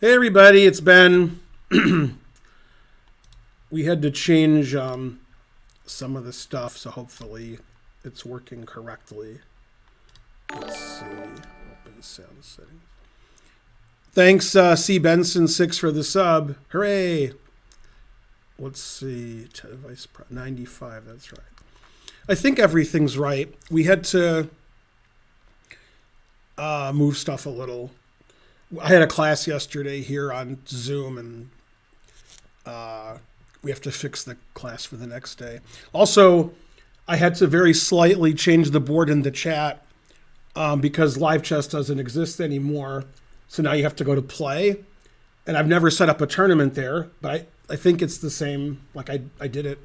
Hey everybody, it's Ben. We had to change some of the stuff, so hopefully it's working correctly. Let's see. Open sound settings. Thanks, C. Benson6 for the sub. Hooray! Let's see. Device 95, that's right. I think everything's right. We had to move stuff a little. I had a class yesterday here on Zoom, and we have to fix the class for the next day. Also, I had to very slightly change the board in the chat because live chess doesn't exist anymore. So now you have to go to play. And I've never set up a tournament there, but I think it's the same. Like I did it.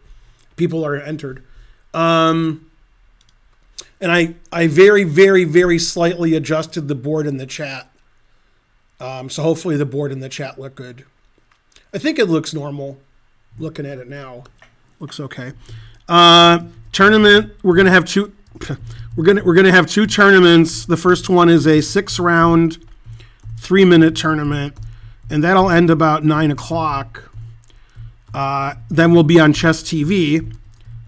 People are entered. And I very, very, very slightly adjusted the board in the chat. So hopefully the board in the chat look good. I think it looks normal. Looking at it now, looks okay. Tournament. We're gonna have two. We're gonna have two tournaments. The first one is a 6-round, 3-minute tournament, and that'll end about 9 o'clock. Then we'll be on Chess TV,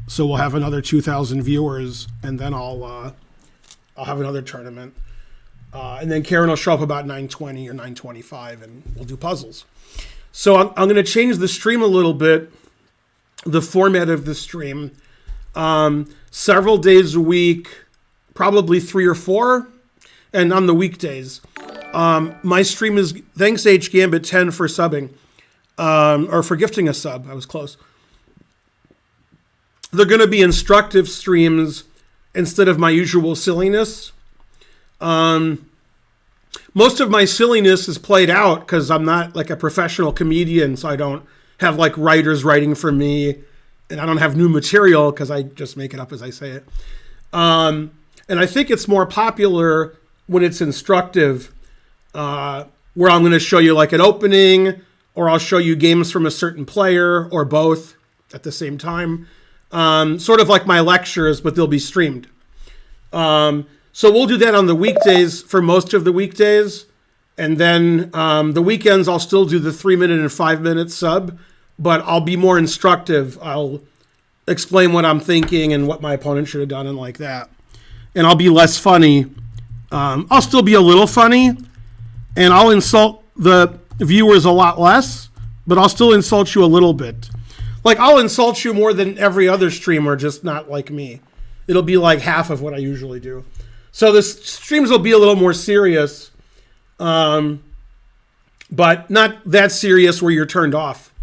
so we'll have another 2,000 viewers, and then I'll have another tournament. And then Karen will show up about 9:20 or 9:25, and we'll do puzzles. So I'm going to change the stream a little bit, the format of the stream. Several days a week, probably 3 or 4, and on the weekdays. My stream is, thanks H Gambit 10 for subbing, or for gifting a sub. I was close. They're going to be instructive streams instead of my usual silliness. Most of my silliness is played out because I'm not like a professional comedian, so I don't have like writers writing for me, and I don't have new material because I just make it up as I say it. And I think it's more popular when it's instructive, where I'm going to show you like an opening, or I'll show you games from a certain player, or both at the same time. Sort of like my lectures, but they'll be streamed. So we'll do that on the weekdays for most of the weekdays. And then the weekends, I'll still do the 3-minute and 5-minute sub, but I'll be more instructive. I'll explain what I'm thinking and what my opponent should have done and like that. And I'll be less funny. I'll still be a little funny, and I'll insult the viewers a lot less, but I'll still insult you a little bit. Like, I'll insult you more than every other streamer, just not like me. It'll be like half of what I usually do. So the streams will be a little more serious, but not that serious where you're turned off.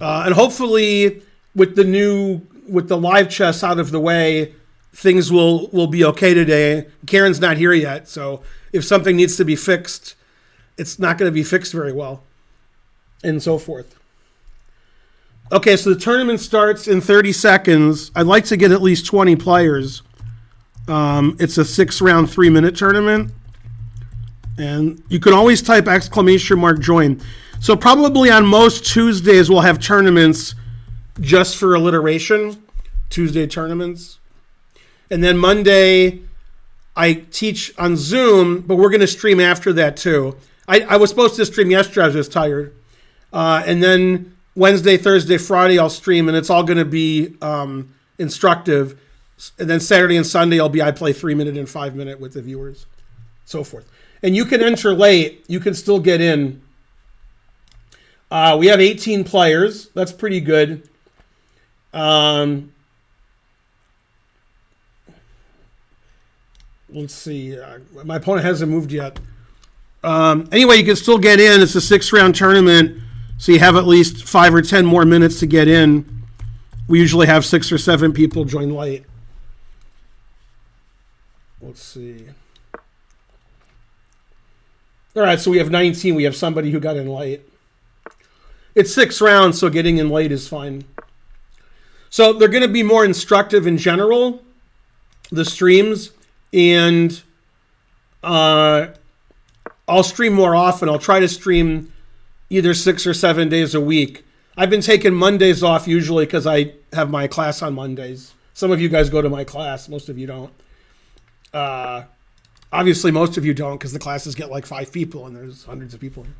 And hopefully with the live chess out of the way, things will be okay today. Karen's not here yet, so if something needs to be fixed, it's not going to be fixed very well, and so forth. Okay, so the tournament starts in 30 seconds. I'd like to get at least 20 players. It's a 6-round, 3-minute tournament. And you can always type !join. So probably on most Tuesdays we'll have tournaments just for alliteration. Tuesday tournaments. And then Monday I teach on Zoom, but we're going to stream after that too. I was supposed to stream yesterday, I was just tired. And then Wednesday, Thursday, Friday I'll stream, and it's all going to be instructive. And then Saturday and Sunday I play 3-minute and 5-minute with the viewers, so forth. And you can enter late. You can still get in. We have 18 players. That's pretty good. Let's see. My opponent hasn't moved yet. Anyway, you can still get in. It's a 6-round tournament, so you have at least 5 or 10 more minutes to get in. We usually have 6 or 7 people join late. Let's see. All right, so we have 19. We have somebody who got in late. It's 6 rounds, so getting in late is fine. So they're going to be more instructive in general, the streams, and I'll stream more often. I'll try to stream either 6 or 7 days a week. I've been taking Mondays off usually because I have my class on Mondays. Some of you guys go to my class. Most of you don't. Obviously, most of you don't because the classes get like 5 people and there's hundreds of people here.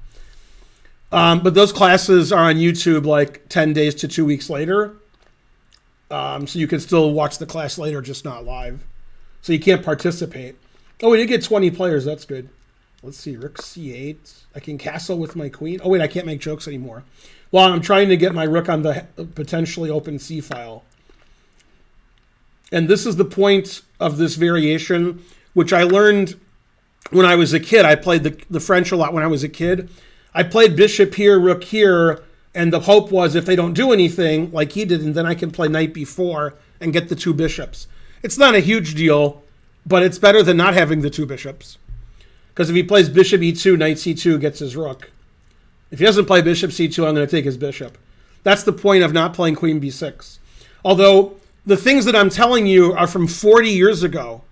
But those classes are on YouTube like 10 days to 2 weeks later. So you can still watch the class later, just not live. So you can't participate. Oh, we did get 20 players. That's good. Let's see. Rook c8. I can castle with my queen. Oh, wait, I can't make jokes anymore. Well, I'm trying to get my rook on the potentially open c file. And this is the point of this variation, which I learned when I was a kid. I played the French a lot when I was a kid. I played bishop here, rook here, and the hope was if they don't do anything like he did, and then I can play knight b4 and get the 2 bishops. It's not a huge deal, but it's better than not having the 2 bishops. Because if he plays bishop e2, knight c2 gets his rook. If he doesn't play bishop c2, I'm going to take his bishop. That's the point of not playing queen b6. Although the things that I'm telling you are from 40 years ago.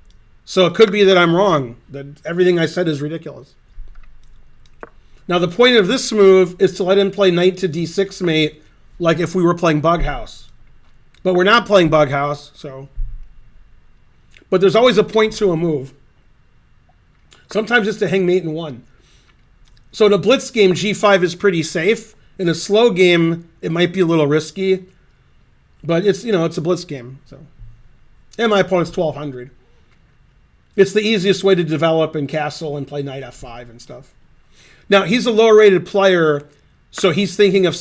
So it could be that I'm wrong, that everything I said is ridiculous. Now the point of this move is to let him play knight to d6 mate like if we were playing bug house. But we're not playing bug house, so. But there's always a point to a move. Sometimes it's to hang mate in 1. So in a blitz game, g5 is pretty safe. In a slow game, it might be a little risky. But it's, it's a blitz game. So, and my opponent's 1200. It's the easiest way to develop and castle and play knight f5 and stuff. Now, he's a lower rated player, so he's thinking of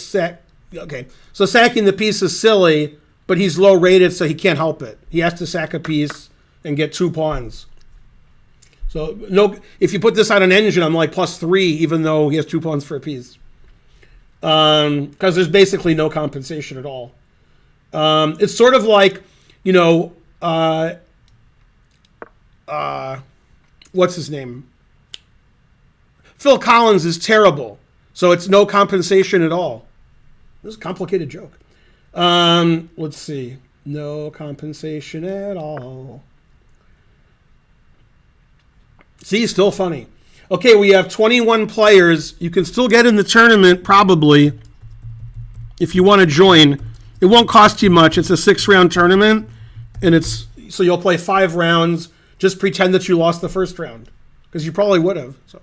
okay. So sacking the piece is silly, but he's low rated, so he can't help it. He has to sack a piece and get 2 pawns. So no, if you put this on an engine, I'm like +3, even though he has 2 pawns for a piece. Because there's basically no compensation at all. It's sort of like, what's his name? Phil Collins is terrible, so it's no compensation at all. This is a complicated joke. Let's see. No compensation at all. See, still funny. Okay, we have 21 players. You can still get in the tournament, probably, if you want to join. It won't cost you much. It's a 6-round tournament, and so you'll play 5 rounds. Just pretend that you lost the first round, because you probably would have. So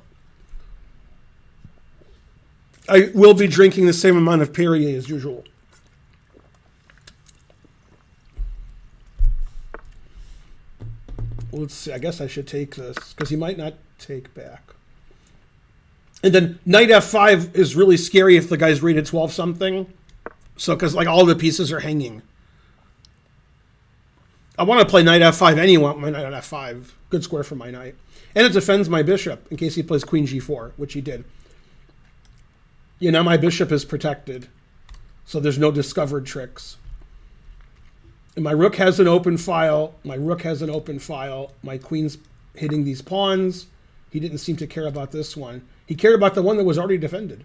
I will be drinking the same amount of Perrier as usual. Let's see. I guess I should take this, because he might not take back. And then knight f5 is really scary if the guy's rated 12-something. So, because like all the pieces are hanging. I want to play knight f5 anyway. My knight on f5. Good square for my knight. And it defends my bishop in case he plays queen g4, which he did. Now my bishop is protected. So there's no discovered tricks. And my rook has an open file. My rook has an open file. My queen's hitting these pawns. He didn't seem to care about this one. He cared about the one that was already defended.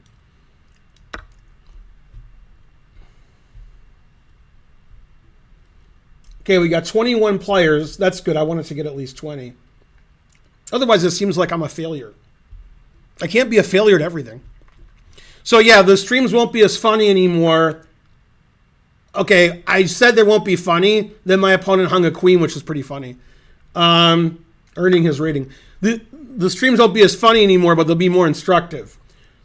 Okay, we got 21 players. That's good. I wanted to get at least 20. Otherwise, it seems like I'm a failure. I can't be a failure at everything. So yeah, the streams won't be as funny anymore. Okay, I said they won't be funny. Then my opponent hung a queen, which is pretty funny. Earning his rating. The streams won't be as funny anymore, but they'll be more instructive.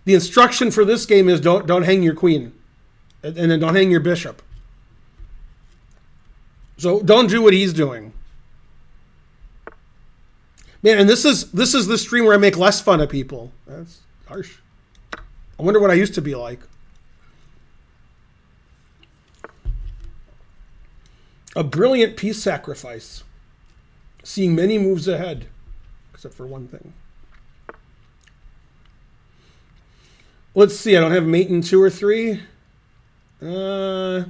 The instruction for this game is don't hang your queen. And then don't hang your bishop. So don't do what he's doing. Man, and this is the stream where I make less fun of people. That's harsh. I wonder what I used to be like. A brilliant piece sacrifice. Seeing many moves ahead. Except for one thing. Let's see, I don't have mate in 2 or 3. I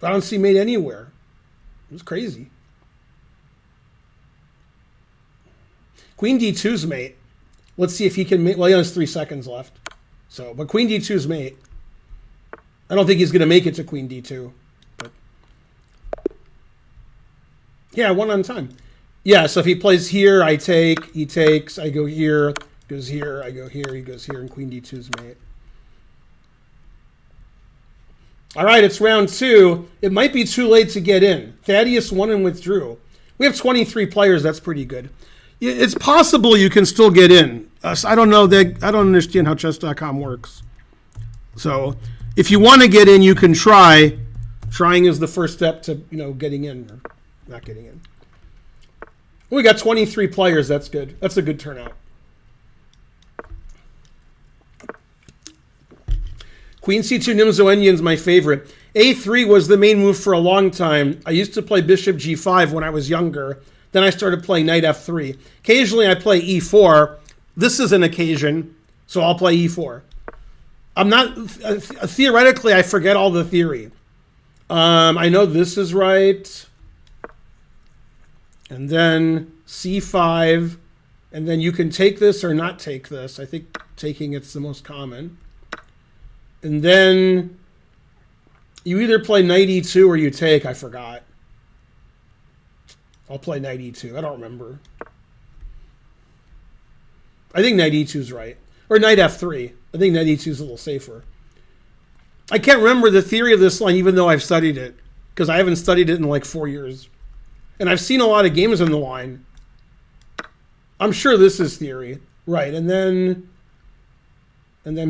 don't see mate anywhere. It was crazy. Queen d2's mate. Let's see if he can mate. Well, he has 3 seconds left. So, but queen d2's mate. I don't think he's going to make it to queen d2. But yeah, 1 on time. Yeah, so if he plays here, I take, he takes, I go here, goes here, I go here, he goes here, and queen d2's mate. All right, it's round 2. It might be too late to get in. Thaddeus won and withdrew. We have 23 players. That's pretty good. It's possible you can still get in. I don't know. I don't understand how chess.com works. So if you want to get in, you can try. Trying is the first step to, getting in or not getting in. We got 23 players. That's good. That's a good turnout. Queen c2 Nimzo Enyan's my favorite. A3 was the main move for a long time. I used to play bishop g5 when I was younger. Then I started playing knight f3. Occasionally I play e4. This is an occasion, so I'll play e4. I'm not... theoretically, I forget all the theory. I know this is right. And then c5. And then you can take this or not take this. I think taking it's the most common. And then you either play knight e2 or you take. I forgot. I'll play knight e2. I don't remember. I think knight e2 is right. Or knight f3. I think knight e2 is a little safer. I can't remember the theory of this line even though I've studied it. Because I haven't studied it in like 4 years. And I've seen a lot of games on the line. I'm sure this is theory. Right. And then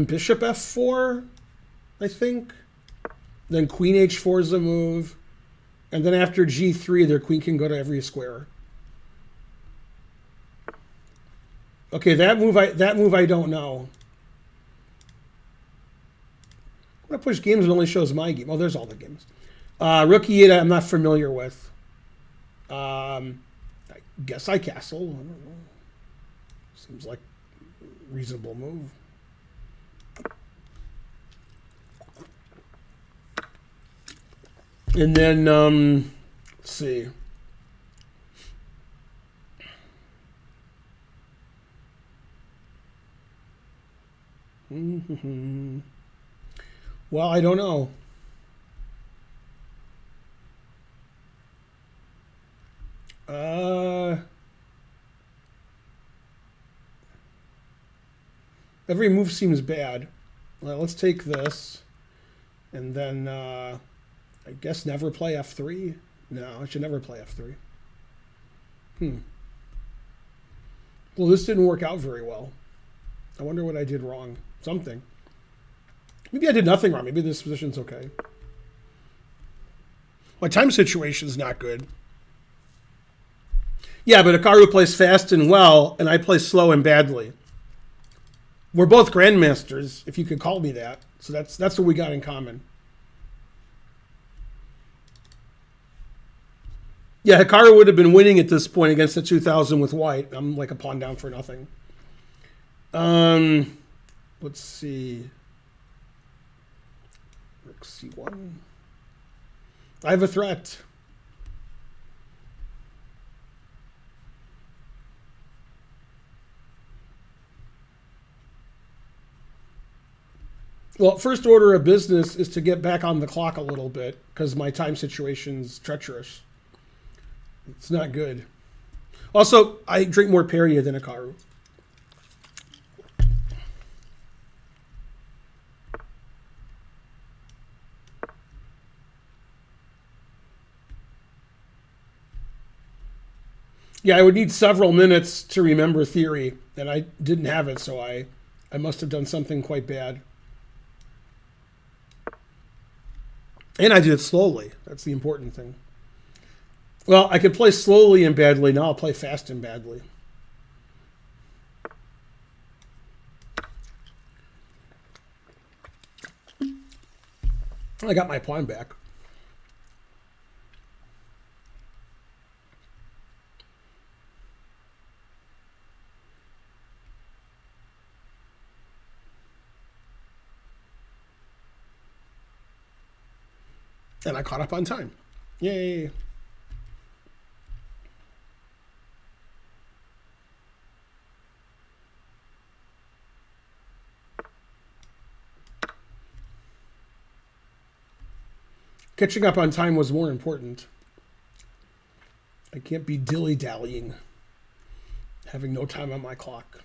bishop f4, I think. Then queen h4 is a move. And then after g3, their queen can go to every square. Okay, that move I don't know. I'm going to push games that only shows my game. Oh, there's all the games. Rook e8 I'm not familiar with. I guess I castle. I don't know. Seems like a reasonable move. And then, let's see. Well, I don't know. Every move seems bad. Well, let's take this. And then, I guess never play f3. No, I should never play f3. Well, this didn't work out very well. I wonder what I did wrong. Something. Maybe I did nothing wrong. Maybe this position's okay. My time situation's not good. Yeah, but Hikaru plays fast and well, and I play slow and badly. We're both grandmasters, if you could call me that. So that's what we got in common. Yeah, Hikaru would have been winning at this point against the 2000 with white. I'm like a pawn down for nothing. Let's see. Rook c1. I have a threat. Well, first order of business is to get back on the clock a little bit because my time situation's treacherous. It's not good. Also, I drink more Perrier than Hikaru. Yeah, I would need several minutes to remember theory, and I didn't have it, so I must have done something quite bad. And I did it slowly. That's the important thing. Well, I could play slowly and badly. Now I'll play fast and badly. I got my pawn back. And I caught up on time. Yay. Catching up on time was more important. I can't be dilly-dallying, having no time on my clock.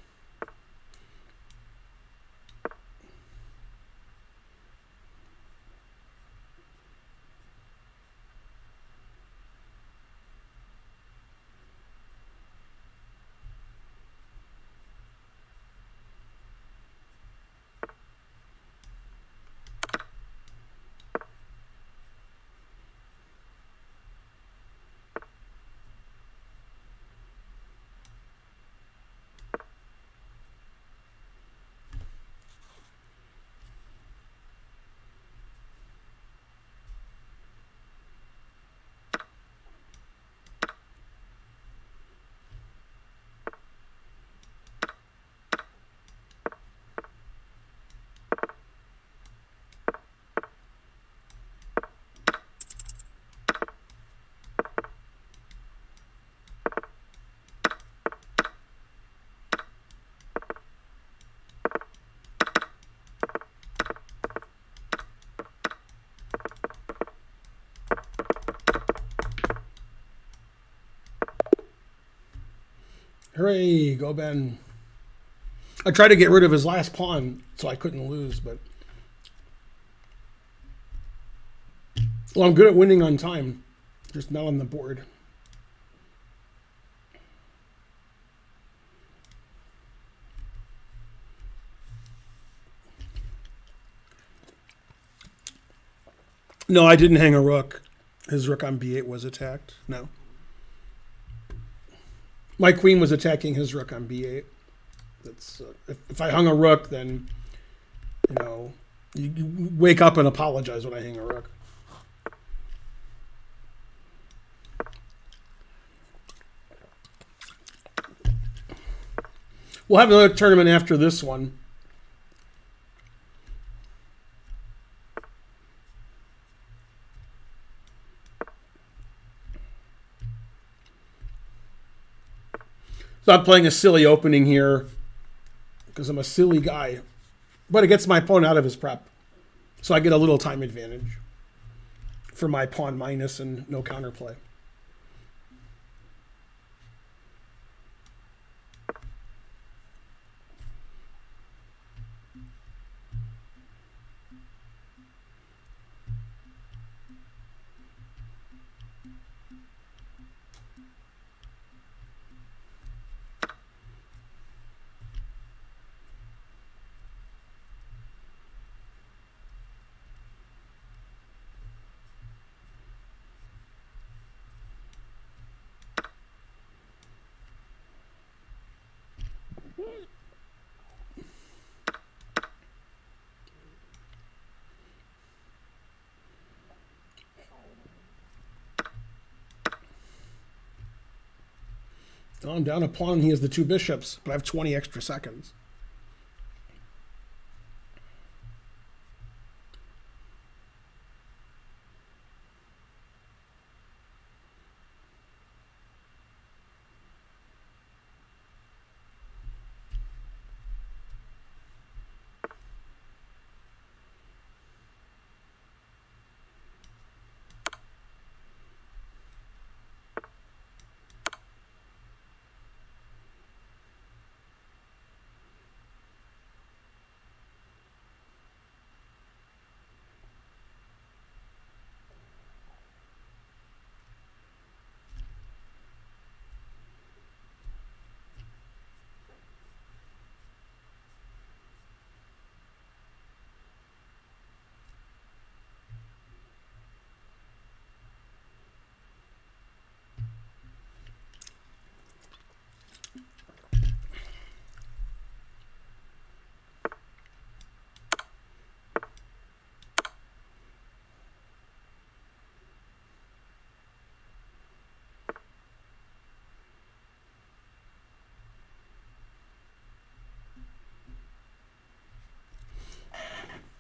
Hooray, go Ben. I tried to get rid of his last pawn so I couldn't lose, but... Well, I'm good at winning on time, just not on the board. No, I didn't hang a rook. His rook on b8 was attacked. No. My queen was attacking his rook on b8. That's if I hung a rook, then, you know, you wake up and apologize when I hang a rook. We'll have another tournament after this one. So I'm playing a silly opening here because I'm a silly guy. But it gets my pawn out of his prep. So I get a little time advantage for my pawn minus and no counterplay. I'm down a pawn. He has the 2 bishops, but I have 20 extra seconds.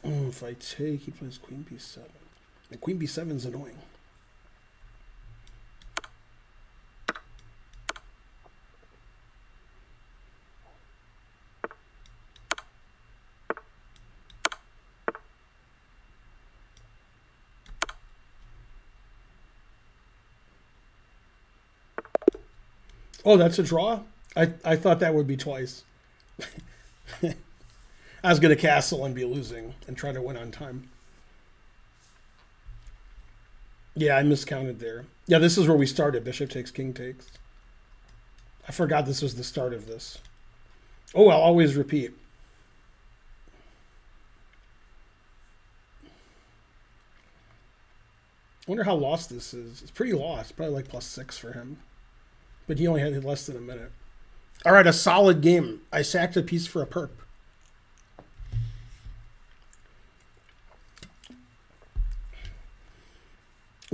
Oh, if I take, he plays queen b7. And queen b7 is annoying. Oh, that's a draw? I thought that would be twice. I was going to castle and be losing and try to win on time. Yeah, I miscounted there. Yeah, this is where we started. Bishop takes, king takes. I forgot this was the start of this. Oh, I'll always repeat. I wonder how lost this is. It's pretty lost. Probably like +6 for him. But he only had less than a minute. All right, a solid game. I sacked a piece for a perp.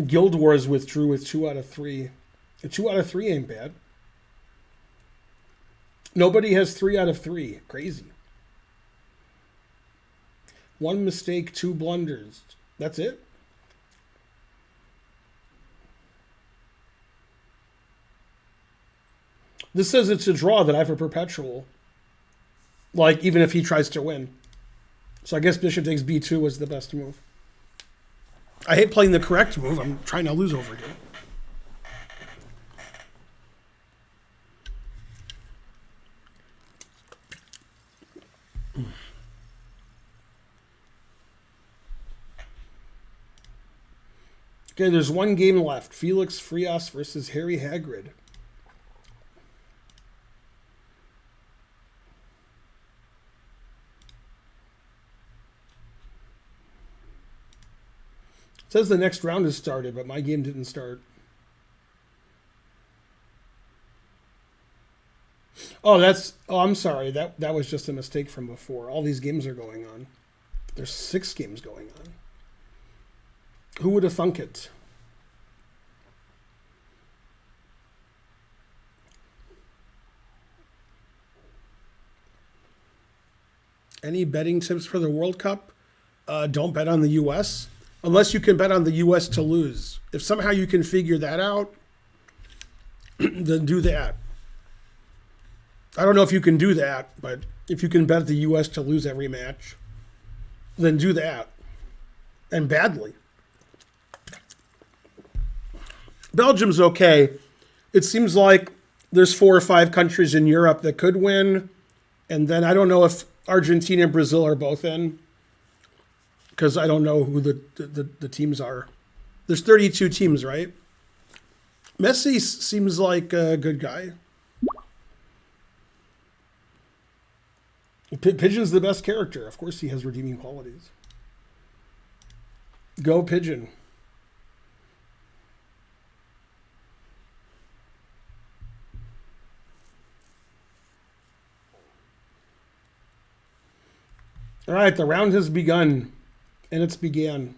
Guild Wars withdrew with 2 out of 3. A 2 out of 3 ain't bad. Nobody has 3 out of 3. Crazy. 1 mistake, 2 blunders. That's it? This says it's a draw that I have a perpetual. Like, even if he tries to win. So I guess bishop takes b2 was the best move. I hate playing the correct move. I'm trying to lose over here. Okay, there's one game left. Felix Frias versus Harry Hagrid. It says the next round has started, but my game didn't start. Oh, I'm sorry. That was just a mistake from before. All these games are going on. There's 6 games going on. Who would have thunk it? Any betting tips for the World Cup? Don't bet on the U.S. unless you can bet on the U.S. to lose. If somehow you can figure that out, then do that. I don't know if you can do that, but if you can bet the U.S. to lose every match, then do that. And badly. Belgium's okay. It seems like there's 4 or 5 countries in Europe that could win. And then I don't know if Argentina and Brazil are both in, because I don't know who the teams are. There's 32 teams, right? Messi seems like a good guy. Pigeon's the best character. Of course he has redeeming qualities. Go Pigeon. All right, the round has begun, and it's began.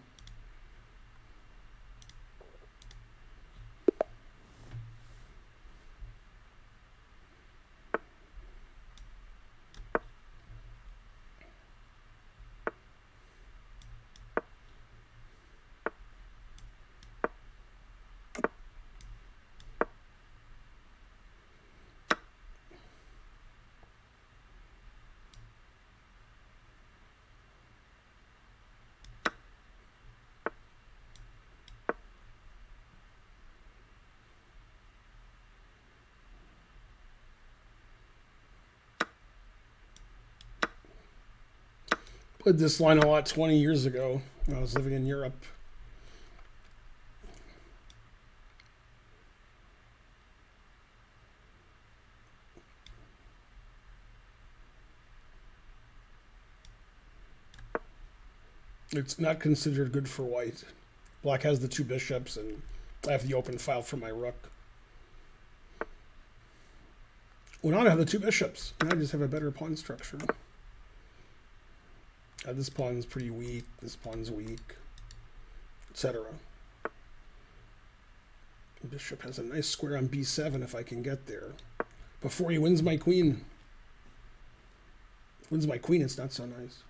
Played this line a lot 20 years ago when I was living in Europe. It's not considered good for white. Black has the 2 bishops, and I have the open file for my rook. Well, now I have the 2 bishops, and I just have a better pawn structure. This pawn's pretty weak, this pawn's weak, etc. Bishop has a nice square on b7 if I can get there. Before he wins my queen. Wins my queen, it's not so nice.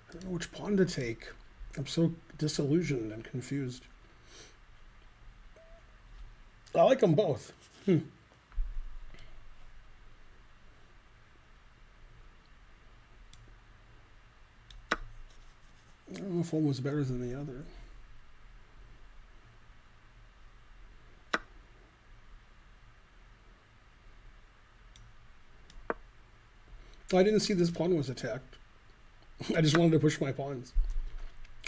I don't know which pawn to take. I'm so disillusioned and confused. I like them both. I don't know if one was better than the other. I didn't see this pawn was attacked. I just wanted to push my pawns.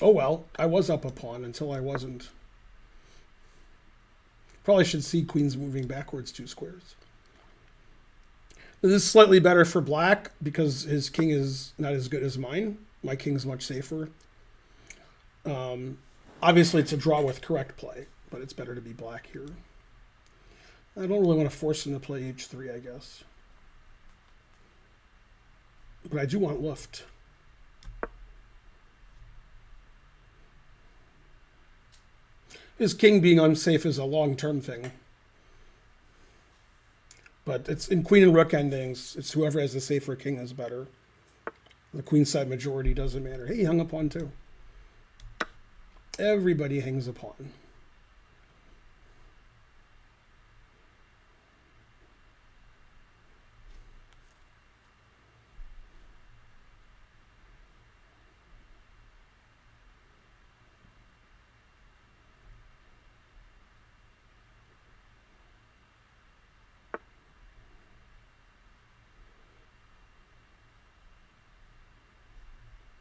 Oh well, I was up a pawn until I wasn't. Probably should see queens moving backwards 2 squares. This is slightly better for black because his king is not as good as mine. My king's much safer. Obviously, it's a draw with correct play, but it's better to be black here. I don't really want to force him to play h3, I guess. But I do want Luft. His king being unsafe is a long-term thing. But it's in queen and rook endings. It's whoever has the safer king is better. The queen side majority doesn't matter. Hey, he hung a pawn too. Everybody hangs a pawn.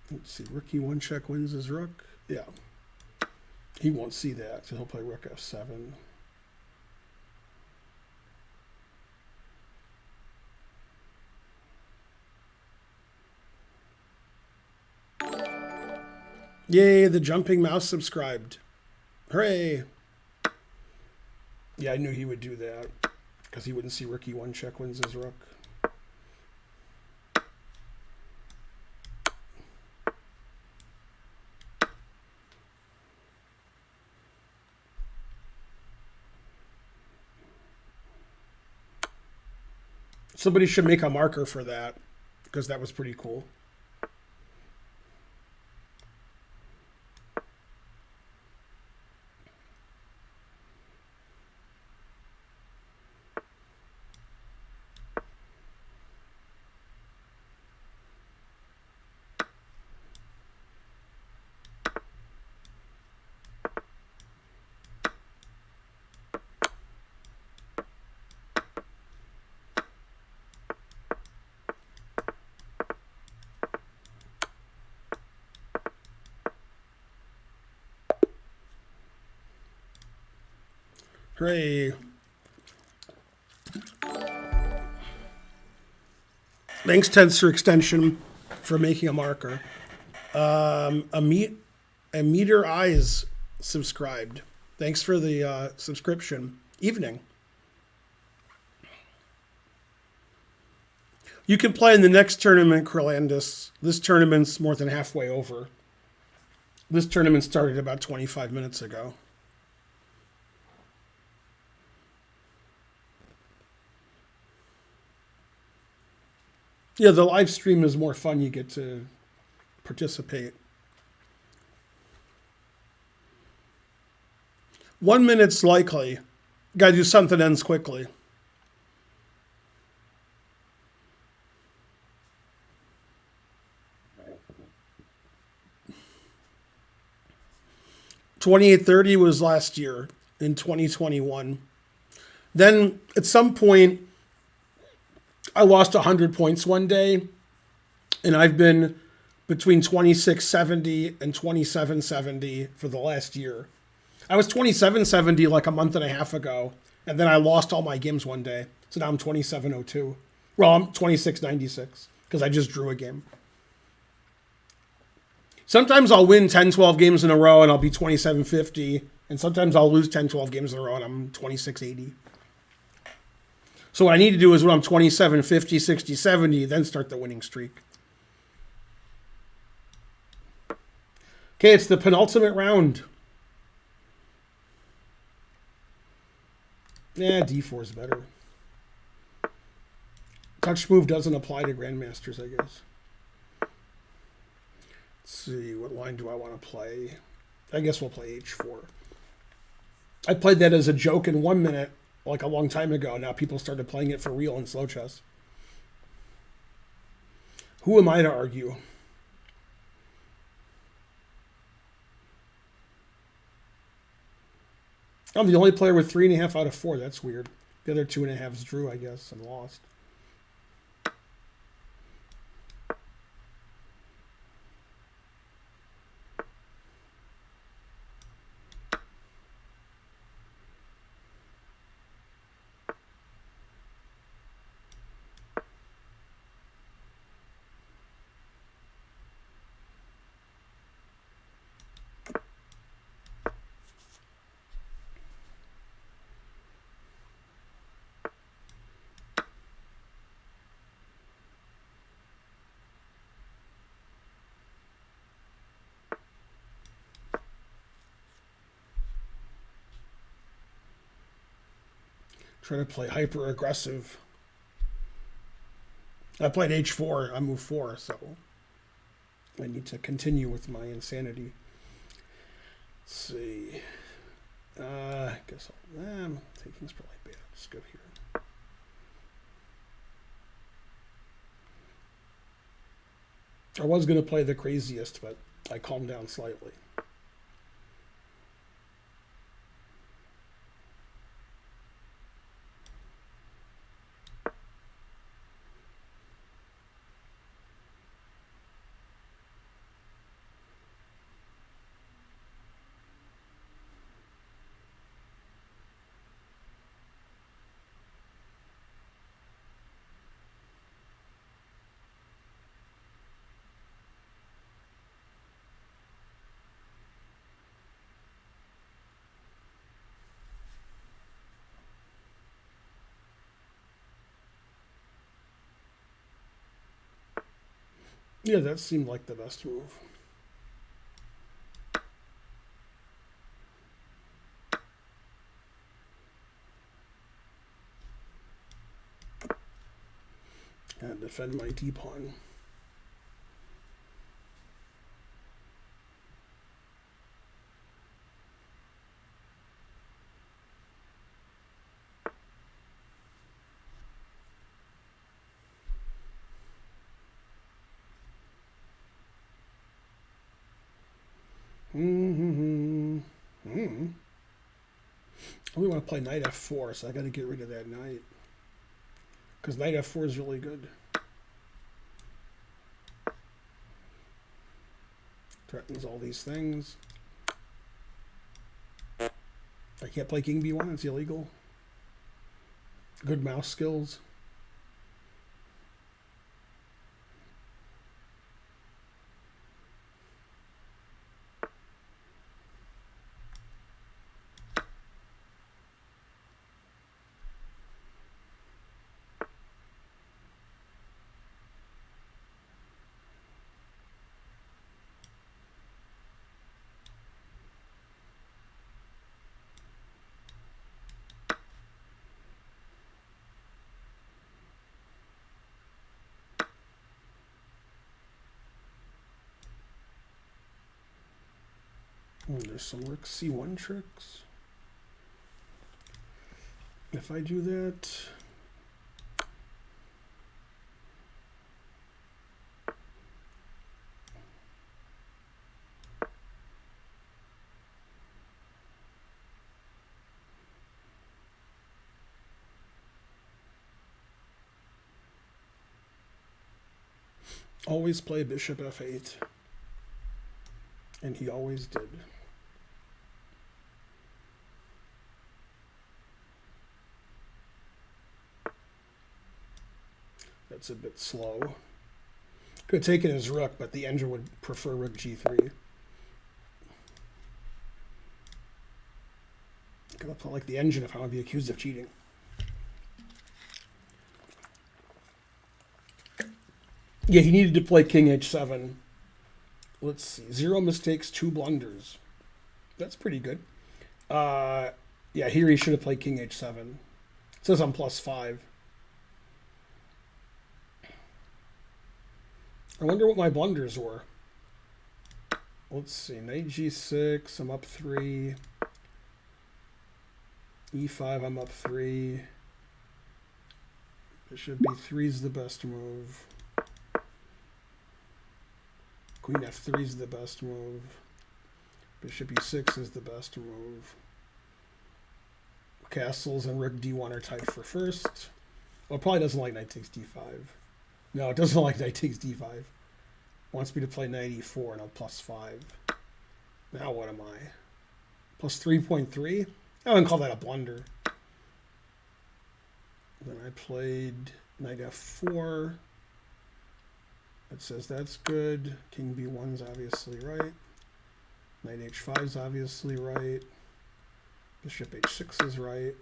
Let's see, rook e1 check wins his rook. Yeah. He won't see that, so he'll play rook f7. Yay, the jumping mouse subscribed. Hooray. Yeah, I knew he would do that because he wouldn't see rook e1 check wins his rook. Somebody should make a marker for that because that was pretty cool. Hooray. Thanks, Tensor Extension, for making a marker. A Meter Eyes subscribed. Thanks for the subscription. Evening. You can play in the next tournament, Kurlandis. This tournament's more than halfway over. This tournament started about 25 minutes ago. Yeah, the live stream is more fun. You get to participate. 1 minute's likely. Got to do something ends quickly. $28.30 was last year in 2021. Then at some point, I lost 100 points one day, and I've been between 2670 and 2770 for the last year. I was 2770 like a month and a half ago, and then I lost all my games one day. So now I'm 2702. Well, I'm 2696 because I just drew a game. Sometimes I'll win 10, 12 games in a row and I'll be 2750, and sometimes I'll lose 10, 12 games in a row and I'm 2680. So what I need to do is when I'm 27, 50, 60, 70, then start the winning streak. Okay, it's the penultimate round. Yeah, D4 is better. Touch move doesn't apply to Grandmasters, I guess. Let's see, what line do I want to play? I guess we'll play H4. I played that as a joke in 1 minute. Like a long time ago. Now people started playing it for real in slow chess. Who am I to argue? I'm the only player with 3.5 out of 4. That's weird. The other 2.5s drew, I guess, and lost. Try to play hyper aggressive. I played h4. I moved 4, so I need to continue with my insanity. Let's see. I guess taking's probably bad. Let's go here. I was going to play the craziest, but I calmed down slightly. Yeah, that seemed like the best move. And defend my d-pawn. I only want to play knight f4, so I got to get rid of that knight. Because knight f4 is really good. Threatens all these things. I can't play king b1, it's illegal. Good mouse skills. There's some rook c1 tricks. If I do that, always play bishop f8. And he always did. That's a bit slow. Could have taken his rook, but the engine would prefer rook g3. Gotta play like the engine if I want to be accused of cheating. Yeah, he needed to play king h7. Let's see. 0 mistakes, 2 blunders. That's pretty good. Yeah, here he should have played king h7. It says I'm +5. I wonder what my blunders were. Let's see. Knight g6, I'm up 3. e5, I'm up 3. Bishop b3 is the best move. Queen f3 is the best move. Bishop e6 is the best move. Castles and rook d1 are tied for first. Well, it probably doesn't like knight takes d5. No, it doesn't like knight takes d5. Wants me to play knight e4 and I'm +5. Now what am I? +3.3? I wouldn't call that a blunder. Then I played knight f4. It says that's good. King b1 is obviously right. Knight h5 is obviously right. Bishop h6 is right.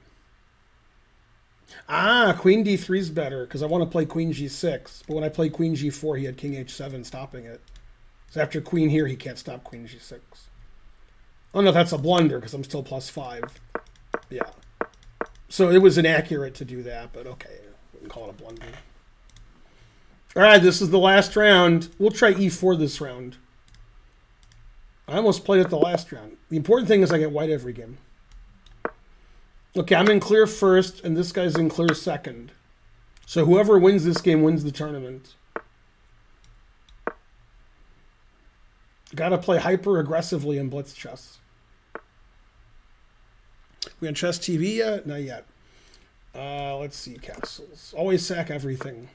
Ah, queen d3 is better because I want to play queen g6. But when I play queen g4, he had king h7 stopping it. So after queen here, he can't stop queen g6. Oh no, that's a blunder because I'm still +5. Yeah. So it was inaccurate to do that, but okay. I wouldn't call it a blunder. All right, this is the last round. We'll try e4 this round. I almost played it the last round. The important thing is I get white every game. Okay, I'm in clear first, and this guy's in clear second. So whoever wins this game wins the tournament. Got to play hyper aggressively in blitz chess. We on chess TV yet? Not yet. Let's see, castles. Always sack everything.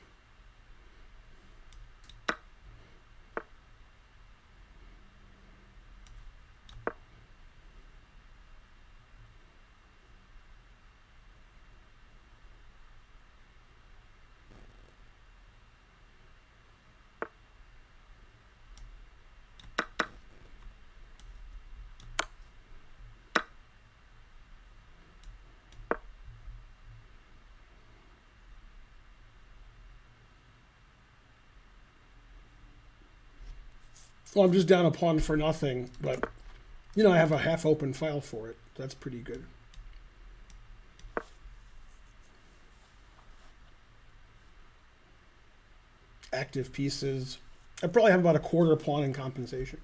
Well, I'm just down a pawn for nothing, but, you know, I have a half-open file for it. That's pretty good. Active pieces. I probably have about a quarter pawn in compensation.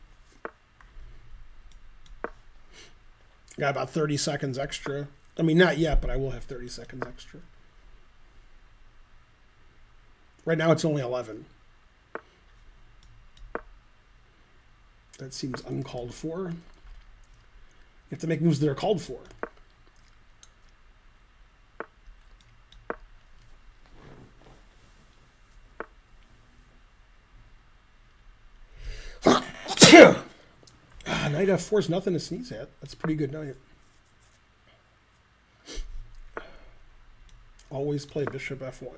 Got about 30 seconds extra. I mean, not yet, but I will have 30 seconds extra. Right now, it's only 11. That seems uncalled for. You have to make moves that are called for. Knight f4 is nothing to sneeze at. That's a pretty good knight. Always play bishop f1.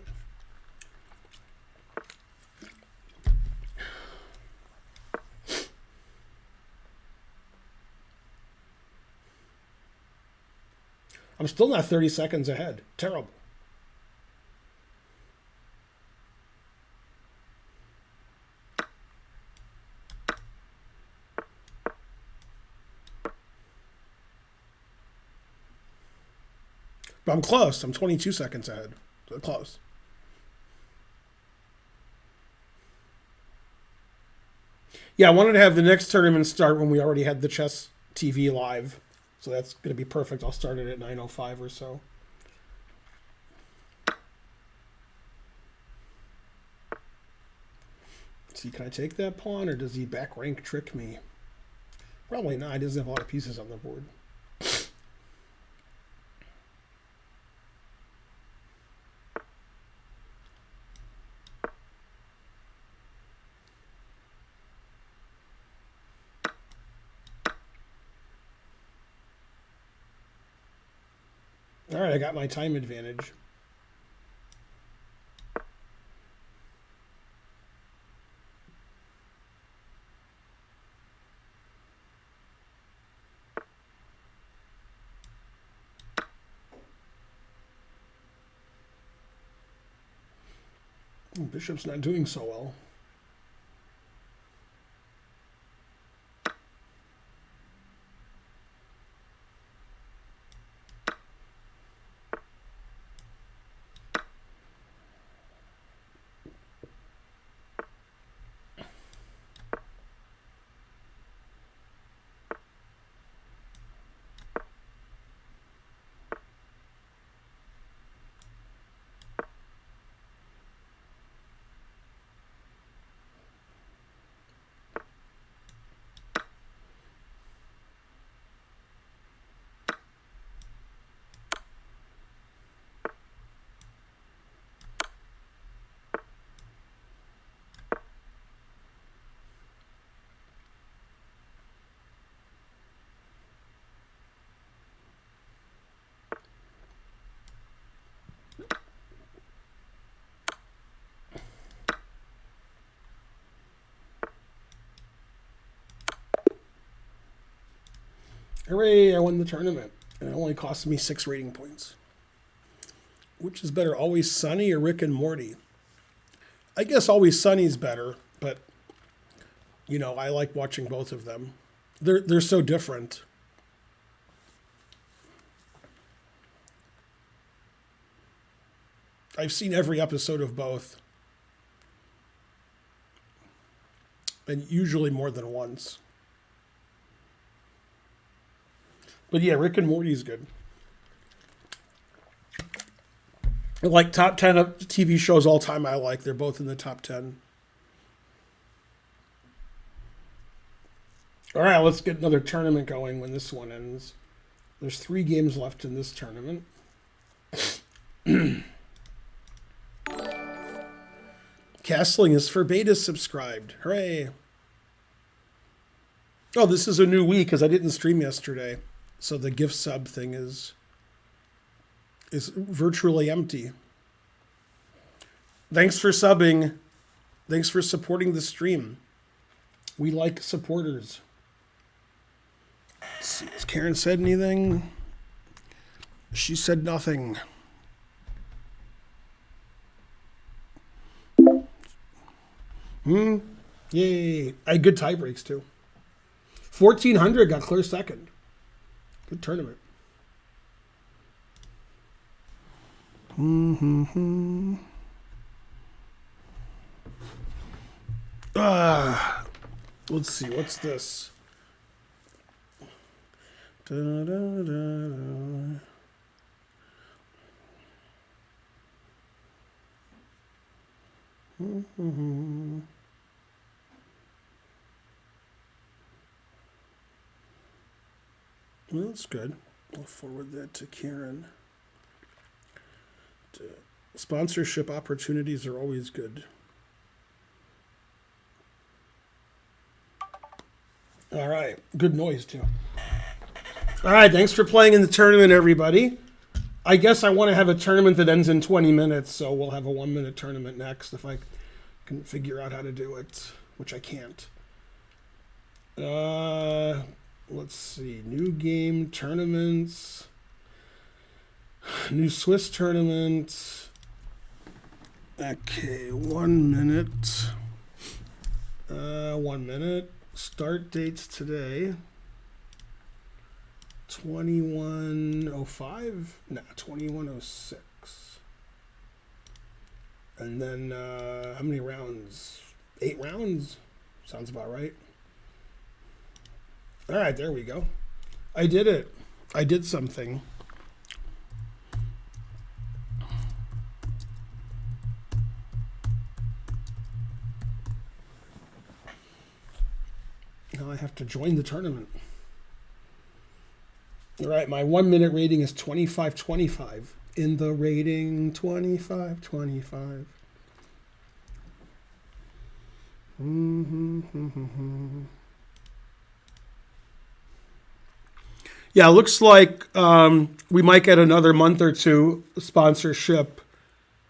I'm still not 30 seconds ahead. Terrible. But I'm close. I'm 22 seconds ahead. So close. Yeah, I wanted to have the next tournament start when we already had the chess TV live. So that's going to be perfect. I'll start it at 9:05 or so. Let's see, can I take that pawn, or does he back rank trick me? Probably not. He doesn't have a lot of pieces on the board. All right, I got my time advantage. Bishop's not doing so well. Hooray, I won the tournament. And it only cost me 6 rating points. Which is better, Always Sunny or Rick and Morty? I guess Always Sunny is better, but, you know, I like watching both of them. They're so different. I've seen every episode of both. and usually more than once. But yeah, Rick and Morty's good. Like top 10 of TV shows all time I like. They're both in the top 10. All right, let's get another tournament going when this one ends. There's 3 games left in this tournament. Castling is for beta subscribed. Hooray. Oh, this is a new week because I didn't stream yesterday. So the gift sub thing is virtually empty. Thanks for subbing. Thanks for supporting the stream. We like supporters. Let's see, has Karen said anything? She said nothing. Yay. I had good tie breaks too. 1,400 got clear second. Good tournament. Let's see, what's this? Da, da, da, da. Well, that's good. I'll forward that to Karen. Sponsorship opportunities are always good. All right. Good noise, too. All right. Thanks for playing in the tournament, everybody. I guess I want to have a tournament that ends in 20 minutes, so we'll have a 1-minute tournament next if I can figure out how to do it, which I can't. Let's see. New game tournaments. New Swiss tournament. Okay, 1 minute. 1 minute. Start dates today. 2105? No, 2106. And then how many rounds? 8 rounds? Sounds about right. All right, there we go. I did it. I did something. Now I have to join the tournament. All right, my 1 minute rating is 25.25. In the rating, 25.25. Yeah, it looks like we might get another month or two sponsorship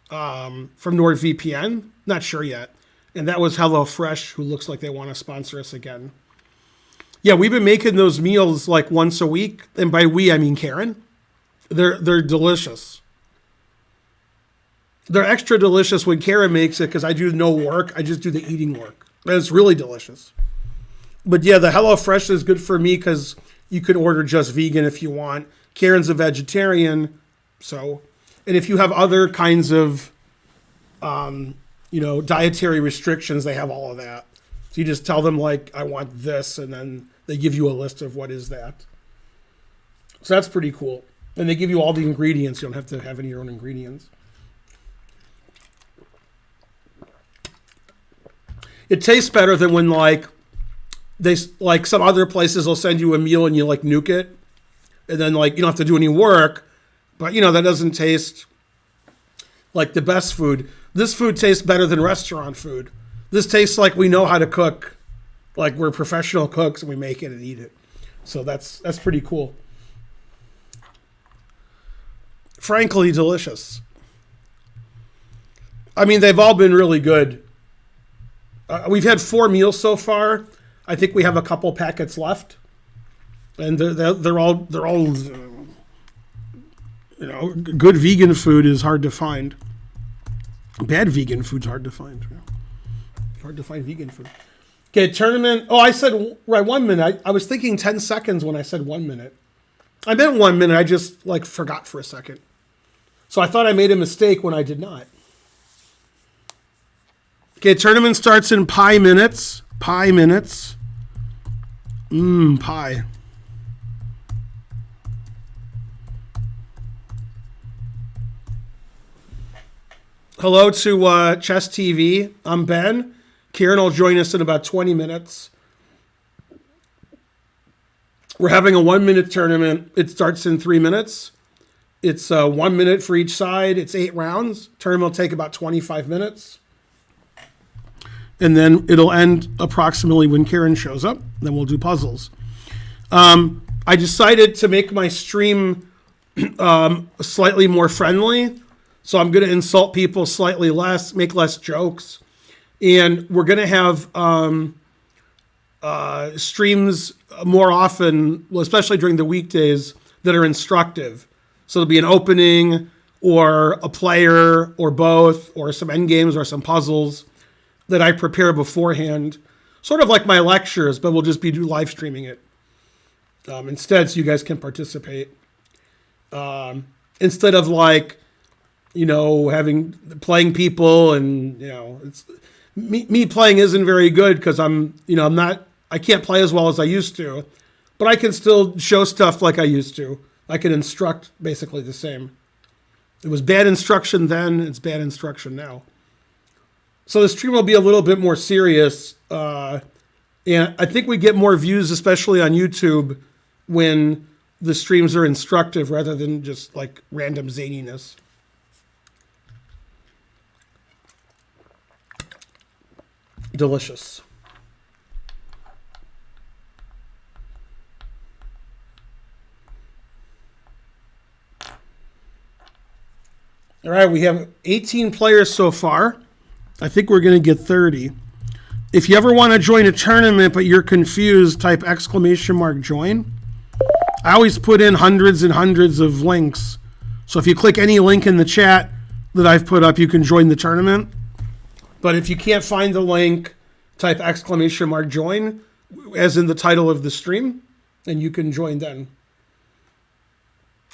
from NordVPN. Not sure yet. And that was HelloFresh, who looks like they want to sponsor us again. Yeah, we've been making those meals like once a week. And by we, I mean Karen. They're delicious. They're extra delicious when Karen makes it because I do no work. I just do the eating work. And it's really delicious. But yeah, the HelloFresh is good for me because you can order just vegan if you want. Karen's a vegetarian. So, and if you have other kinds of, dietary restrictions, they have all of that. So you just tell them like, I want this, and then they give you a list of what is that. So that's pretty cool. And they give you all the ingredients. You don't have to have any of your own ingredients. It tastes better than when some other places will send you a meal and you like nuke it. And then you don't have to do any work. But that doesn't taste like the best food. This food tastes better than restaurant food. This tastes like we know how to cook. Like we're professional cooks and we make it and eat it. So that's pretty cool. Frankly, delicious. I mean, they've all been really good. We've had 4 meals so far. I think we have a couple packets left. And they're all good vegan food is hard to find. Bad vegan food's hard to find. Hard to find vegan food. Okay, tournament. Oh, I said, right, 1 minute. I was thinking 10 seconds when I said 1 minute. I meant 1 minute. I just forgot for a second. So I thought I made a mistake when I did not. Okay, tournament starts in pi minutes. Pi minutes. Pi. Hello to Chess TV. I'm Ben. Kieran will join us in about 20 minutes. We're having a 1-minute tournament. It starts in 3 minutes. It's 1 minute for each side. It's 8 rounds. Tournament will take about 25 minutes. And then it'll end approximately when Kieran shows up. Then we'll do puzzles. I decided to make my stream slightly more friendly. So I'm going to insult people slightly less, make less jokes. And we're going to have streams more often, well, especially during the weekdays, that are instructive. So there'll be an opening or a player or both or some endgames or some puzzles that I prepare beforehand. Sort of like my lectures, but we'll just be live streaming it instead, so you guys can participate. Instead of like, playing people and, it's me playing isn't very good because I can't play as well as I used to, but I can still show stuff like I used to. I can instruct basically the same. It was bad instruction then, it's bad instruction now. So the stream will be a little bit more serious. And I think we get more views, especially on YouTube, when the streams are instructive rather than just like random zaniness. Delicious. All right, we have 18 players so far. I think we're going to get 30. If you ever want to join a tournament but you're confused, type !join. I always put in hundreds and hundreds of links. So if you click any link in the chat that I've put up, you can join the tournament. But if you can't find the link, type !join, as in the title of the stream, and you can join then.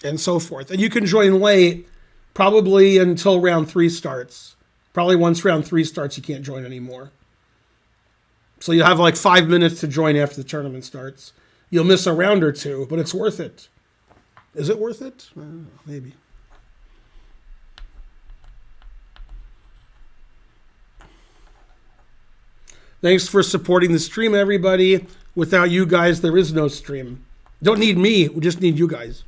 And so forth. And you can join late, probably until round 3 starts. Probably once round 3 starts, you can't join anymore. So you'll have like 5 minutes to join after the tournament starts. You'll miss a round or two, but it's worth it. Is it worth it? Maybe. Thanks for supporting the stream, everybody. Without you guys, there is no stream. Don't need me, we just need you guys.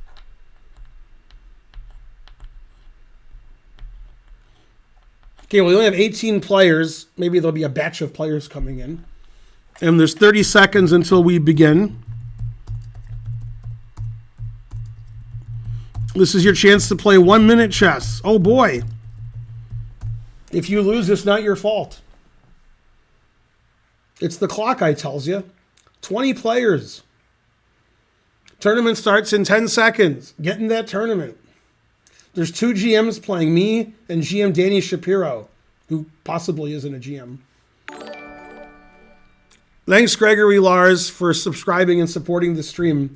Okay, we only have 18 players. Maybe there'll be a batch of players coming in. And there's 30 seconds until we begin. This is your chance to play 1-minute chess. Oh boy. If you lose, it's not your fault. It's the clock, I tells you. 20 players. Tournament starts in 10 seconds. Get in that tournament. There's 2 GMs playing, me and GM Danny Shapiro, who possibly isn't a GM. Thanks, Gregory Lars, for subscribing and supporting the stream.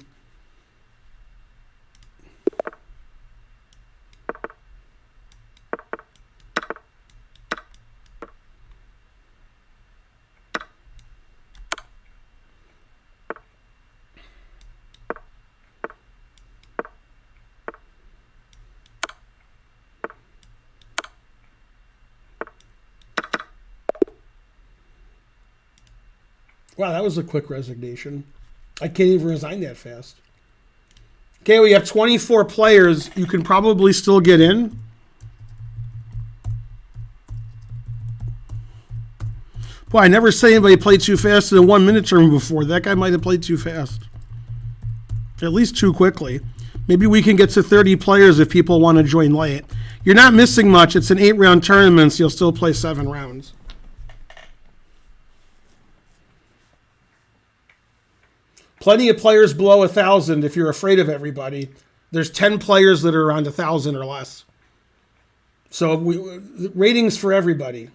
Wow, that was a quick resignation. I can't even resign that fast. Okay, we have 24 players. You can probably still get in. Boy, I never say anybody played too fast in a 1-minute term before. That guy might have played too fast. At least too quickly. Maybe we can get to 30 players if people want to join late. You're not missing much. It's an 8-round tournament, so you'll still play 7 rounds. Plenty of players below 1,000 if you're afraid of everybody. There's 10 players that are around 1,000 or less. So ratings for everybody.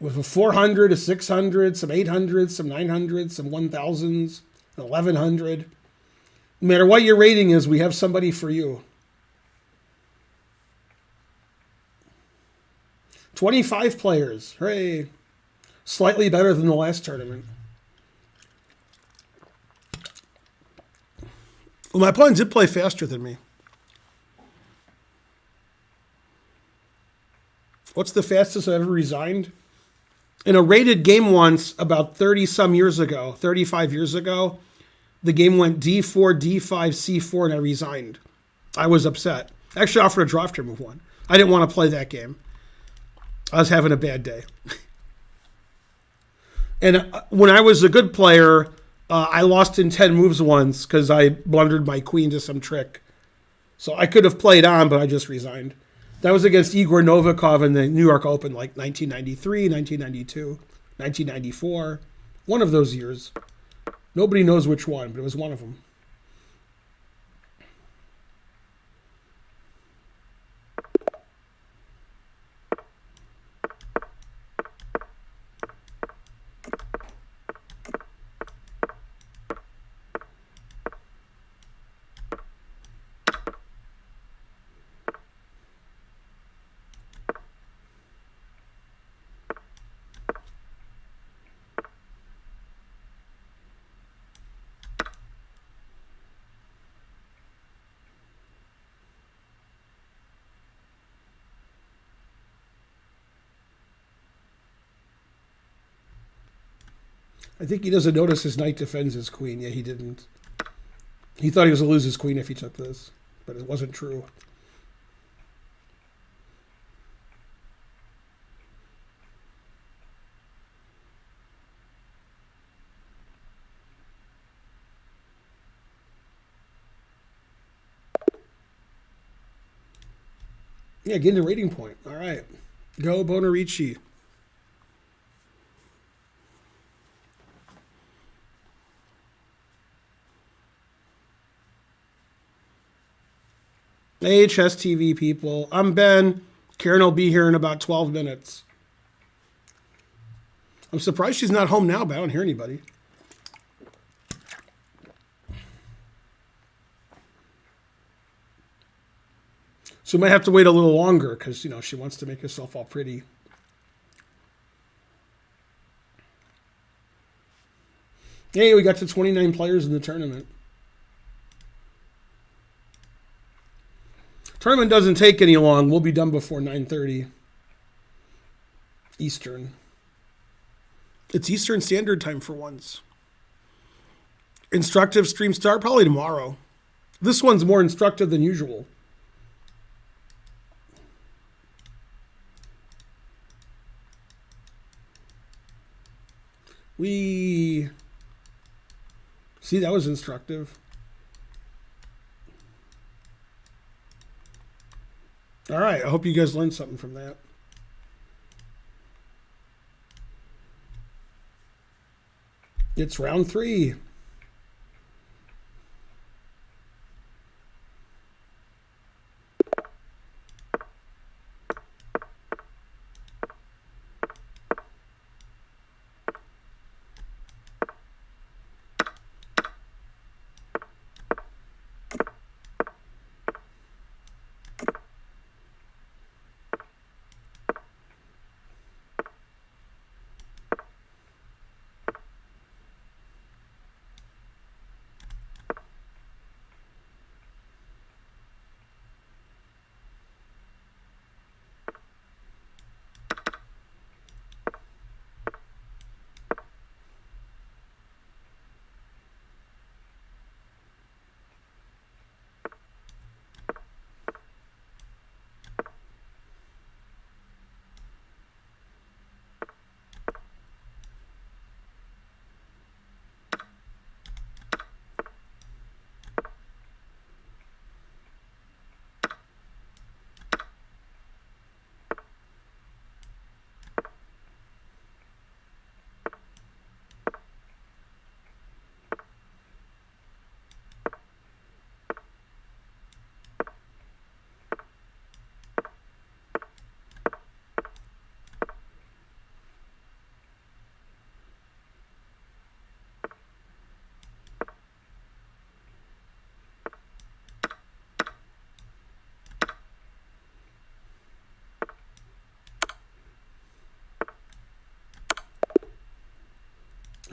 With a 400, a 600, some 800, some 900, some 1,000s, 1,100. No matter what your rating is, we have somebody for you. 25 players. Hooray. Slightly better than the last tournament. Well, my opponent did play faster than me. What's the fastest I ever resigned? In a rated game once, about 30-some years ago, 35 years ago, the game went D4, D5, C4, and I resigned. I was upset. I actually offered a draw after move one. I didn't want to play that game. I was having a bad day. And when I was a good player, I lost in 10 moves once because I blundered my queen to some trick. So I could have played on, but I just resigned. That was against Igor Novikov in the New York Open, like 1993, 1992, 1994. One of those years. Nobody knows which one, but it was one of them. I think he doesn't notice his knight defends his queen. Yeah, he didn't. He thought he was going to lose his queen if he took this, but it wasn't true. Yeah, getting a rating point. All right. Go Bonarici. AHS TV people. I'm Ben. Karen will be here in about 12 minutes. I'm surprised she's not home now, but I don't hear anybody. So we might have to wait a little longer because, you know, she wants to make herself all pretty. Hey, we got to 29 players in the tournament. Tournament doesn't take any long. We'll be done before 9:30 Eastern. It's Eastern Standard Time for once. Instructive stream start probably tomorrow. This one's more instructive than usual. See, that was instructive. All right, I hope you guys learned something from that. It's round 3.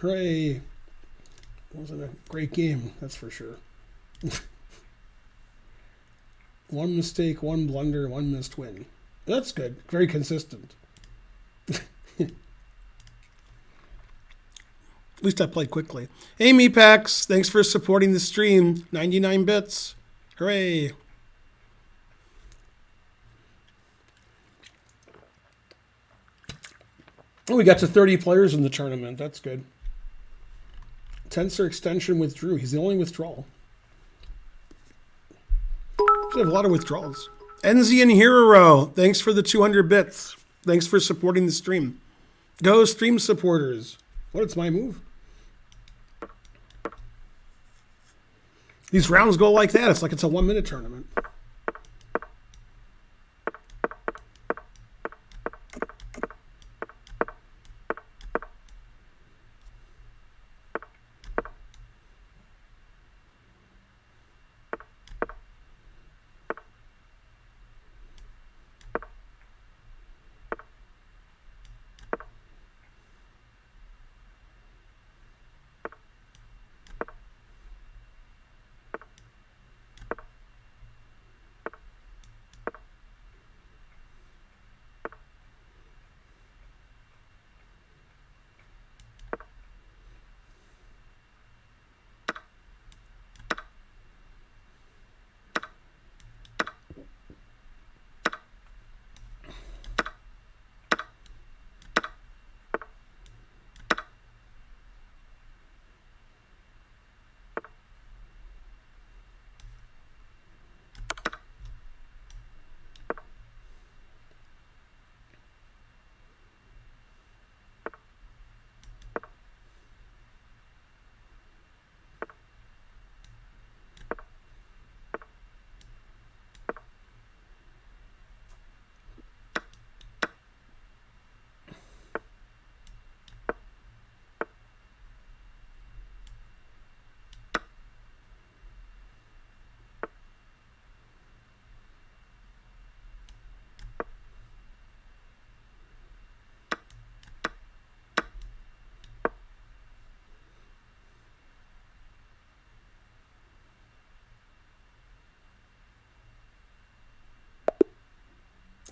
Hooray. Wasn't a great game, that's for sure. One mistake, one blunder, one missed win. That's good. Very consistent. At least I played quickly. Hey, Meepax, thanks for supporting the stream. 99 bits. Hooray. Oh, we got to 30 players in the tournament. That's good. Tensor extension withdrew. He's the only withdrawal. We have a lot of withdrawals. Enzian Hero, thanks for the 200 bits. Thanks for supporting the stream. Go stream supporters. What? It's my move. These rounds go like that. It's like it's a 1 minute tournament.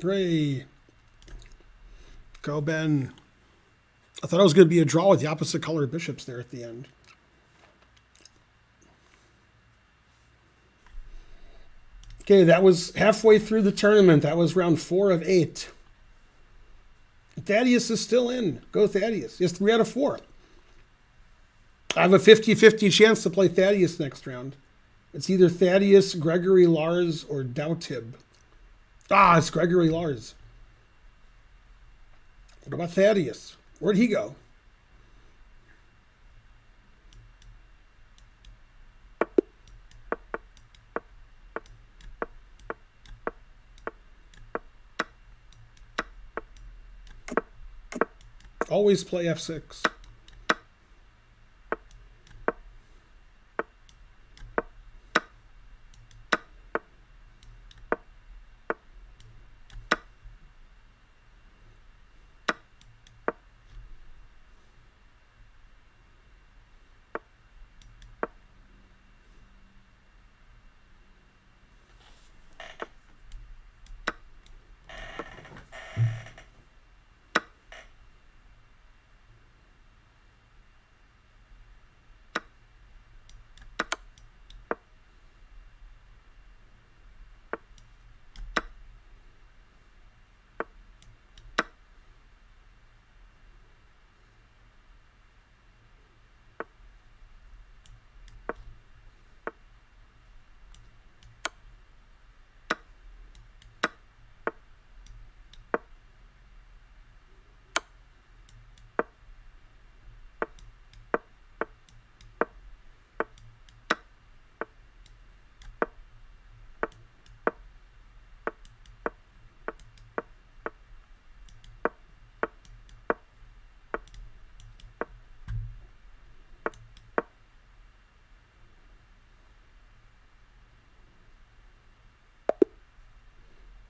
Hooray. Go, Ben. I thought it was going to be a draw with the opposite colored bishops there at the end. Okay, that was halfway through the tournament. That was round 4 of 8. Thaddeus is still in. Go Thaddeus. Yes, 3 out of 4. I have a 50-50 chance to play Thaddeus next round. It's either Thaddeus, Gregory Lars, or Doutib. Ah, it's Gregory Lars. What about Thaddeus? Where'd he go? Always play F6.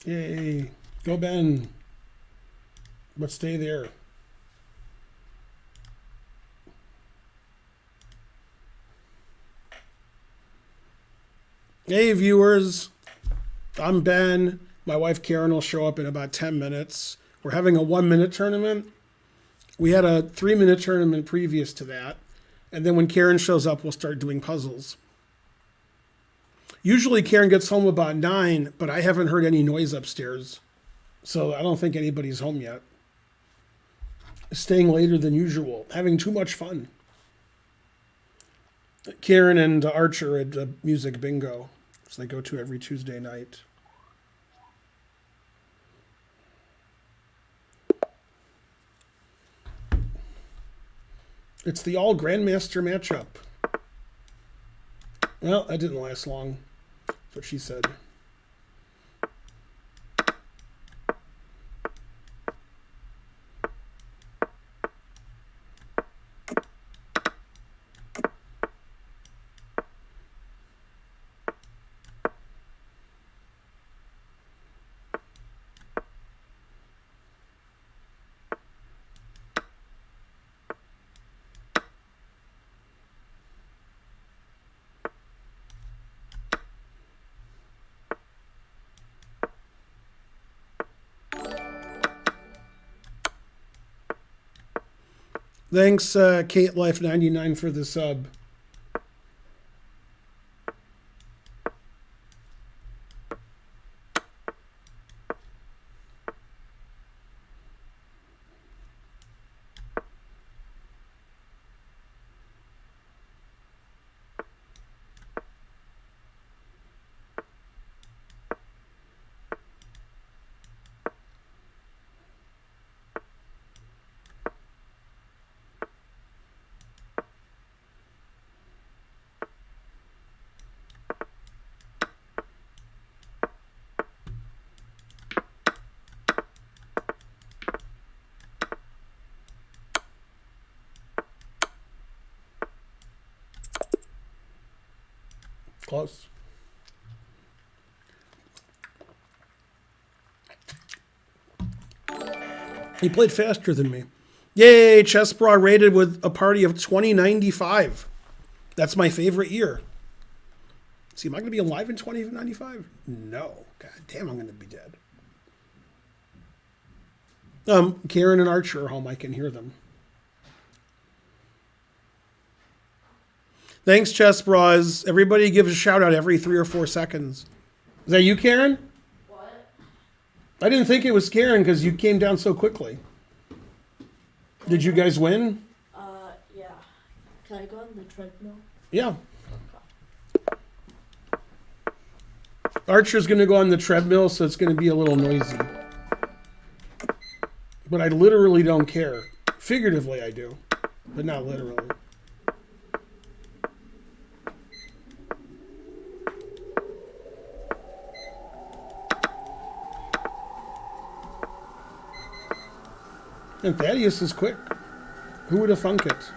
Yay. Go, Ben. But stay there. Hey, viewers. I'm Ben. My wife Karen will show up in about 10 minutes. We're having a 1-minute tournament. We had a 3-minute tournament previous to that. And then when Karen shows up, we'll start doing puzzles. Usually Karen gets home about 9, but I haven't heard any noise upstairs. So I don't think anybody's home yet. Staying later than usual. Having too much fun. Karen and Archer at Music Bingo. So they go to every Tuesday night. It's the all Grandmaster matchup. Well, that didn't last long. That's what she said. Thanks, Kate Life 99 for the sub. Close. He played faster than me. Yay, Chess Bra rated with a party of 2095. That's my favorite year. See, am I going to be alive in 2095? No. God damn, I'm going to be dead. Karen and Archer are home. I can hear them. Thanks, Chess Bras. Everybody gives a shout out every 3 or 4 seconds. Is that you, Karen? What? I didn't think it was Karen because you came down so quickly. Did you guys win? Yeah. Can I go on the treadmill? Yeah. Archer's going to go on the treadmill, so it's going to be a little noisy. But I literally don't care. Figuratively, I do, but not literally. And Thaddeus is quick. Who would have thunk it?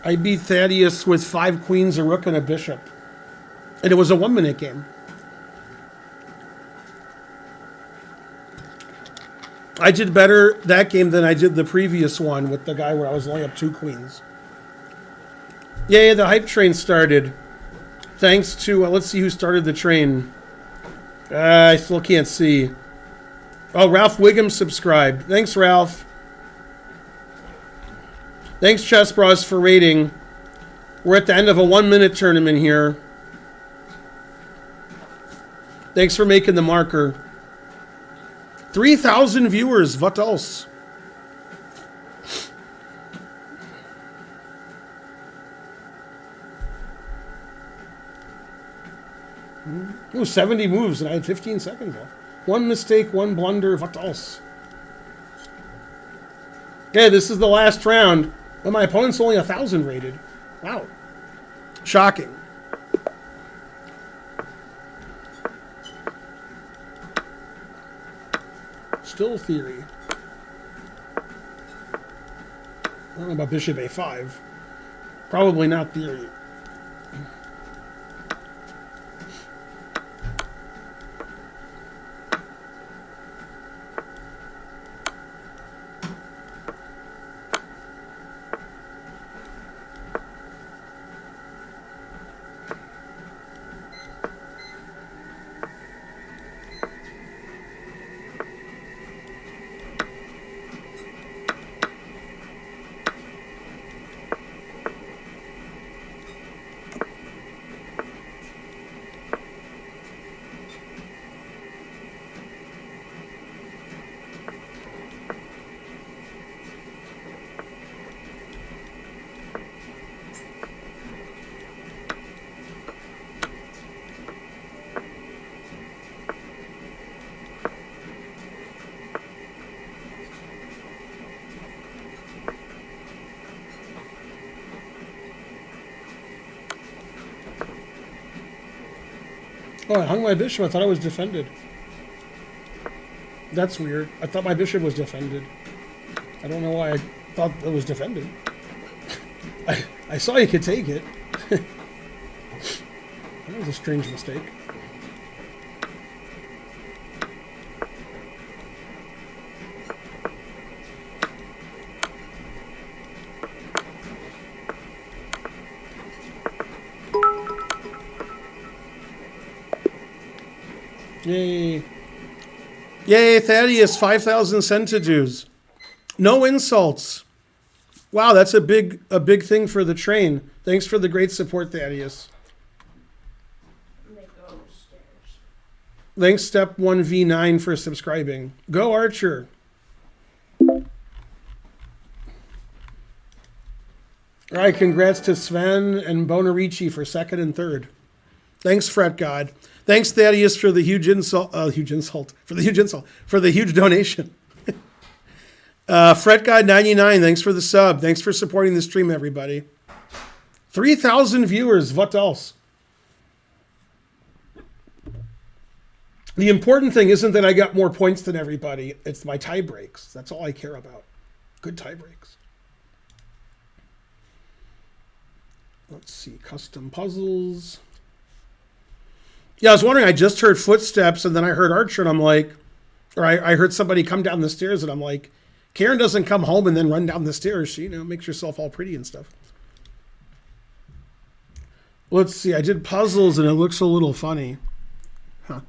I beat Thaddeus with 5 queens, a rook, and a bishop. And it was a 1-minute game. I did better that game than I did the previous one with the guy where I was only up 2 queens. Yeah, the hype train started. Thanks to, let's see who started the train. I still can't see. Oh, Ralph Wiggum subscribed. Thanks, Ralph. Thanks, Chess Bros, for rating. We're at the end of a 1-minute tournament here. Thanks for making the marker. 3,000 viewers. What else? Ooh, 70 moves, and I had 15 seconds left. One mistake, one blunder. What else? Okay, this is the last round. But my opponent's only 1,000 rated. Wow. Shocking. Still theory. I don't know about bishop a5. Probably not theory. Oh, I hung my bishop. I thought I was defended. That's weird. I thought my bishop was defended. I don't know why I thought it was defended. I saw you could take it. That was a strange mistake. Yay. Yay, Thaddeus, 5,000 centidues. No insults. Wow, that's a big thing for the train. Thanks for the great support, Thaddeus. They go upstairs. Thanks, Step 1V9, for subscribing. Go, Archer. All right, congrats to Sven and Bonarici for second and third. Thanks, Fret God. Thanks, Thaddeus, for the huge insult. For the huge donation. Fret God 99, thanks for the sub. Thanks for supporting the stream, everybody. 3,000 viewers. What else? The important thing isn't that I got more points than everybody. It's my tie breaks. That's all I care about. Good tie breaks. Let's see. Custom puzzles. Yeah, I was wondering, I just heard footsteps, and then I heard Archer, and I'm like, or I heard somebody come down the stairs, and I'm like, Karen doesn't come home and then run down the stairs. She, makes herself all pretty and stuff. Let's see, I did puzzles, and it looks a little funny. Huh.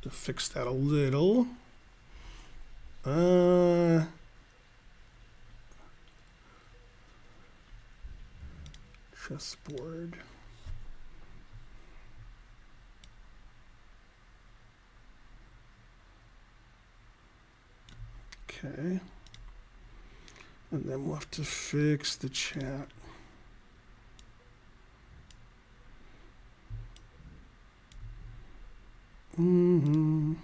To fix that a little. Chessboard. Okay. And then we'll have to fix the chat. That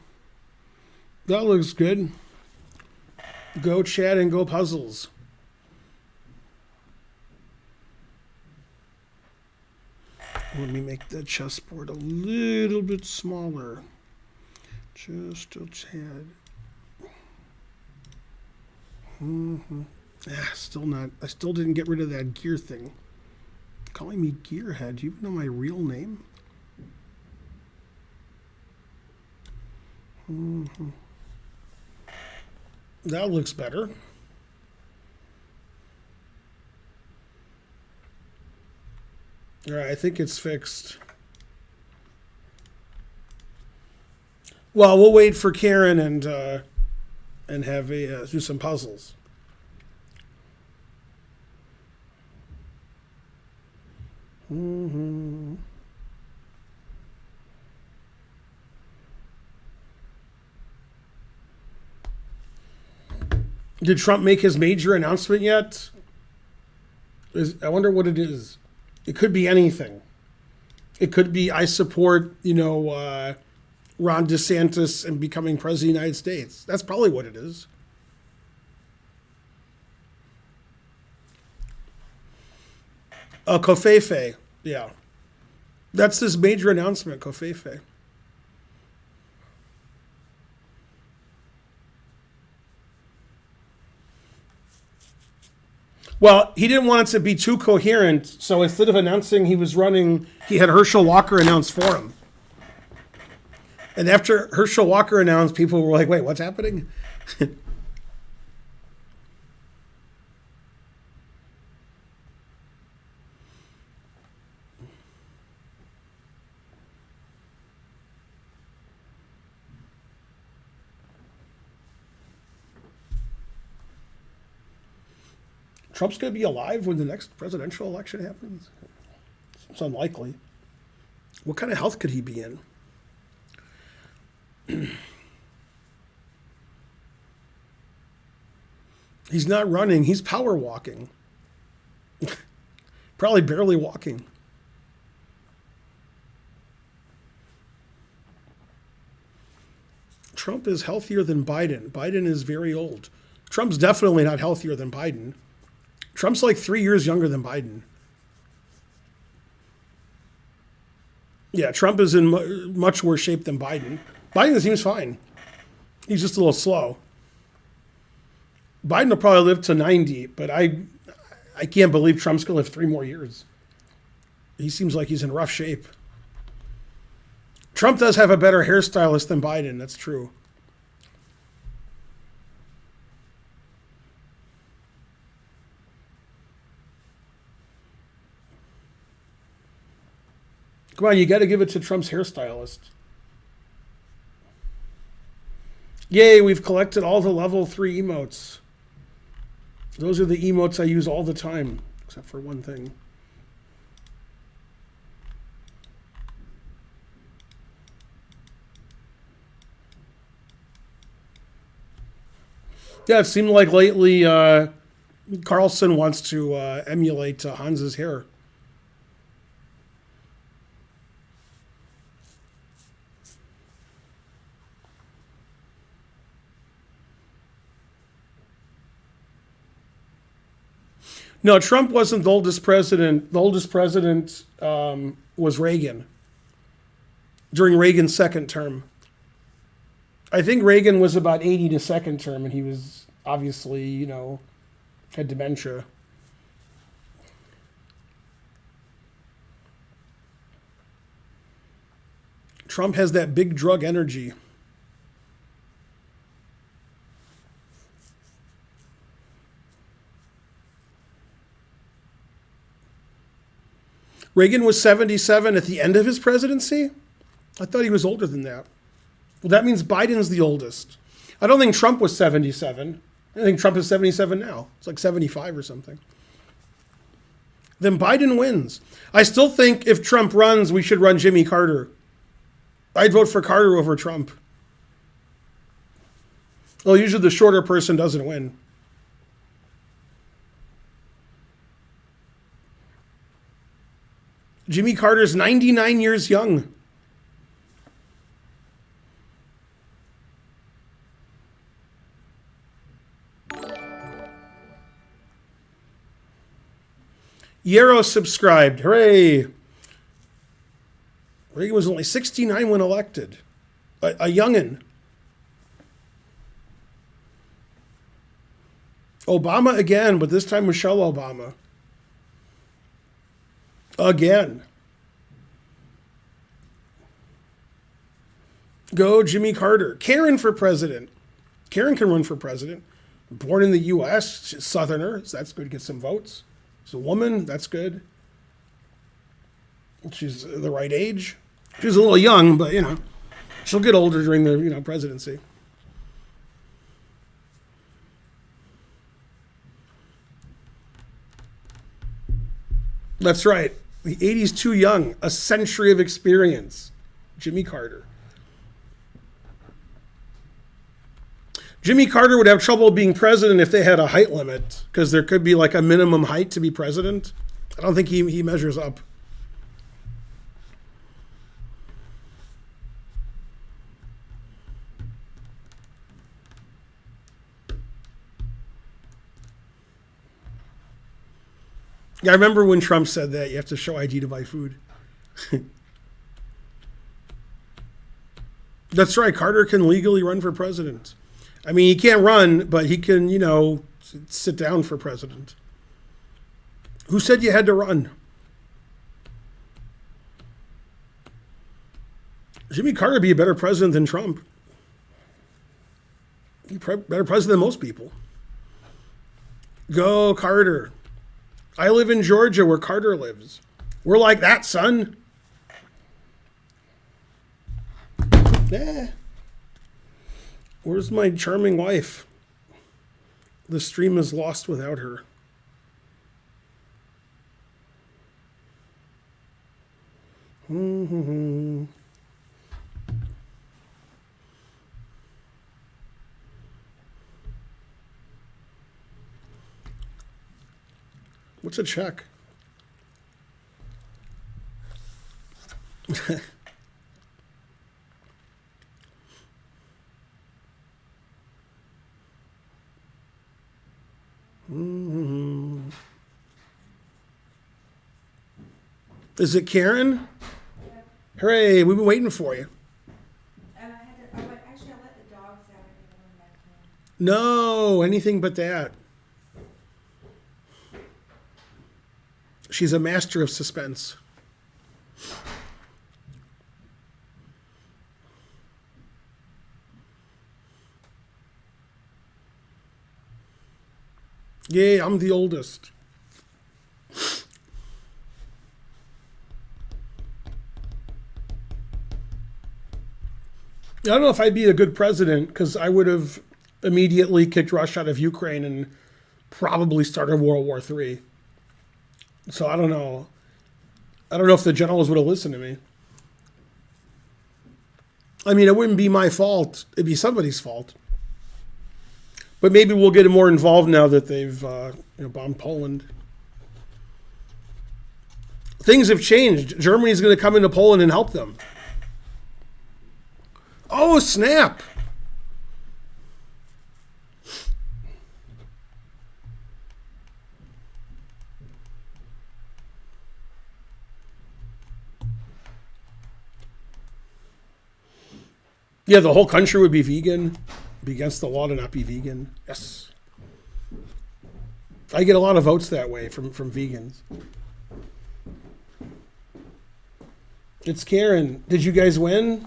looks good. Go chat and go puzzles. Let me make the chessboard a little bit smaller. Just a tad. Still not. I still didn't get rid of that gear thing. Calling me Gearhead. Do you even know my real name? That looks better. All right, I think it's fixed. Well, we'll wait for Karen and have do some puzzles. Did Trump make his major announcement yet? I wonder what it is. It could be anything. It could be I support, Ron DeSantis and becoming president of the United States. That's probably what it is. Covfefe. Yeah. That's this major announcement, Covfefe. Well, he didn't want it to be too coherent, so instead of announcing he was running, he had Herschel Walker announce for him. And after Herschel Walker announced, people were like, wait, what's happening? Trump's going to be alive when the next presidential election happens? It's unlikely. What kind of health could he be in? He's not running. He's power walking. Probably barely walking. Trump is healthier than Biden. Biden is very old. Trump's definitely not healthier than Biden. Trump's like 3 years younger than Biden. Yeah, Trump is in much worse shape than Biden. Biden seems fine. He's just a little slow. Biden will probably live to 90, but I can't believe Trump's going to live 3 more years. He seems like he's in rough shape. Trump does have a better hairstylist than Biden. That's true. Come on, you got to give it to Trump's hairstylist. Yay, we've collected all the level 3 emotes. Those are the emotes I use all the time, except for one thing. Yeah, it seemed like lately Carlson wants to emulate Hans's hair. No, Trump wasn't the oldest president. The oldest president was Reagan during Reagan's second term. I think Reagan was about 80 to second term, and he was obviously, had dementia. Trump has that big drug energy. Reagan was 77 at the end of his presidency? I thought he was older than that. Well, that means Biden's the oldest. I don't think Trump was 77. I think Trump is 77 now. It's like 75 or something. Then Biden wins. I still think if Trump runs, we should run Jimmy Carter. I'd vote for Carter over Trump. Well, usually the shorter person doesn't win. Jimmy Carter's 99 years young. Yarrow subscribed. Hooray. Reagan was only 69 when elected. A youngin'. Obama again, but this time Michelle Obama. Again. Go Jimmy Carter. Karen for president. Karen can run for president. Born in the U.S., she's a Southerner, so that's good to get some votes. She's a woman, that's good. She's the right age. She's a little young, but, she'll get older during the, presidency. That's right. The 80s too young. A century of experience. Jimmy Carter. Jimmy Carter would have trouble being president if they had a height limit, because there could be like a minimum height to be president. I don't think he measures up. Yeah, I remember when Trump said that you have to show ID to buy food. That's right. Carter can legally run for president. I mean, he can't run, but he can, sit down for president. Who said you had to run? Jimmy Carter would be a better president than Trump. He's better president than most people. Go, Carter. I live in Georgia where Carter lives. We're like that, son. Yeah. Where's my charming wife? The stream is lost without her. What's a check? Is it Karen? Yeah. Hooray, we've been waiting for you. And I let the dogs out and then went back home. No, anything but that. She's a master of suspense. Yay, I'm the oldest. I don't know if I'd be a good president, because I would have immediately kicked Russia out of Ukraine and probably started World War III. So I don't know. I don't know if the generals would have listened to me. I mean, it wouldn't be my fault. It'd be somebody's fault. But maybe we'll get more involved now that they've bombed Poland. Things have changed. Germany's going to come into Poland and help them. Oh, snap. Yeah, the whole country would be vegan. Be against the law to not be vegan. Yes. I get a lot of votes that way from vegans. It's Karen. Did you guys win?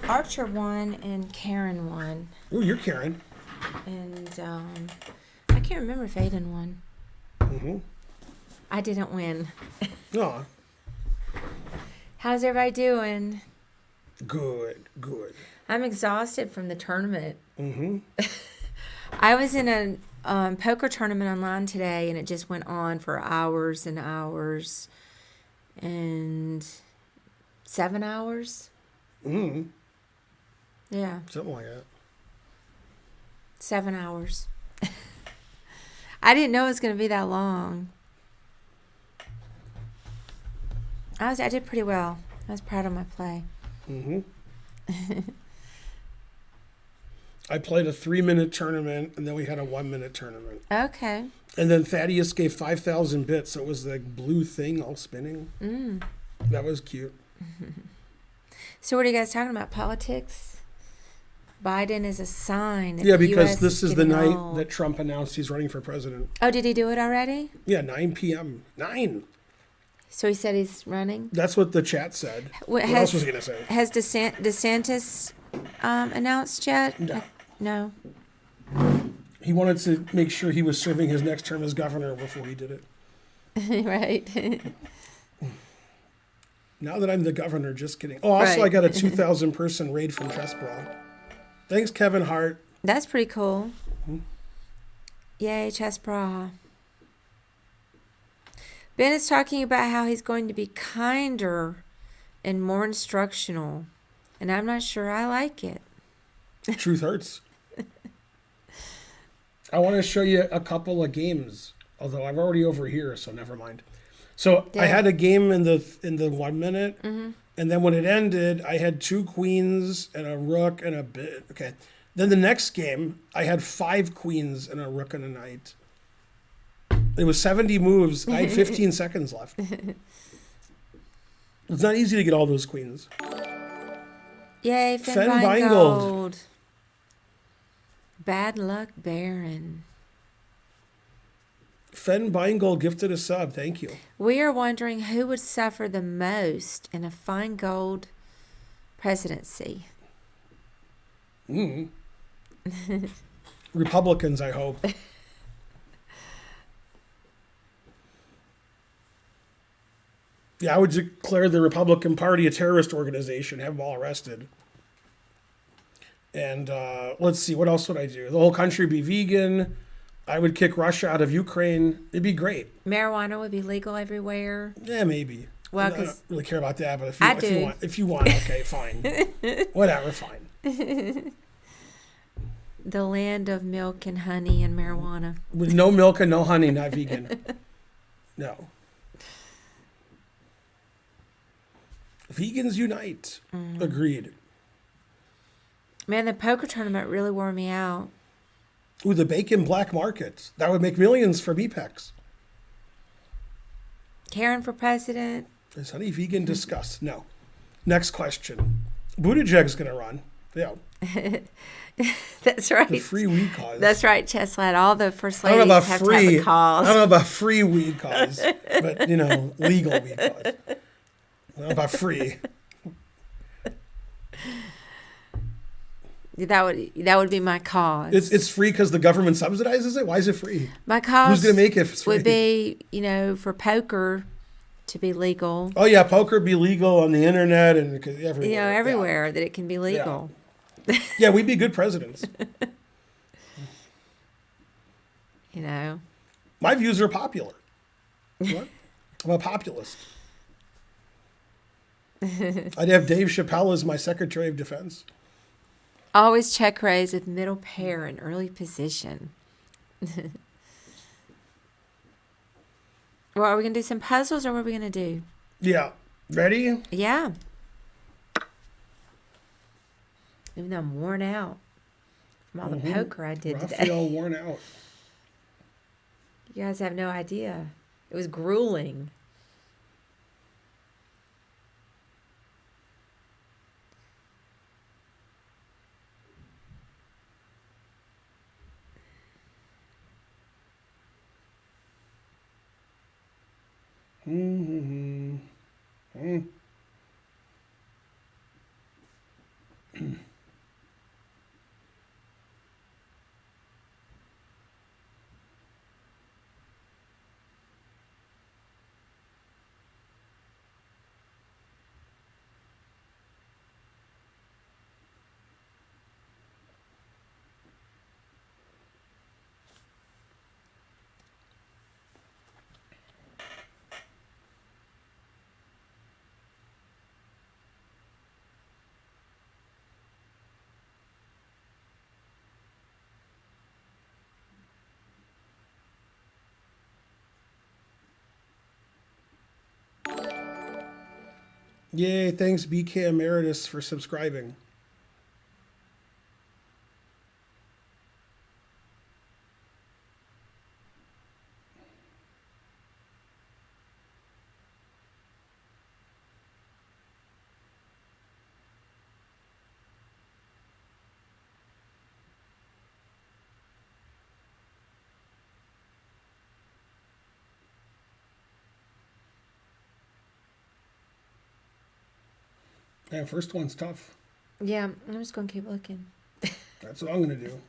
Archer won and Karen won. Oh, you're Karen. And I can't remember if Aiden won. Mm-hmm. I didn't win. Aw. How's everybody doing? Good. I'm exhausted from the tournament. Mm-hmm. I was in a poker tournament online today, and it just went on for hours and hours. And 7 hours? Mm-hmm. Yeah. Something like that. 7 hours. I didn't know it was going to be that long. I did pretty well. I was proud of my play. Mm-hmm. I played a 3-minute tournament, and then we had a 1-minute tournament. Okay. And then Thaddeus gave 5,000 bits, so it was the blue thing all spinning. Mm. That was cute. So what are you guys talking about? Politics? Biden is a sign that Yeah, the because US this is the getting night old. that Trump announced he's running for president. Oh, did he do it already? Yeah, 9 p.m. 9. So he said he's running? That's what the chat said. What else was he going to say? Has DeSantis announced yet? No. No. He wanted to make sure he was serving his next term as governor before he did it. Right. Now that I'm the governor, just kidding. Oh, also Right. I got a 2,000 person raid from Chess Brawl. Thanks, Kevin Hart. That's pretty cool. Yay, Chess Bra. Ben is talking about how he's going to be kinder and more instructional, and I'm not sure I like it. Truth hurts. I want to show you a couple of games, although I'm already over here, so never mind. So I had a game in the 1 minute, and then when it ended, I had 2 queens and a rook and a bit. Okay. Then the next game, I had 5 queens and a rook and a knight. It was 70 moves. I had 15 seconds left. It's not easy to get all those queens. Yay, Fen Finegold. Bad luck, Baron. Fen Finegold gifted a sub. Thank you. We are wondering who would suffer the most in a Finegold presidency. Republicans, I hope. Yeah, I would declare the Republican Party a terrorist organization, have them all arrested. And let's see, what else would I do? The whole country be vegan. I would kick Russia out of Ukraine. It'd be great. Marijuana would be legal everywhere. Yeah, maybe. Well, I don't because really care about that, but if I you do. want, okay, fine. Whatever, fine. The land of milk and honey and marijuana. With no milk and no honey, not vegan. No. Vegans unite. Agreed. Man, the poker tournament really wore me out. Ooh, the bacon black market. That would make millions for BPEX. Karen for president. Is honey vegan disgust? No. Next question. Buttigieg's going to run. Yeah. That's right. The free weed cause. That's right, Chess Lad. All the first I don't know ladies about have free. to have a cause. I don't know about free weed cause, but, legal weed cause. I don't know about free. That would be my cause. It's free because the government subsidizes it? Why is it free? My cause Who's going to make it if it's free? would be, for poker to be legal. Oh, yeah, poker be legal on the internet and everywhere. Everywhere that it can be legal. Yeah, we'd be good presidents. My views are popular. What? I'm a populist. I'd have Dave Chappelle as my Secretary of Defense. Always check raise with middle pair in early position. Well, are we going to do some puzzles or what are we going to do? Yeah. Ready? Yeah. Even though I'm worn out from all the poker I did today. Raphael worn out. You guys have no idea. It was grueling. Yay, thanks BK Emeritus for subscribing. Yeah, first one's tough. Yeah, I'm just going to keep looking. That's what I'm going to do.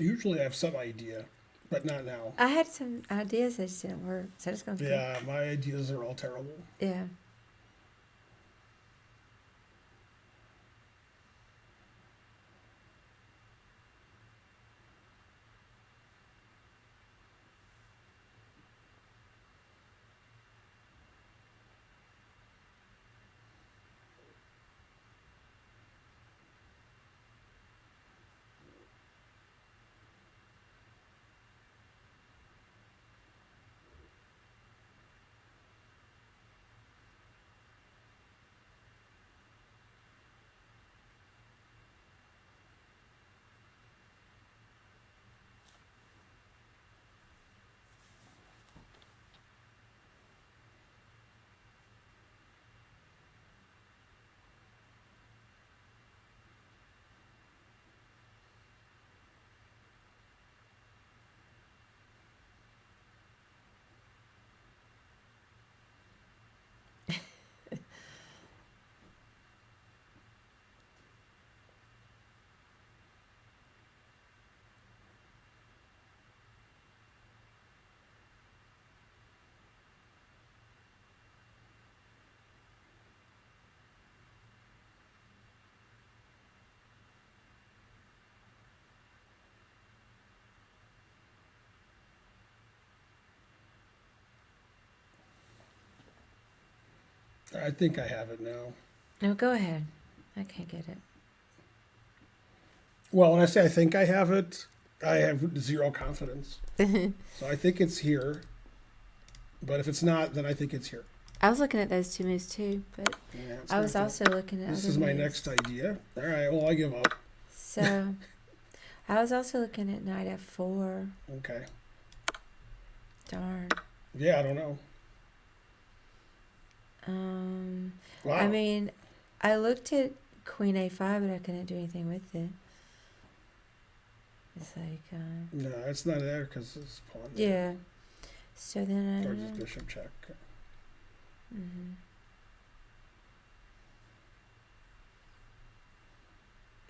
Usually I have some idea, but not now. I had some ideas that just didn't work. So I just gonna Yeah, my ideas are all terrible. yeah. I think I have it now. No, go ahead. I can't get it. Well, when I say I think I have it, I have zero confidence. So I think it's here. But if it's not, then I think it's here. I was looking at those two moves too, but Yeah, it's I was not also looking at This other is my moves. next idea. All right, well, I give up. So I was also looking at knight f4. Okay. Darn. Yeah, I don't know. Wow. I mean, I looked at queen a5, but I couldn't do anything with it. It's like, No, it's not there because it's pawn there. yeah. So then I Or don't just know. bishop check. Mm-hmm.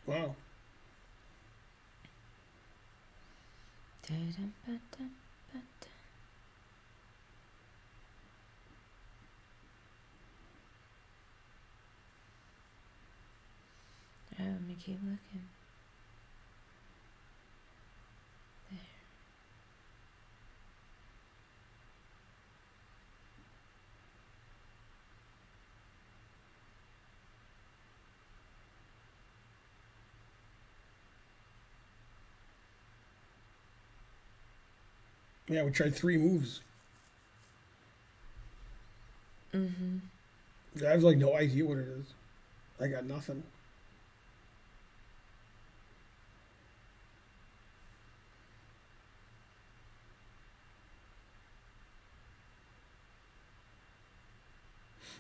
Wow. Oh, let me keep looking. Yeah, we tried 3 moves. Mm-hmm. I have like no idea what it is. I got nothing.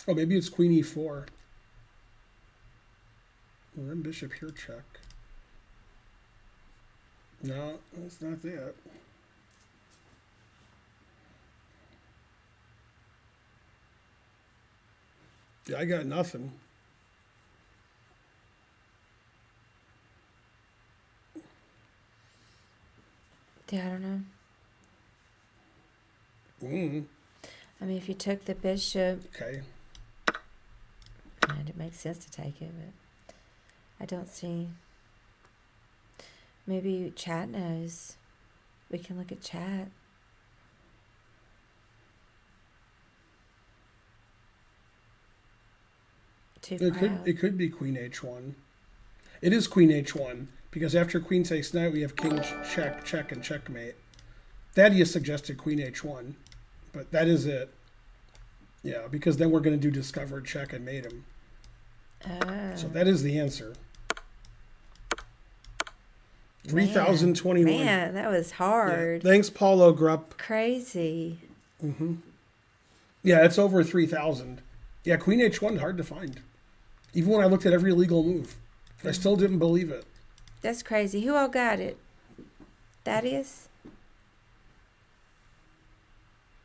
Oh, maybe it's queen e4. Well, then bishop here check. No, it's not that. Yeah, I got nothing. Yeah, I don't know. I mean, if you took the bishop, Okay. I mean, it makes sense to take it, but I don't see. Maybe chat knows. We can look at chat. Too proud. It could be queen h1. It is queen h1 because after queen takes knight we have king check, check, and checkmate. Thaddeus suggested queen h1, but that is it. Yeah, because then we're going to do discover, check, and mate him. So that is the answer. 3021. Man, that was hard. Yeah. Thanks, Paulo Grupp. Crazy. Yeah, it's over 3,000. Yeah, queen h1 hard to find. Even when I looked at every legal move, I still didn't believe it. That's crazy. Who all got it? Thaddeus?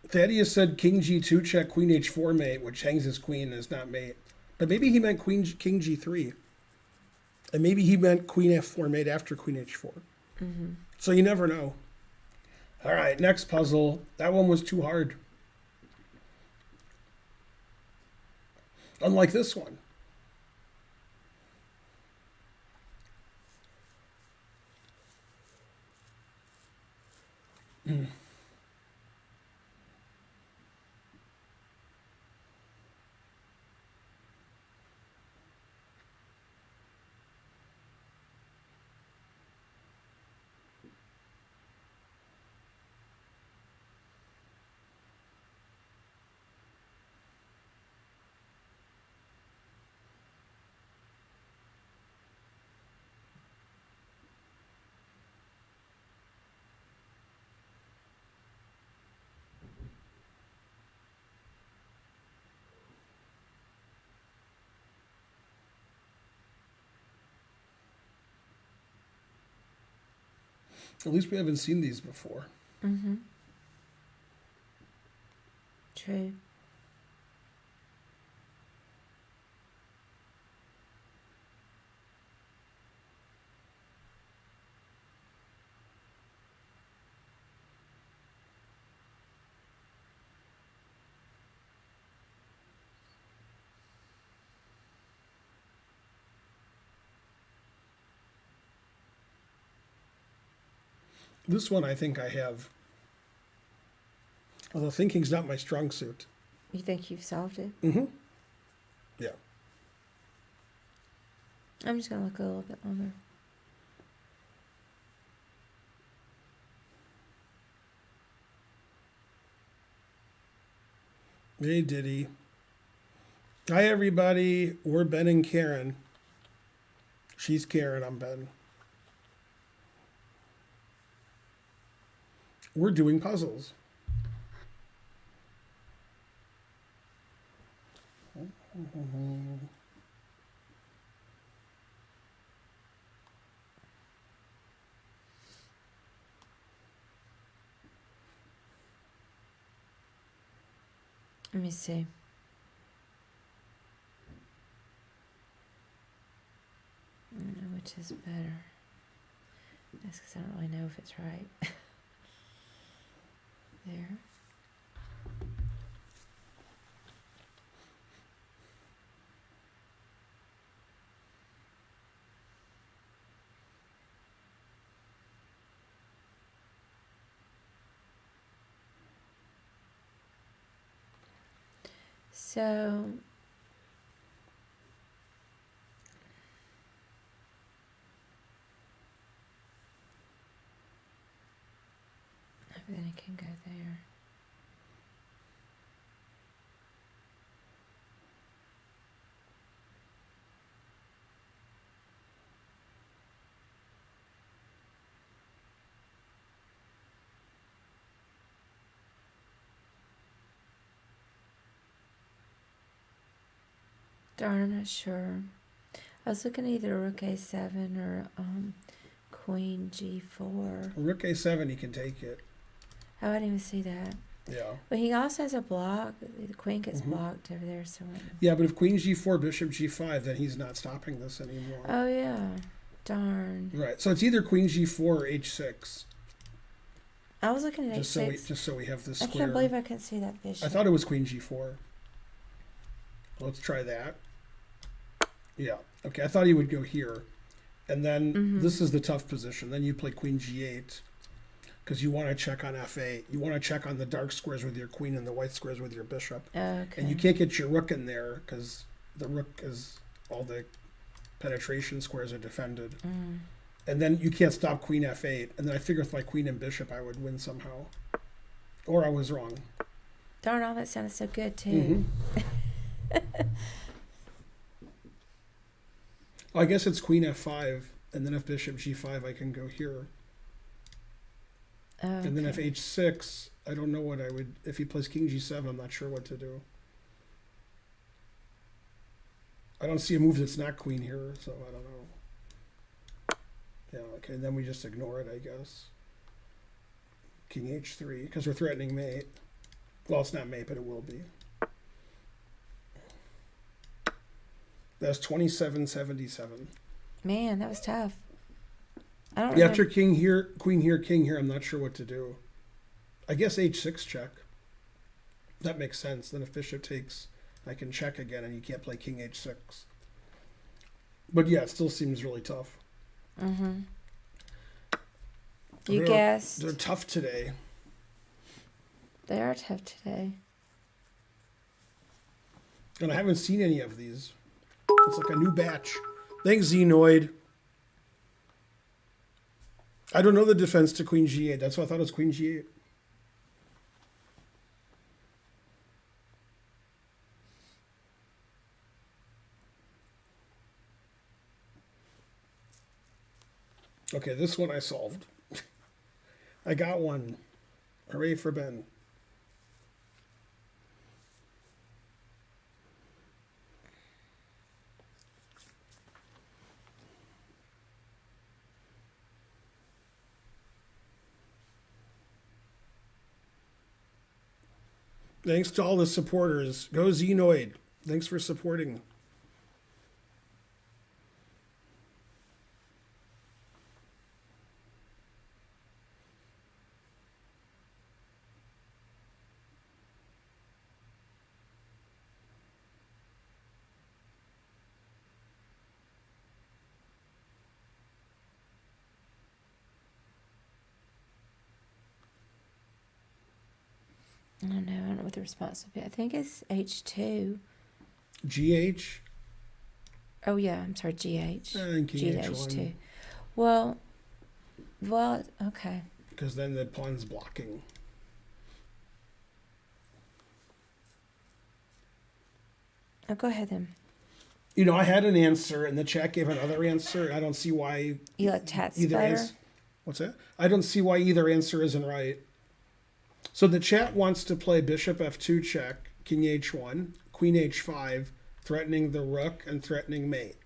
Thaddeus said king g2 check, queen h4 mate, which hangs his queen and is not mate. But maybe he meant king g3. And maybe he meant queen f4 mate after queen h4. So you never know. All right, next puzzle. That one was too hard. Unlike this one. At least we haven't seen these before. Mm-hmm. True. This one I think I have. Although thinking's not my strong suit. You think you've solved it? Mm-hmm. Yeah. I'm just gonna look a little bit longer. Hey, Diddy. Hi, everybody. We're Ben and Karen. She's Karen, I'm Ben. We're doing puzzles. Let me see. I don't know which is better. That's because I don't really know if it's right. There. So then it can go there. Darn, I'm not sure. I was looking at either Rook A7 or Queen G4. Rook A7, he can take it. Oh, I didn't even see that. Yeah. But he also has a block. The queen gets blocked over there. So. Yeah, but if Queen G4, Bishop G5, then he's not stopping this anymore. Oh yeah, darn. Right. So it's either Queen G4 or H6. I was looking at H6. Just so we have this I square. can't believe I couldn't see that bishop. I thought it was Queen G4. Let's try that. Yeah. Okay, I thought he would go here. And then this is the tough position. Then you play Queen G8 because you want to check on F8. You want to check on the dark squares with your queen and the white squares with your bishop. Okay. And you can't get your rook in there because the rook is all the penetration squares are defended. And then you can't stop Queen F8. And then I figured with my queen and bishop I would win somehow. Or I was wrong. Darn, all that sounded so good too. I guess it's Queen F5, and then if Bishop G5, I can go here. Oh, okay. And then if H6, I don't know what I would... If he plays King G7, I'm not sure what to do. I don't see a move that's not queen here, so I don't know. Yeah, okay, then we just ignore it, I guess. King H3, because we're threatening mate. Well, it's not mate, but it will be. That's 27-77. Man, that was tough. I don't Yeah, know. after king here, queen here, king here, I'm not sure what to do. I guess h6 check. That makes sense. Then if bishop takes, I can check again, and you can't play king h6. But yeah, it still seems really tough. Mm-hmm. You They're- guessed. They're tough today. They are tough today. And I haven't seen any of these. It's like a new batch. Thanks, Xenoid. I don't know the defense to queen g8. That's why I thought it was queen g8. Okay, this one I solved. I got one. Hooray for Ben. Thanks to all the supporters. Go Xenoid. Thanks for supporting. I don't know what the response would be. I think it's H2. GH. Oh yeah, I'm sorry, GH. And king G to H1. H2. Well, okay. Because then the pawn's blocking. Oh, go ahead then. You know, I had an answer, and the chat gave another answer. I don't see why You like tats either better? What's that? I don't see why either answer isn't right. So the chat wants to play bishop f2 check, king h1, queen h5, threatening the rook and threatening mate.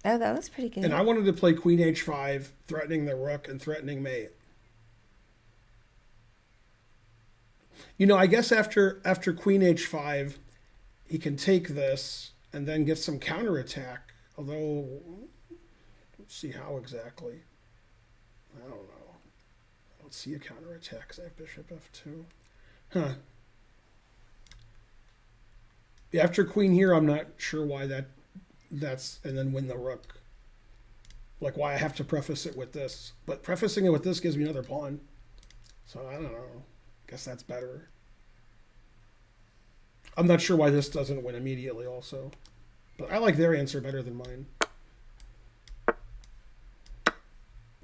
Oh, that looks pretty good. And I wanted to play queen h5, threatening the rook and threatening mate. You know, I guess after queen h5, he can take this and then get some counterattack. Although, let's see how exactly. I don't know. I don't see a counterattack because I have bishop f2. Huh. Yeah, after queen here, I'm not sure why that's, and then win the rook. Like why I have to preface it with this. But prefacing it with this gives me another pawn. So I don't know. Guess that's better. I'm not sure why this doesn't win immediately also. But I like their answer better than mine.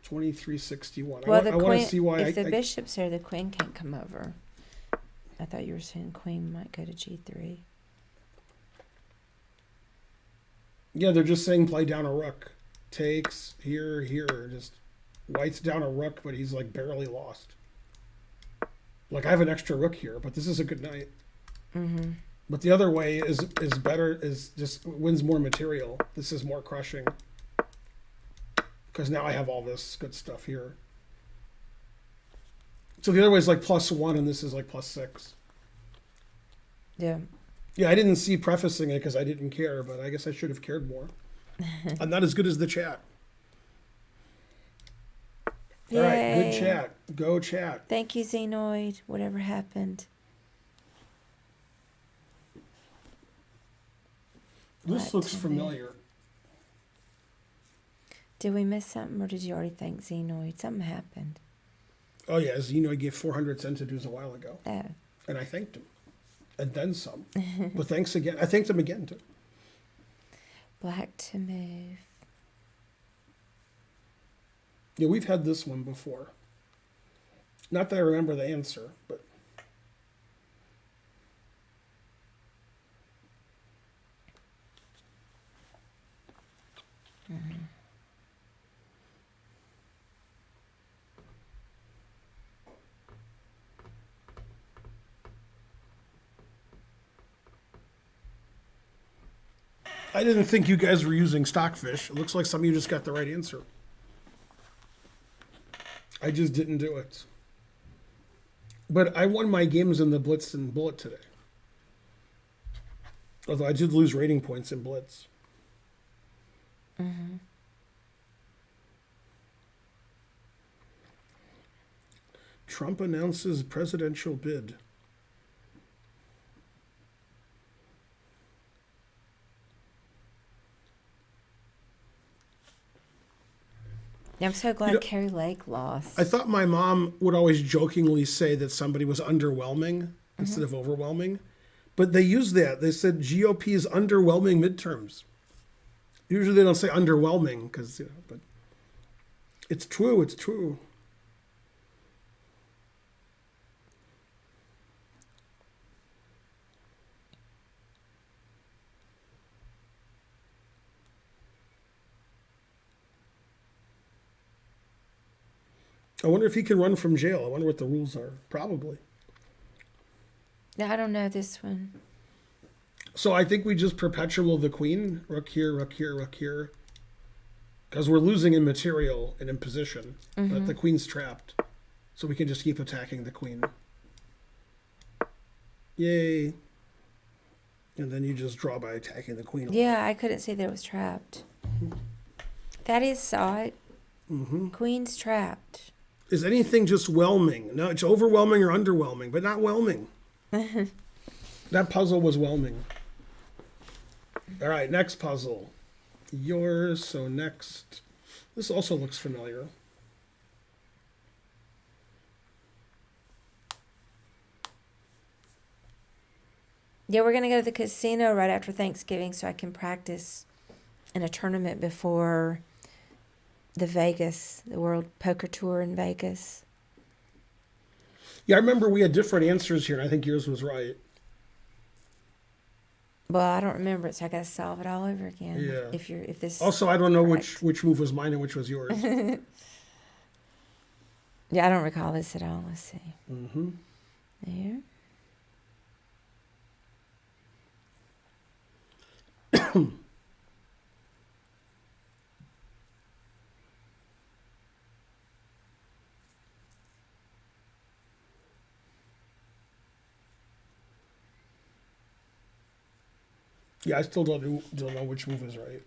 2361. Well, I want to see why if the bishop's there, the queen can't come over. I thought you were saying queen might go to G3. Yeah, they're just saying play down a rook. Takes here, here. Just white's down a rook, but he's like barely lost. Like I have an extra rook here, but this is a good knight. Mm-hmm. But the other way is better, is just wins more material. This is more crushing. Because now I have all this good stuff here. So the other way is like +1 and this is like +6. Yeah. Yeah, I didn't see prefacing it because I didn't care, but I guess I should have cared more. I'm not as good as the chat. All right, good Yay. chat. Go chat. Thank you, Xenoid. Whatever happened. This What looks to do? familiar. Did we miss something, or did you already thank Xenoid? Something happened. Oh yeah, Zeno gave 400 centidues a while ago, Oh. and I thanked him, and then some. But thanks again. I thanked him again too. Black to move. Yeah, we've had this one before. Not that I remember the answer, but I didn't think you guys were using stockfish. It looks like some of you just got the right answer. I just didn't do it. But I won my games in the Blitz and Bullet today. Although I did lose rating points in Blitz. Mm-hmm. Trump announces presidential bid. I'm so glad Carrie Lake lost. I thought my mom would always jokingly say that somebody was underwhelming instead of overwhelming. But they used that. They said GOP is underwhelming midterms. Usually they don't say underwhelming because, but it's true. It's true. I wonder if he can run from jail. I wonder what the rules are. Probably. No, I don't know this one. So I think we just perpetual the queen. Rook here, rook here, rook here. Because we're losing in material and in position. But the queen's trapped. So we can just keep attacking the queen. Yay. And then you just draw by attacking the queen. Yeah, I couldn't see that it was trapped. That is odd. Queen's trapped. Is anything just whelming? No, it's overwhelming or underwhelming, but not whelming. That puzzle was whelming. All right, next puzzle. Yours, so next. This also looks familiar. Yeah, we're going to go to the casino right after Thanksgiving so I can practice in a tournament before the World Poker Tour in Vegas. Yeah, I remember we had different answers here, and I think yours was right. Well, I don't remember it, so I got to solve it all over again. Yeah. If this Also, I don't know correct. which move was mine and which was yours. Yeah, I don't recall this at all. Let's see. There. Yeah, I still don't know which move is right.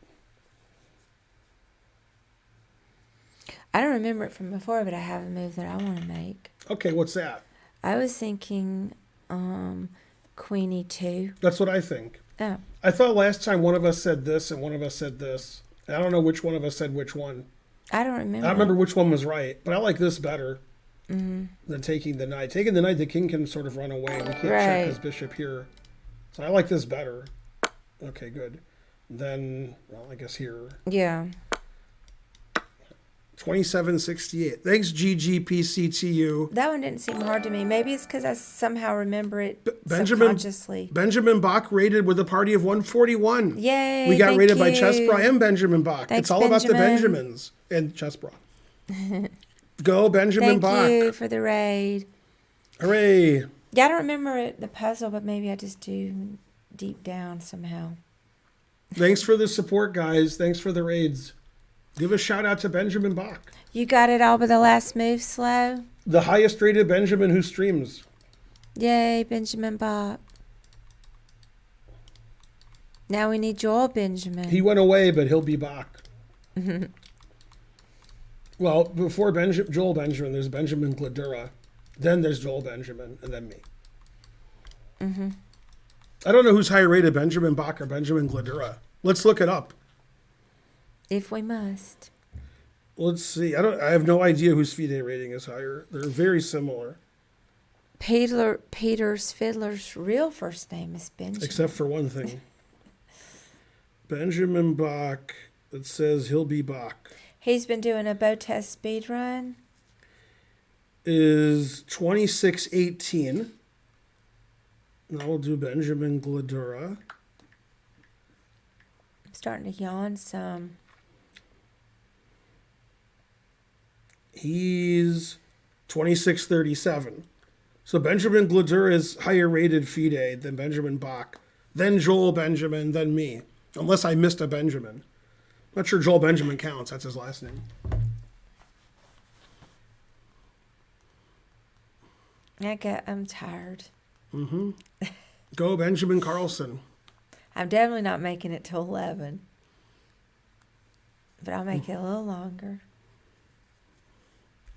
I don't remember it from before, but I have a move that I want to make. Okay, what's that? I was thinking Queen E2. That's what I think. Oh. I thought last time one of us said this and one of us said this. And I don't know which one of us said which one. I don't remember. I don't remember which one was right, but I like this better than taking the knight. Taking the knight, the king can sort of run away. We can't check his bishop here. So I like this better. Okay, good. Then, well, I guess here. Yeah. 2768. Thanks, GGPCTU. That one didn't seem hard to me. Maybe it's because I somehow remember it Benjamin subconsciously. Benjamin Bach rated with a party of 141. Yay! We got thank rated by you. Chessbra and Benjamin Bach. Thanks, it's all about the Benjamin. Benjamins and Chessbra. Go, Benjamin Bach. Thank you for the raid. Hooray. Yeah, I don't remember the puzzle, but maybe I just do deep down somehow. Thanks for the support, guys. Thanks for the raids. Give a shout out to Benjamin Bach. You got it all but the last move, Slow? The highest rated Benjamin who streams. Yay, Benjamin Bach. Now we need Joel Benjamin. He went away, but he'll be Bach. Well, before Joel Benjamin, there's Benjamin Gladura. Then there's Joel Benjamin, and then me. I don't know who's higher rated, Benjamin Bach or Benjamin Gladura. Let's look it up. If we must. Let's see. I have no idea whose FIDE rating is higher. They're very similar. Peter's Fiddler's real first name is Benjamin. Except for one thing. Benjamin Bach. It says he'll be Bach. He's been doing a bow test speed run. Is 2618. Now we'll do Benjamin Gladura. I'm starting to yawn some. He's 2637. So Benjamin Gladura is higher rated FIDE than Benjamin Bach. Then Joel Benjamin, then me. Unless I missed a Benjamin. Not sure Joel Benjamin counts. That's his last name. I'm tired. Go Benjamin Carlson. I'm definitely not making it till 11. But I'll make it a little longer.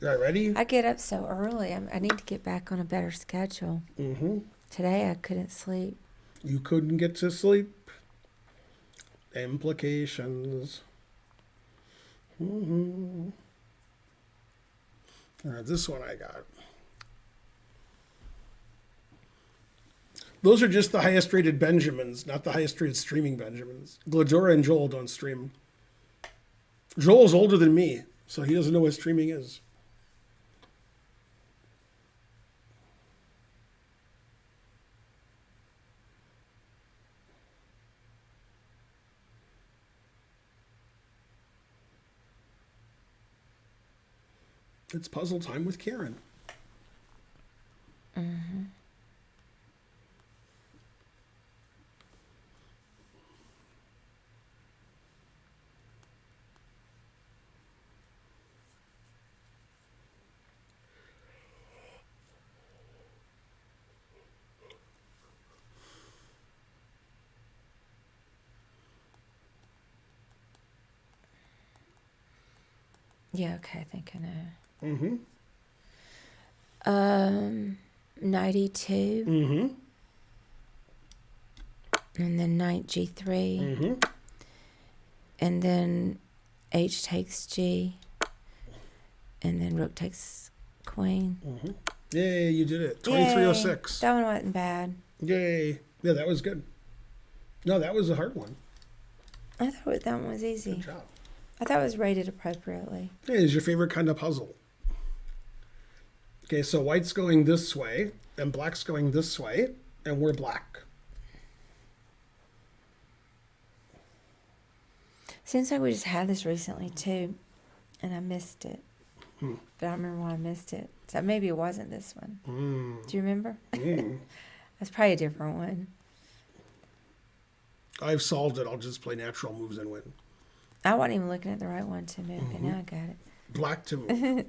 All right, ready? I get up so early. I need to get back on a better schedule. Mm-hmm. Today I couldn't sleep. You couldn't get to sleep. Implications. Mm-hmm. All right, this one I got. Those are just the highest rated Benjamins, not the highest rated streaming Benjamins. Glodora and Joel don't stream. Joel's older than me, so he doesn't know what streaming is. It's puzzle time with Karen. Mm-hmm. Yeah, okay, I think I know. Mm-hmm. 92, Mm-hmm. and then knight G3, Mm-hmm. and then H takes G, and then rook takes queen. Mm-hmm. Yay, you did it. Yay. 2306. That one wasn't bad. Yay. Yeah, that was good. No, that was a hard one. I thought that one was easy. Good job. I thought it was rated appropriately. Hey, is your favorite kind of puzzle? Okay, so white's going this way, and black's going this way, and we're black. Seems like we just had this recently too, and I missed it. Hmm. But I don't remember why I missed it. So maybe it wasn't this one. Mm. Do you remember? Mm. That's probably a different one. I've solved it. I'll just play natural moves and win. I wasn't even looking at the right one to move, but now I got it. Black to move.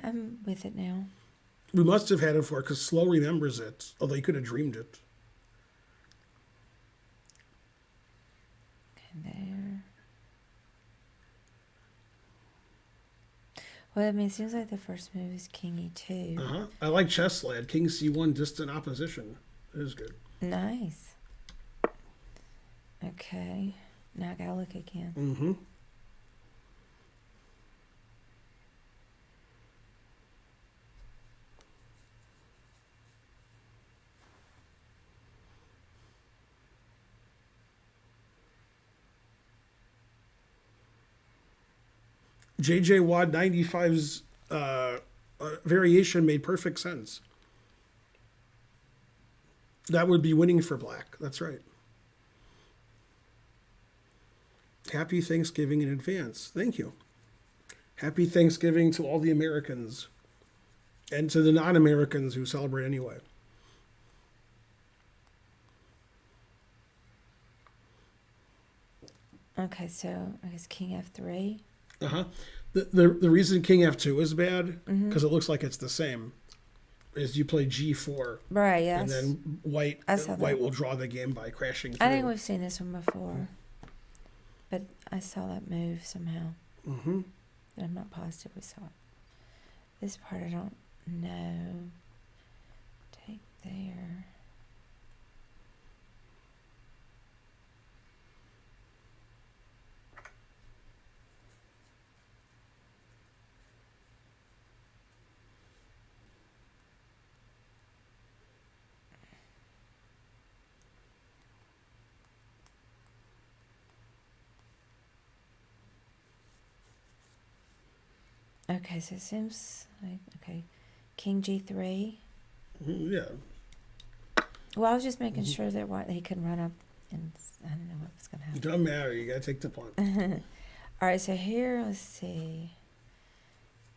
I'm with it now. We must have had it for because Slow remembers it, although he could have dreamed it. Okay, there. Well, I mean, it seems like the first move is King E2. Uh-huh. I like chess lad. King C1, distant opposition. It is good. Nice. Okay. Now I gotta look again. Mm-hmm. JJ Watt 95's variation made perfect sense. That would be winning for black. That's right. Happy Thanksgiving in advance. Thank you. Happy Thanksgiving to all the Americans and to the non-Americans who celebrate anyway. Okay, so I guess King F3. Uh-huh. The reason King F2 is bad, because it looks like it's the same, is you play G4. Right, yes. And then white saw that. will draw the game by crashing through. I think we've seen this one before. But I saw that move somehow. Mm-hmm. But I'm not positive we saw it. This part I don't know. Take there. Okay, so it seems like, okay, King G3. Yeah. Well, I was just making sure that he could run up, and I don't know what was going to It happen. doesn't matter. You got to take the punt. All right, so here, let's see.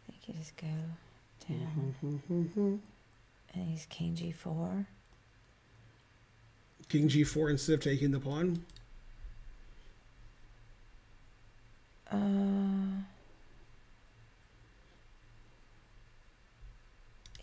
I think you just go down. And he's King G4. King G4 instead of taking the pawn.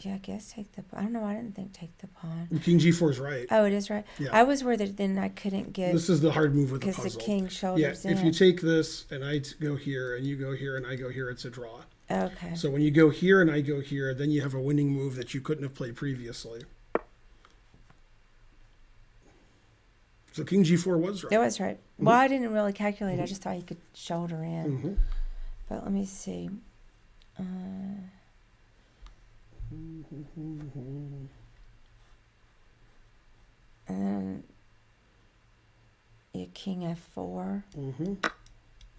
Yeah, I guess take the. I don't know. I didn't think take the pawn. King G4 is right. Oh, it is right. Yeah. I was worried that then I couldn't get This is the hard move with the because puzzle. the king shoulders Yeah, in. if you take this and I go here and you go here and I go here, it's a draw. Okay. So when you go here and I go here, then you have a winning move that you couldn't have played previously. So King G4 was right. It was right. Well, I didn't really calculate. I just thought you could shoulder in. Mm-hmm. But let me see. And then your King F4. Mm-hmm.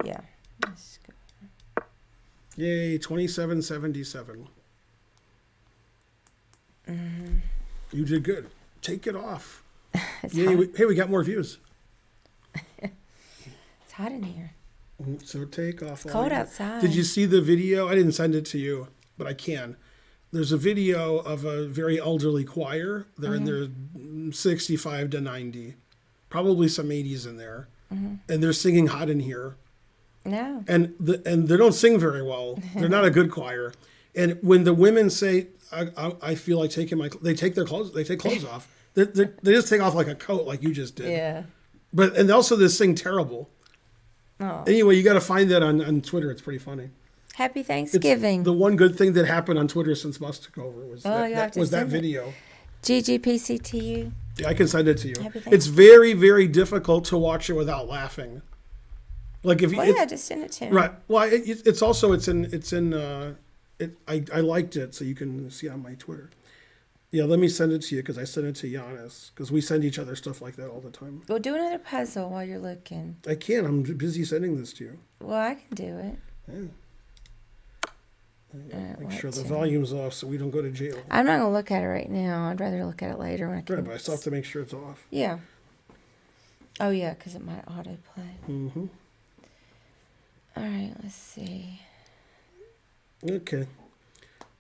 Yeah. Let's go. Yay, 2777. Mm-hmm. You did good. Take it off. It's Yay, hot. we got more views. It's hot in here. So take off. It's cold outside. Did you see the video? I didn't send it to you, but I can. There's a video of a very elderly choir. They're in their 65 to 90. Probably some 80s in there. And they're singing Hot in Here. No. And they don't sing very well. They're not a good choir. And when the women say, I feel like taking they take clothes off. They just take off like a coat like you just did. Yeah. And also they sing terrible. Oh. Anyway, you got to find that on Twitter. It's pretty funny. Happy It's Thanksgiving. the one good thing that happened on Twitter since Musk took over was that send it. video. GGPCTU. Yeah, I can send it to you. Happy It's very, very difficult to watch it without laughing. Like if you, Well, yeah, just send it to me. right. Well, I liked it, so you can see it on my Twitter. Yeah, let me send it to you because I sent it to Giannis because we send each other stuff like that all the time. We'll do another puzzle while you're looking. I can't. I'm busy sending this to you. Well, I can do it. Make sure the volume's off so we don't go to jail. I'm not going to look at it right now. I'd rather look at it later when I can. Right, but I still have to make sure it's off. Yeah. Oh, yeah, because it might autoplay. Mm-hmm. All right, let's see. Okay.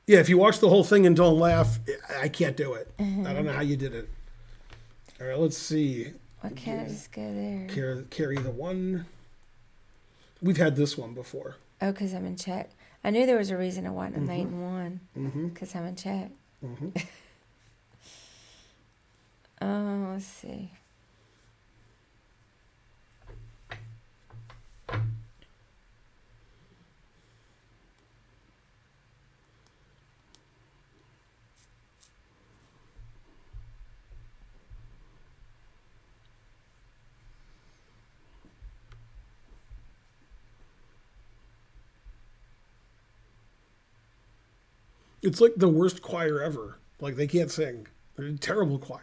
Yeah, if you watch the whole thing and don't laugh, I can't do it. I don't know how you did it. All right, let's see. Why can't I just go there? Carry the one. We've had this one before. Oh, because I'm in check. I knew there was a reason I wasn't a maiden one. Mm-hmm. Because I'm in check. Mm-hmm. Oh, let's see. It's like the worst choir ever. Like they can't sing. They're a terrible choir.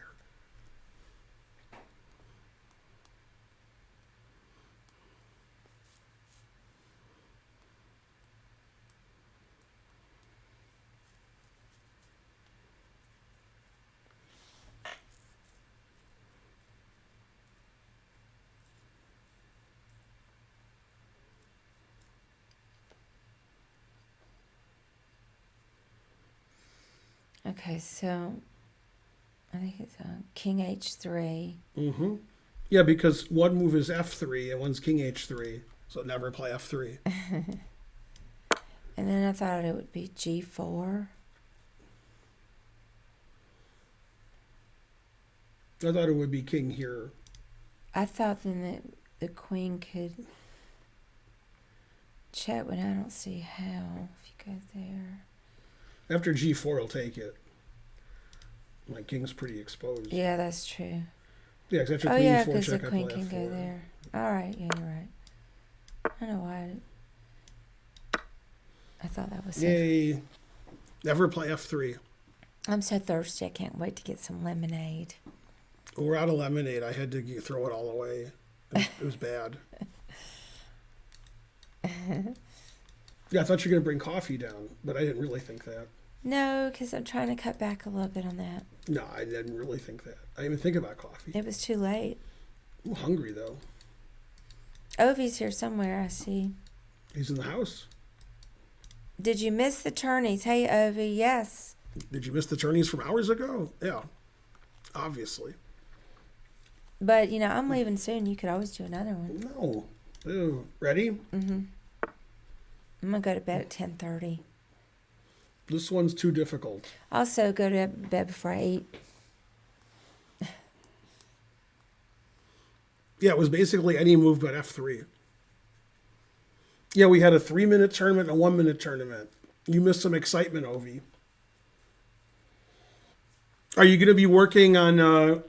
Okay, so I think it's King H3. Mm-hmm. Yeah, because one move is F3 and one's King H3. So never play F3. And then I thought it would be G4. I thought it would be King here. I thought then that the queen could check, but I don't see how. If you go there. After G4, he'll take it. My king's pretty exposed. Yeah, that's true. Yeah, because after Oh, queen yeah, E4 because the check, I queen play can go F4. there. All right, yeah, you're right. I know why. I thought that was so. Yay. Never play F3. I'm so thirsty. I can't wait to get some lemonade. We're out of lemonade. I had to throw it all away. It was bad. Yeah, I thought you were going to bring coffee down, but I didn't really think that. No, because I'm trying to cut back a little bit on that. No, I didn't really think that. I didn't even think about coffee. It was too late. I'm hungry, though. Ovi's here somewhere, I see. He's in the house. Did you miss the tourneys? Hey, Ovi, yes. Did you miss the tourneys from hours ago? Yeah, obviously. But, you know, I'm leaving soon. You could always do another one. No. Ew. Ready? Mm-hmm. I'm going to go to bed at 10:30. This one's too difficult. Also, go to bed before I eat. Yeah, it was basically any move but F3. Yeah, we had a 3-minute tournament and a 1-minute tournament. You missed some excitement, Ovi. Are you going to be working on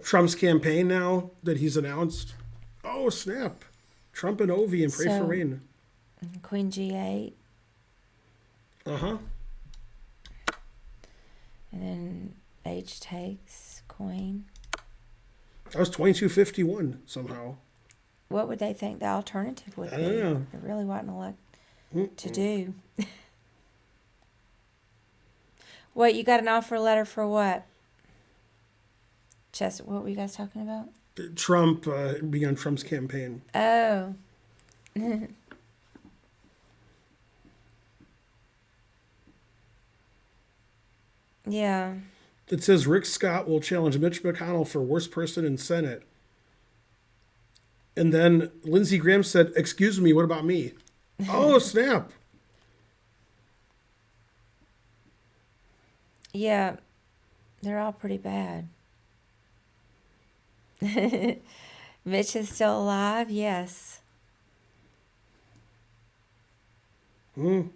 Trump's campaign now that he's announced? Oh, snap. Trump and Ovi and pray for So- rain. Queen G8, Uh-huh. and then H takes Queen. That was 2251 somehow. What would they think the alternative would I be? don't know. There really wasn't a lot to do. What, you got an offer letter for what? What were you guys talking about? Trump being on Trump's campaign. Oh. Yeah. It says Rick Scott will challenge Mitch McConnell for worst person in Senate. And then Lindsey Graham said, "Excuse me, what about me?" Oh, snap. Yeah. They're all pretty bad. Mitch is still alive? Yes. Hmm.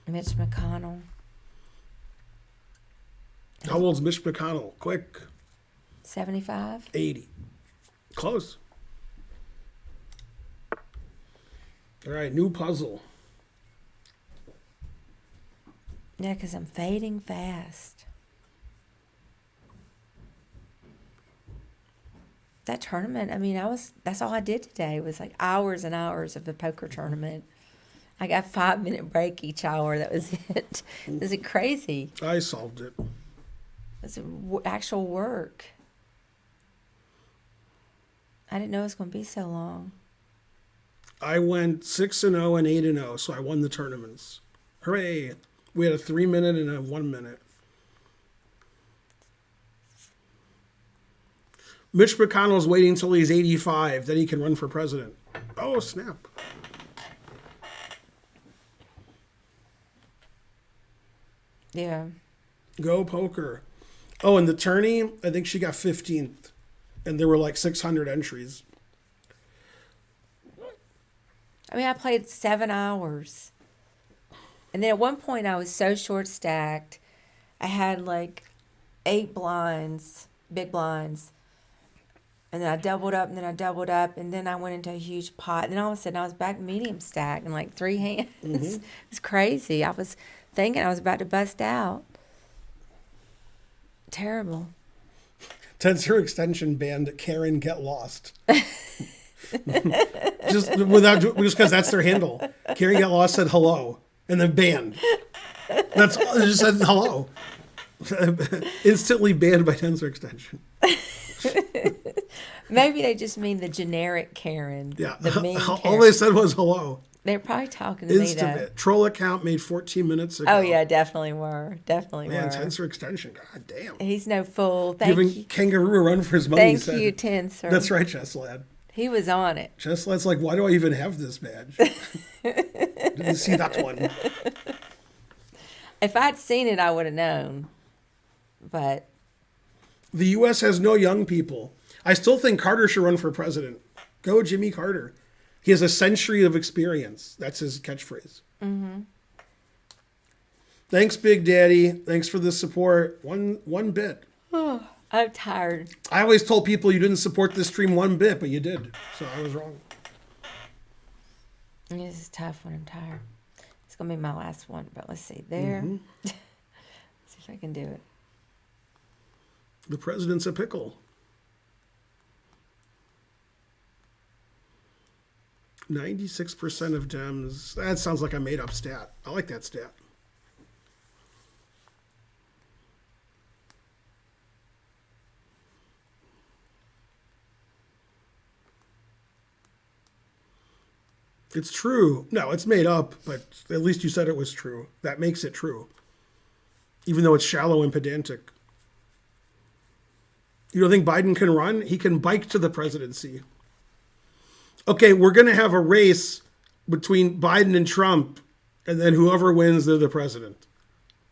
Mitch McConnell. How old's Mitch McConnell? Quick. 75? 80. Close. All right, new puzzle. Yeah, because I'm fading fast. That tournament, I mean, that's all I did today was like hours and hours of the poker tournament. I got 5-minute break each hour. That was it. Is it crazy? I solved it. It's actual work. I didn't know it was going to be so long. I went 6-0 and 8-0, so I won the tournaments. Hooray. We had a 3-minute and a 1-minute. Mitch McConnell's waiting until he's 85, then he can run for president. Oh, snap. Yeah. Go poker. Oh, and the tourney, I think she got 15th. And there were like 600 entries. I mean, I played 7 hours. And then at one point, I was so short stacked. I had like 8 blinds, big blinds. And then I doubled up, and then I doubled up, and then I went into a huge pot. And then all of a sudden, I was back medium stack in like 3 hands. Mm-hmm. It's crazy. I was thinking I was about to bust out. Terrible. Tensor extension banned Karen Get Lost. just because that's their handle. Karen Get Lost said hello and then banned. That's all. It just said hello. Instantly banned by Tensor extension. Maybe they just mean the generic Karen. Yeah. The mean All Karen. they said was hello. They're probably talking to me though. Instabit. Troll account made 14 minutes ago. Oh yeah, definitely were. Definitely Man, were. Tensor extension. God damn. He's no fool. Thank Giving you. Kangaroo a run for his money. Thank he said. you, Tensor. That's right, Chess Lad. He was on it. Chess Lad's like, why do I even have this badge? Didn't see that one. If I'd seen it, I would have known. But The U.S. has no young people. I still think Carter should run for president. Go Jimmy Carter. He has a century of experience. That's his catchphrase. Mm-hmm. Thanks, Big Daddy. Thanks for the support. One bit. I'm tired. I always told people you didn't support this stream 1 bit, but you did. So I was wrong. This is tough when I'm tired. It's going to be my last one, but let's see. There. Mm-hmm. See if I can do it. The president's a pickle. 96% of Dems. That sounds like a made-up stat. I like that stat. It's true. No, it's made up, but at least you said it was true. That makes it true. Even though it's shallow and pedantic. You don't think Biden can run? He can bike to the presidency. Okay, we're going to have a race between Biden and Trump, and then whoever wins, they're the president.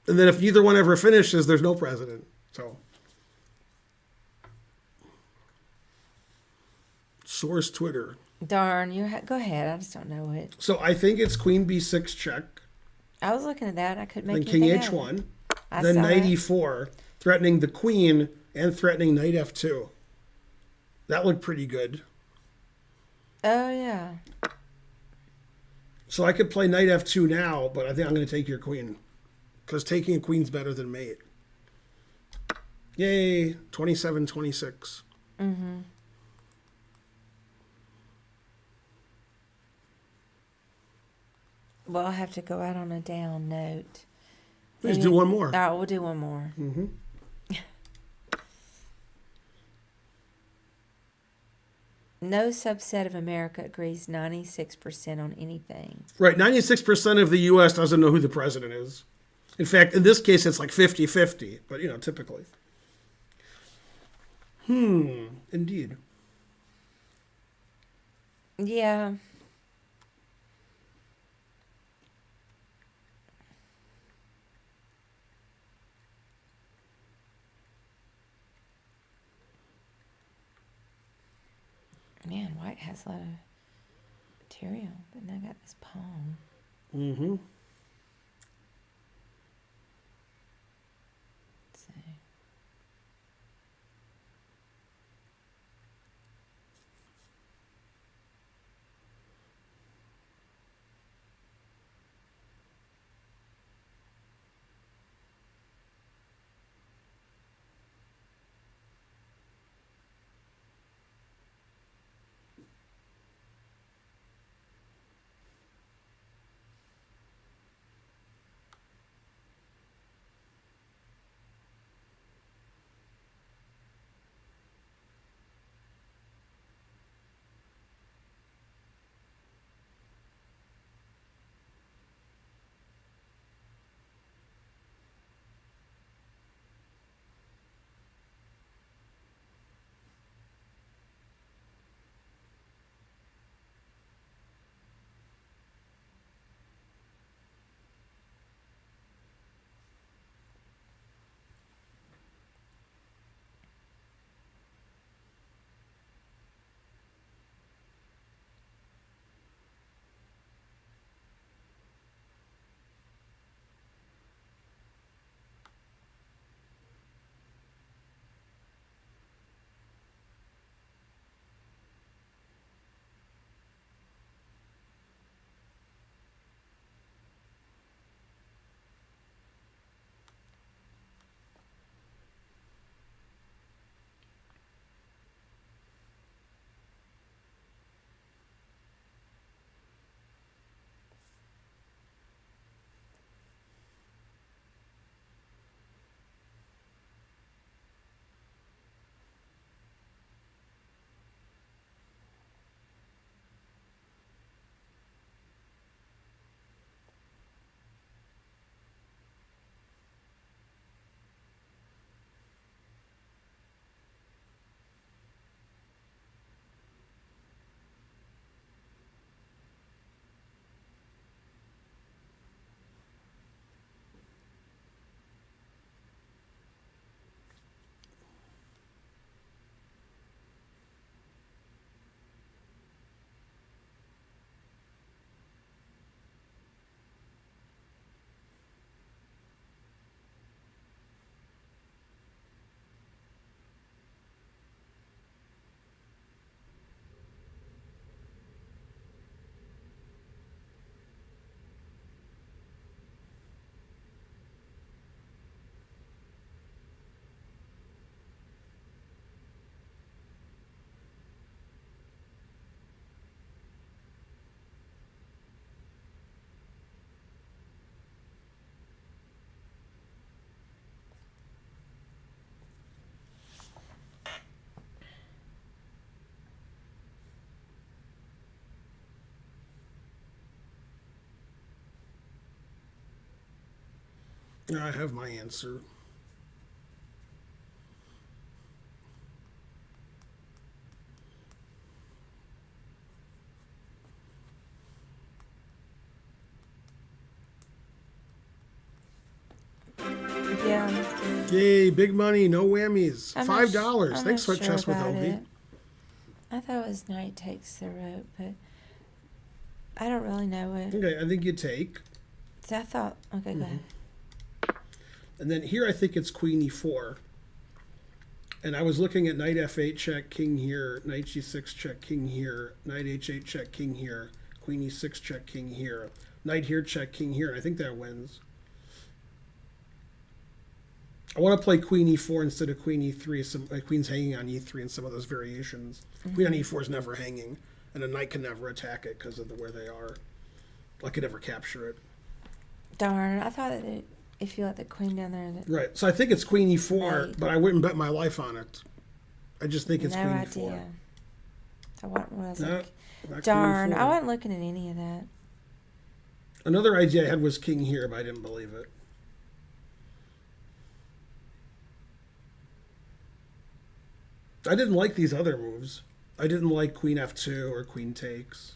And then if neither one ever finishes, there's no president. So Source Twitter. Darn, go ahead. I just don't know it. So I think it's Queen B6 check. I was looking at that. And I couldn't Then make King anything out of it. H1. I Then saw Knight it. E4, threatening the Queen and threatening Knight F2. That looked pretty good. Oh yeah. So I could play Knight F2 now, but I think I'm going to take your Queen. Because taking a Queen's better than mate. Yay, 27-26. Mm-hmm. Well, I'll have to go out on a down note. Let's do one more. All right, we'll do one more. Mm-hmm. No subset of America agrees 96% on anything. Right, 96% of the U.S. doesn't know who the president is. In fact, in this case, it's like 50-50, but, typically. Indeed. Yeah. Man, white has a lot of material, but now I got this pawn. Mm-hmm. Let's see. I have my answer. Yeah. Yay, big money, no whammies. I'm $5. not Thanks for sure chess with about Ovi. it. I thought it was knight takes the rook, but I don't really know it. Okay, I think you take. So I thought, okay, go ahead. And then here I think it's queen e4. And I was looking at knight f8 check, king here, knight g6 check, king here, knight h8 check, king here, queen e6 check, king here, knight here check, king here, and I think that wins. I want to play queen e4 instead of queen e3. Some queen's hanging on e3 and some of those variations. Queen on e4 is never hanging, and a knight can never attack it because of where they are. I could never capture it. Darn, I thought that if you let the queen down there, that Right. So I think it's queen e4, Right. but I wouldn't bet my life on it. I just think it's no queen idea. e4. I was No, like, not queen darn, e4. I wasn't looking at any of that. Another idea I had was king here, but I didn't believe it. I didn't like these other moves. I didn't like queen f2 or queen takes.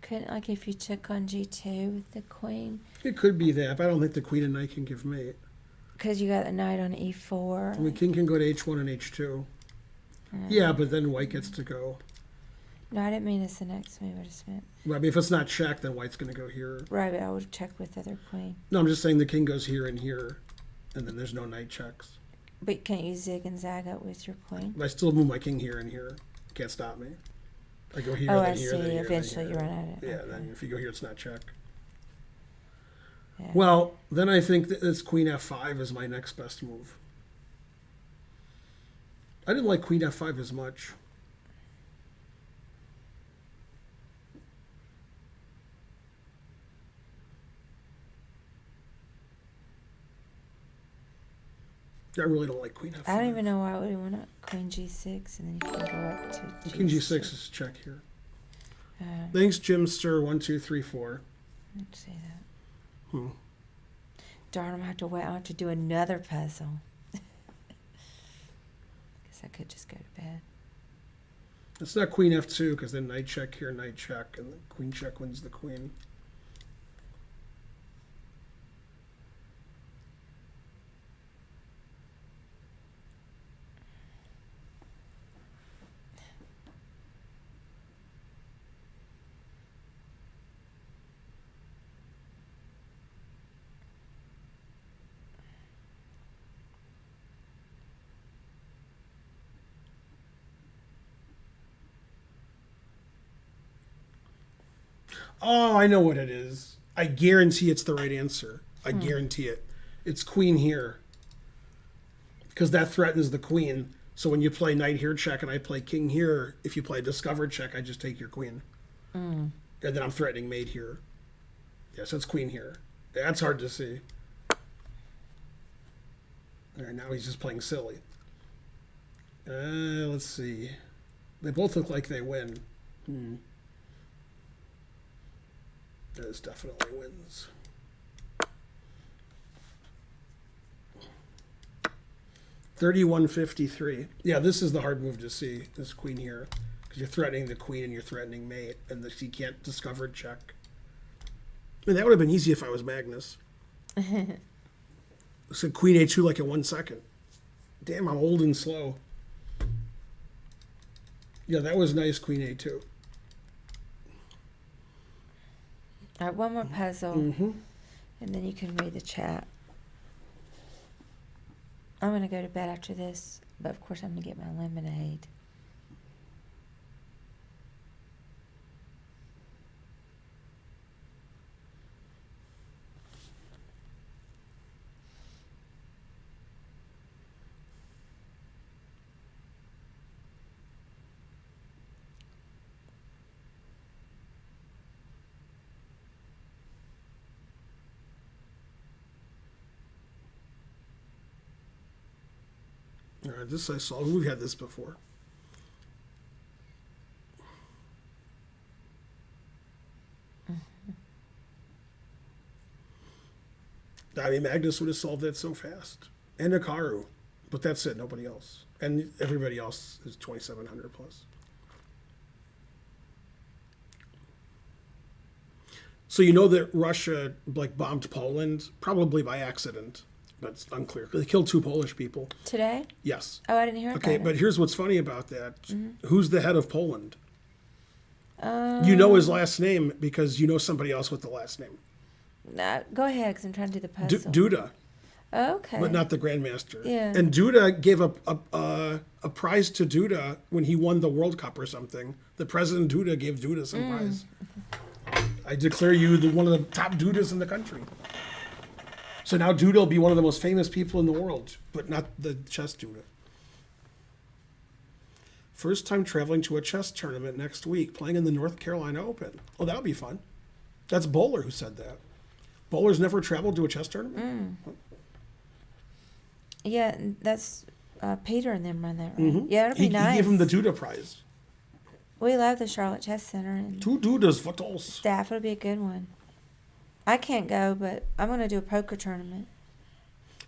Couldn't, like, if you took on g2 with the queen, It could be that, but I don't think the queen and knight can give mate. because you got the knight on e4. I mean, king can go to h1 and h2. Yeah, but then white gets to go. No, I didn't mean it's the next move. I just meant, Well, I mean, if it's not checked, then white's going to go here. right, but I would check with the other queen. No, I'm just saying the king goes here and here, and then there's no knight checks. But can't you zig and zag up with your queen? But I still move my king here and here. Can't stop me. I go here, Oh, then I here, see. then here, Eventually then you here. run out of it. Yeah, Okay. then if you go here, it's not check. Yeah. Well, then I think that this queen f5 is my next best move. I didn't like queen f5 as much. I really don't like queen f5. I don't even know why we went up queen g6 and then you can go up to King g6 is check here. Uh, Thanks, Jim Stir 1234. let's see that. Hmm. Darn, I'm gonna have to wait. I have to do another puzzle. Guess I could just go to bed. It's not queen f2 because then knight check here, knight check, and the queen check wins the queen. Oh, I know what it is. I guarantee it's the right answer. I guarantee it. It's queen here. Because that threatens the queen. So when you play knight here check and I play king here, if you play discovered check, I just take your queen. And then I'm threatening mate here. Yeah, so it's queen here. That's hard to see. All right, now he's just playing silly. Let's see. They both look like they win. This definitely wins. $31.53. Yeah, this is the hard move to see. This queen here, because you're threatening the queen and you're threatening mate, and he can't discover check. I mean, that would have been easy if I was Magnus. So queen a2 like in 1 second. Damn, I'm old and slow. Yeah, that was nice. Queen a2. All right, one more puzzle, and then you can read the chat. I'm going to go to bed after this, but of course I'm going to get my lemonade. All right, this I saw. We've had this before. I mean, Magnus would have solved that so fast. And Hikaru. But that's it, nobody else. And everybody else is 2,700 plus. So you know that Russia like bombed Poland, probably by accident, but it's unclear. They killed 2 Polish people. Today? Yes. Oh, I didn't hear Okay, about but it. here's what's funny about that. Who's the head of Poland? You know his last name because you know somebody else with the last name. Nah, go ahead, because I'm trying to do the puzzle. Duda, Okay. but not the Grandmaster. Yeah. And Duda gave a prize to Duda when he won the World Cup or something. The President Duda gave Duda some prize. I declare you one of the top Dudas in the country. So now Duda will be one of the most famous people in the world, but not the chess Duda. First time traveling to a chess tournament next week, playing in the North Carolina Open. Oh, that'll be fun. That's Bowler who said that. Bowler's never traveled to a chess tournament? Yeah, and that's Peter and them run that, right? Yeah, it'll be He nice. gave him the Duda prize. We love the Charlotte Chess Center, and 2 Dudas, Vatos. staff. It'll be a good one. I can't go, but I'm going to do a poker tournament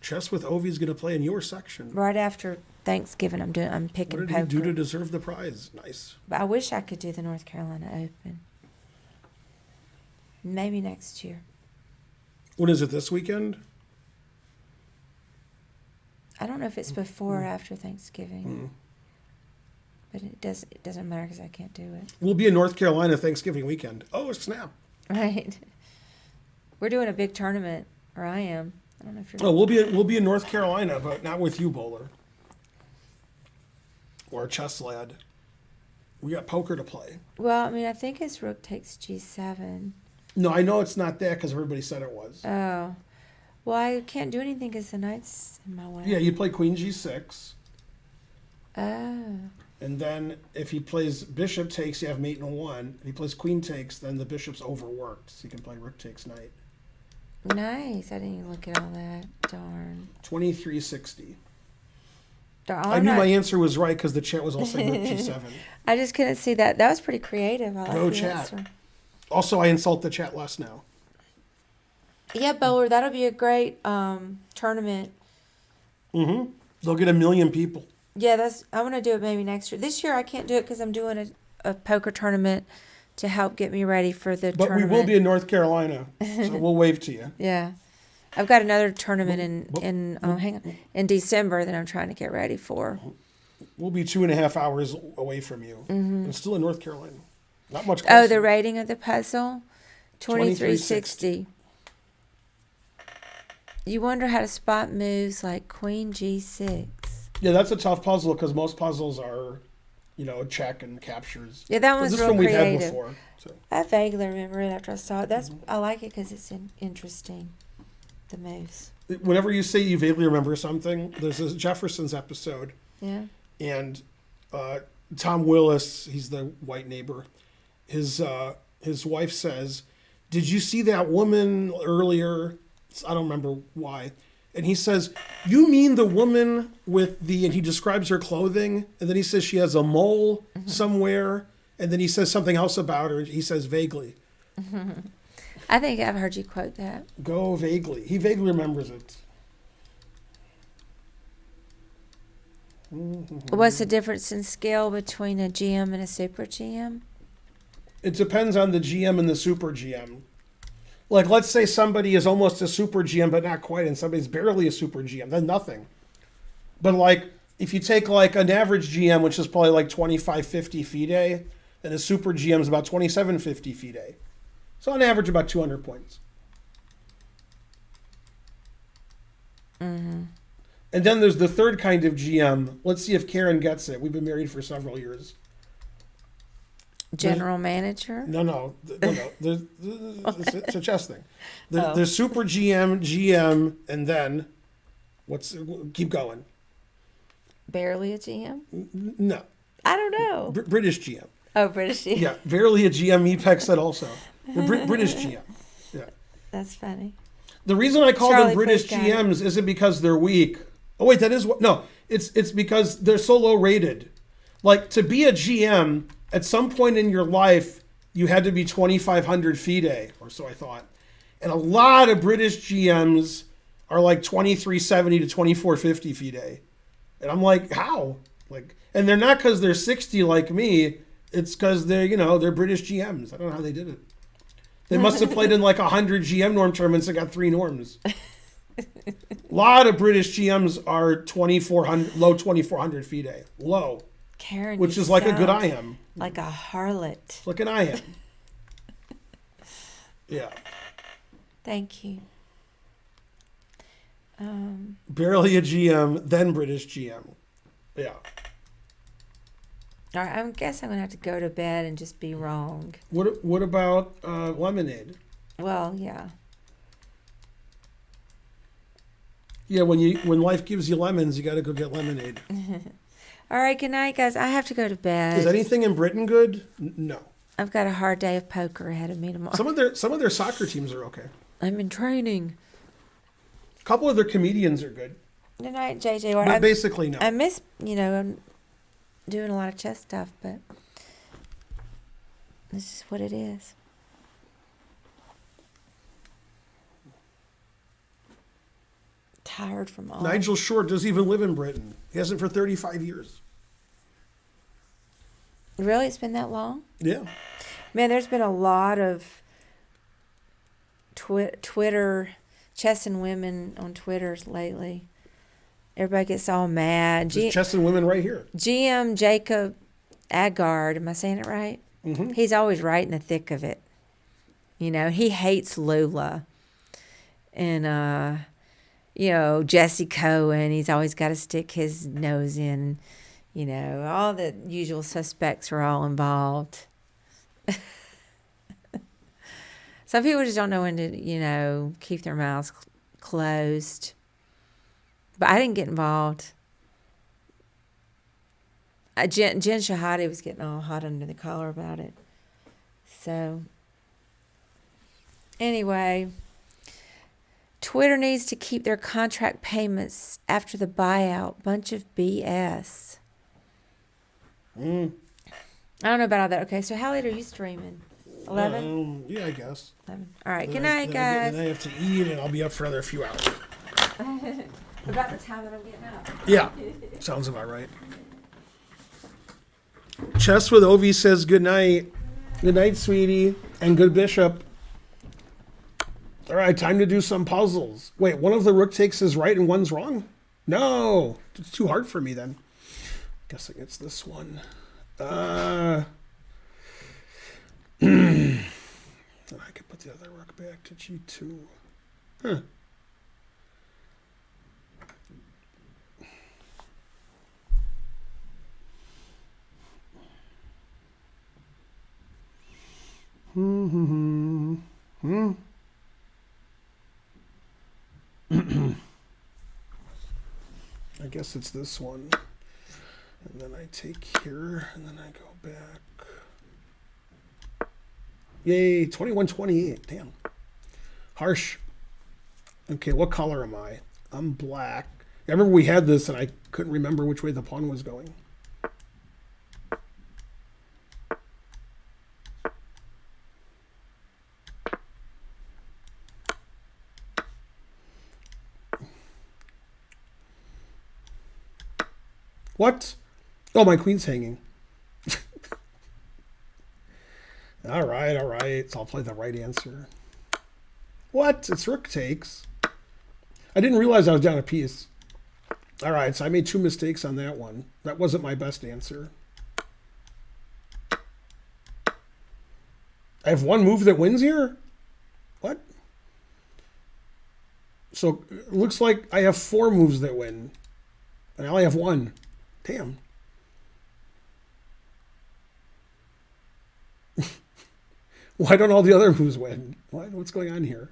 Chess with Ovi's going to play in your section. right after Thanksgiving. I'm What picking did he poker. do to deserve the prize? Nice. But I wish I could do the North Carolina Open. Maybe next year. When is it, this weekend? I don't know if it's before or after Thanksgiving. But it doesn't matter because I can't do it. We'll be in North Carolina Thanksgiving weekend. Oh, snap. Right. We're doing a big tournament, or I am. I don't know if you're. Oh, we'll be in North Carolina, but not with you, Bowler. Or Chess Lad. We got poker to play. Well, I mean, I think it's rook takes G7. No, I know it's not that because everybody said it was. Oh. Well, I can't do anything because the knight's in my way. Yeah, you play Queen G6. Oh. And then if he plays Bishop takes, you have mate in 1. If he plays Queen takes, then the Bishop's overworked. So you can play Rook takes Knight. Nice. I didn't even look at all that. Darn. 2360. Darn. I knew my answer was right because the chat was all saying Rook G7. I just couldn't see that. That was pretty creative. I like Go the chat. answer. Also, I insult the chat less now. Yeah, Bowler, that'll be a great tournament. They'll get 1 million people. Yeah, I want to do it maybe next year. This year I can't do it because I'm doing a poker tournament to help get me ready for the But tournament. we will be in North Carolina, so we'll wave to you. Yeah, I've got another tournament in December that I'm trying to get ready for. We'll be 2.5 hours away from you. And still in North Carolina. Not much closer. Oh, the rating of the puzzle, 2360. You wonder how to spot moves like Queen G6. Yeah, that's a tough puzzle because most puzzles are, check and captures. Yeah, that But one's this real one we've had creative. before. So. I vaguely remember it after I saw it. I like it because it's interesting. The moves. Whenever you say you vaguely remember something, there's a Jefferson's episode, Yeah. and Tom Willis, he's the white neighbor, his wife says, "Did you see that woman earlier?" I don't remember why. And he says, "You mean the woman with the," and he describes her clothing, and then he says she has a mole somewhere, and then he says something else about her. He says vaguely. I think I've heard you quote that. Go vaguely. He vaguely remembers it. What's the difference in skill between a GM and a super GM? It depends on the GM and the super GM. Like, let's say somebody is almost a super GM, but not quite, and somebody's barely a super GM, then nothing. But, like, if you take, like, an average GM, which is probably, like, 2550 FIDE, then a super GM is about 2750 FIDE. So, on average, about 200 points. And then there's the third kind of GM. Let's see if Karen gets it. We've been married for several years. General manager? No. It's a chess thing. There's super GM, and then keep going. Barely a GM? No, I don't know. British GM. Oh, British GM. Yeah, barely a GM. EPEC said also the British GM. Yeah. That's funny. The reason I call Charlie them British first got it. GMs isn't because they're weak. Oh wait, that is what? No, it's because they're so low rated. Like, to be a GM, at some point in your life, you had to be 2,500 FIDE, or so I thought. And a lot of British GMs are like 2370 to 2450 FIDE. And I'm like, how? Like, and they're not because they're 60 like me. It's because they're British GMs. I don't know how they did it. They must have played in like 100 GM norm tournaments and got 3 norms. A lot of British GMs are 2400, low 2400 FIDE. Low. Karen, Which you is like a good sound IM. like a harlot. Like an IM. Yeah. Thank you. Barely a GM, then British GM. Yeah. All right, I guess I'm gonna have to go to bed and just be wrong. What about lemonade? Well, yeah. Yeah, when life gives you lemons, you got to go get lemonade. All right, good night, guys. I have to go to bed. Is anything in Britain good? No. I've got a hard day of poker ahead of me tomorrow. Some of their soccer teams are okay. I'm in training. A couple of their comedians are good, Good night, JJ. but basically no. I miss, I'm doing a lot of chess stuff, but this is what it is. Tired from all. Nigel Short doesn't even live in Britain. He hasn't for 35 years. Really? It's been that long? Yeah. Man, there's been a lot of Twitter, chess and women on Twitters lately. Everybody gets all mad. There's chess and women right here. GM Jacob Agard, am I saying it right? Mm-hmm. He's always right in the thick of it. He hates Lula. And, Jesse Cohen, he's always got to stick his nose in. All the usual suspects are all involved. Some people just don't know when to, keep their mouths closed. But I didn't get involved. Jen Shahade was getting all hot under the collar about it. So, anyway, Twitter needs to keep their contract payments after the buyout. Bunch of BS. I don't know about all that. Okay, so how late are you streaming? 11? Yeah, I guess. 11. All right, good night, guys. Then I have to eat, and I'll be up for another few hours. About the time that I'm getting up. Yeah, sounds about right. Chess with Ovi says good night. Good night, sweetie. And good bishop. All right, time to do some puzzles. Wait, one of the rook takes is right and one's wrong? No, it's too hard for me then. Guessing it's this one. I could put the other rook back to G2. Huh. I guess it's this one. And then I take here, and then I go back. Yay, 21-28. Damn. Harsh. Okay, what color am I? I'm black. I remember we had this, and I couldn't remember which way the pawn was going. What? Oh, my queen's hanging. All right. So I'll play the right answer. What? It's rook takes. I didn't realize I was down a piece. All right, so I made 2 mistakes on that one. That wasn't my best answer. I have 1 move that wins here? What? So it looks like I have 4 moves that win. And I only have 1. Damn. Why don't all the other moves win? What's going on here?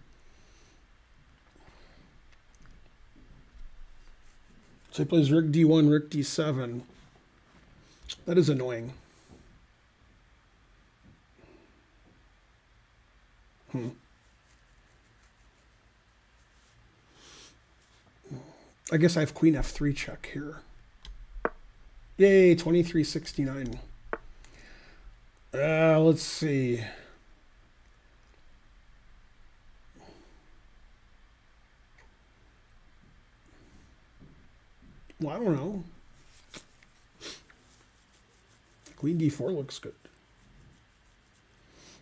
So he plays rook d1, rook d7. That is annoying. I guess I have queen f3 check here. Yay, 2369. Let's see. Well, I don't know. Queen d4 looks good.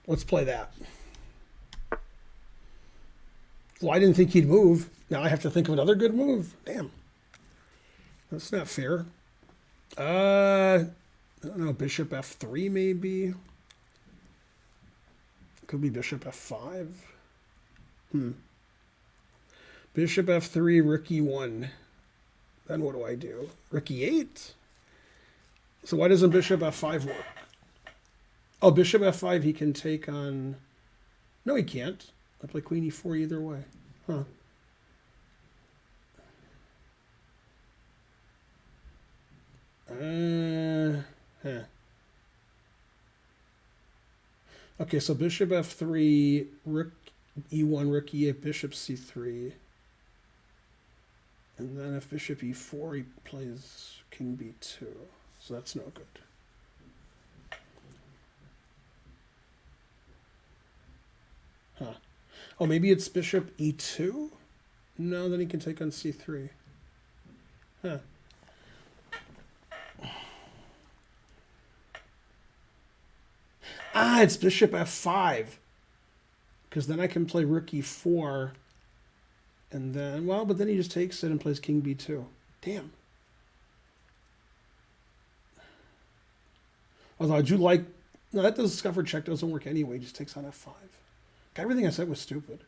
Let's play that. Well, I didn't think he'd move. Now I have to think of another good move. Damn. That's not fair. I don't know. Bishop f3 maybe. Could be bishop f5. Bishop f3, rook e1. Then what do I do? Rook e8? So why doesn't bishop f5 work? Oh, bishop f5 he can take on... No, he can't. I play queen e4 either way. Huh. Okay, so bishop f3, rook e1, rook e8, bishop c3. And then if bishop e4, he plays king b2. So that's no good. Huh. Oh, maybe it's bishop e2? No, then he can take on c3. Huh. Ah, it's bishop f5. Because then I can play rook e4. And then, well, but then he just takes it and plays king b2. Damn. Although I do like... No, that discovered check doesn't work anyway. He just takes on f5. Everything I said was stupid.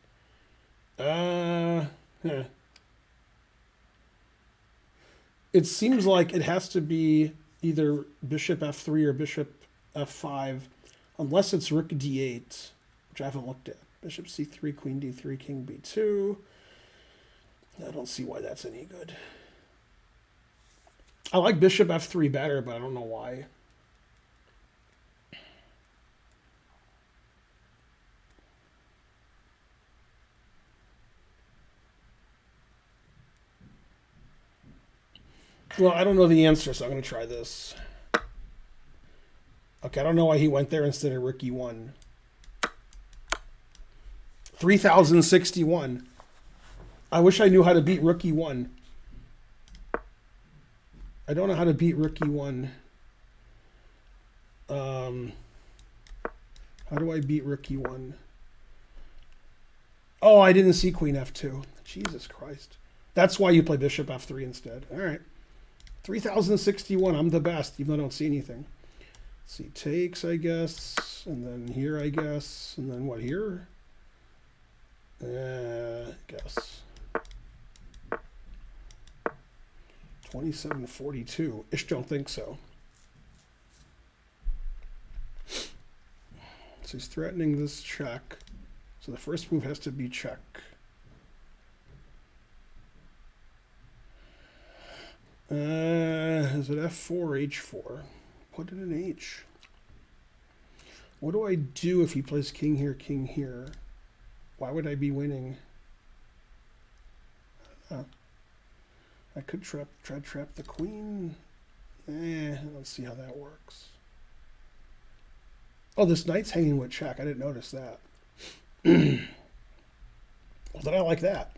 It seems like it has to be either bishop f3 or bishop f5, unless it's rook d8, which I haven't looked at. Bishop c3, queen d3, king b2. I don't see why that's any good. I like bishop f3 better, but I don't know why. Well, I don't know the answer, so I'm going to try this. Okay, I don't know why he went there instead of rook e1. 3061. I wish I knew how to beat rook e1. I don't know how to beat rook e1. How do I beat rook e1? Oh, I didn't see queen f2. Jesus Christ. That's why you play bishop f3 instead. All right. 3061. I'm the best, even though I don't see anything. Let's see, takes, I guess. And then here, I guess. And then what, here? Guess. 2742. Ish, don't think so. So he's threatening this check. So the first move has to be check. Is it f4, h4? Put it in h. What do I do if he plays king here, king here? Why would I be winning? I could try to trap the queen. Let's see how that works. Oh, this knight's hanging with check. I didn't notice that. Well, then I like that.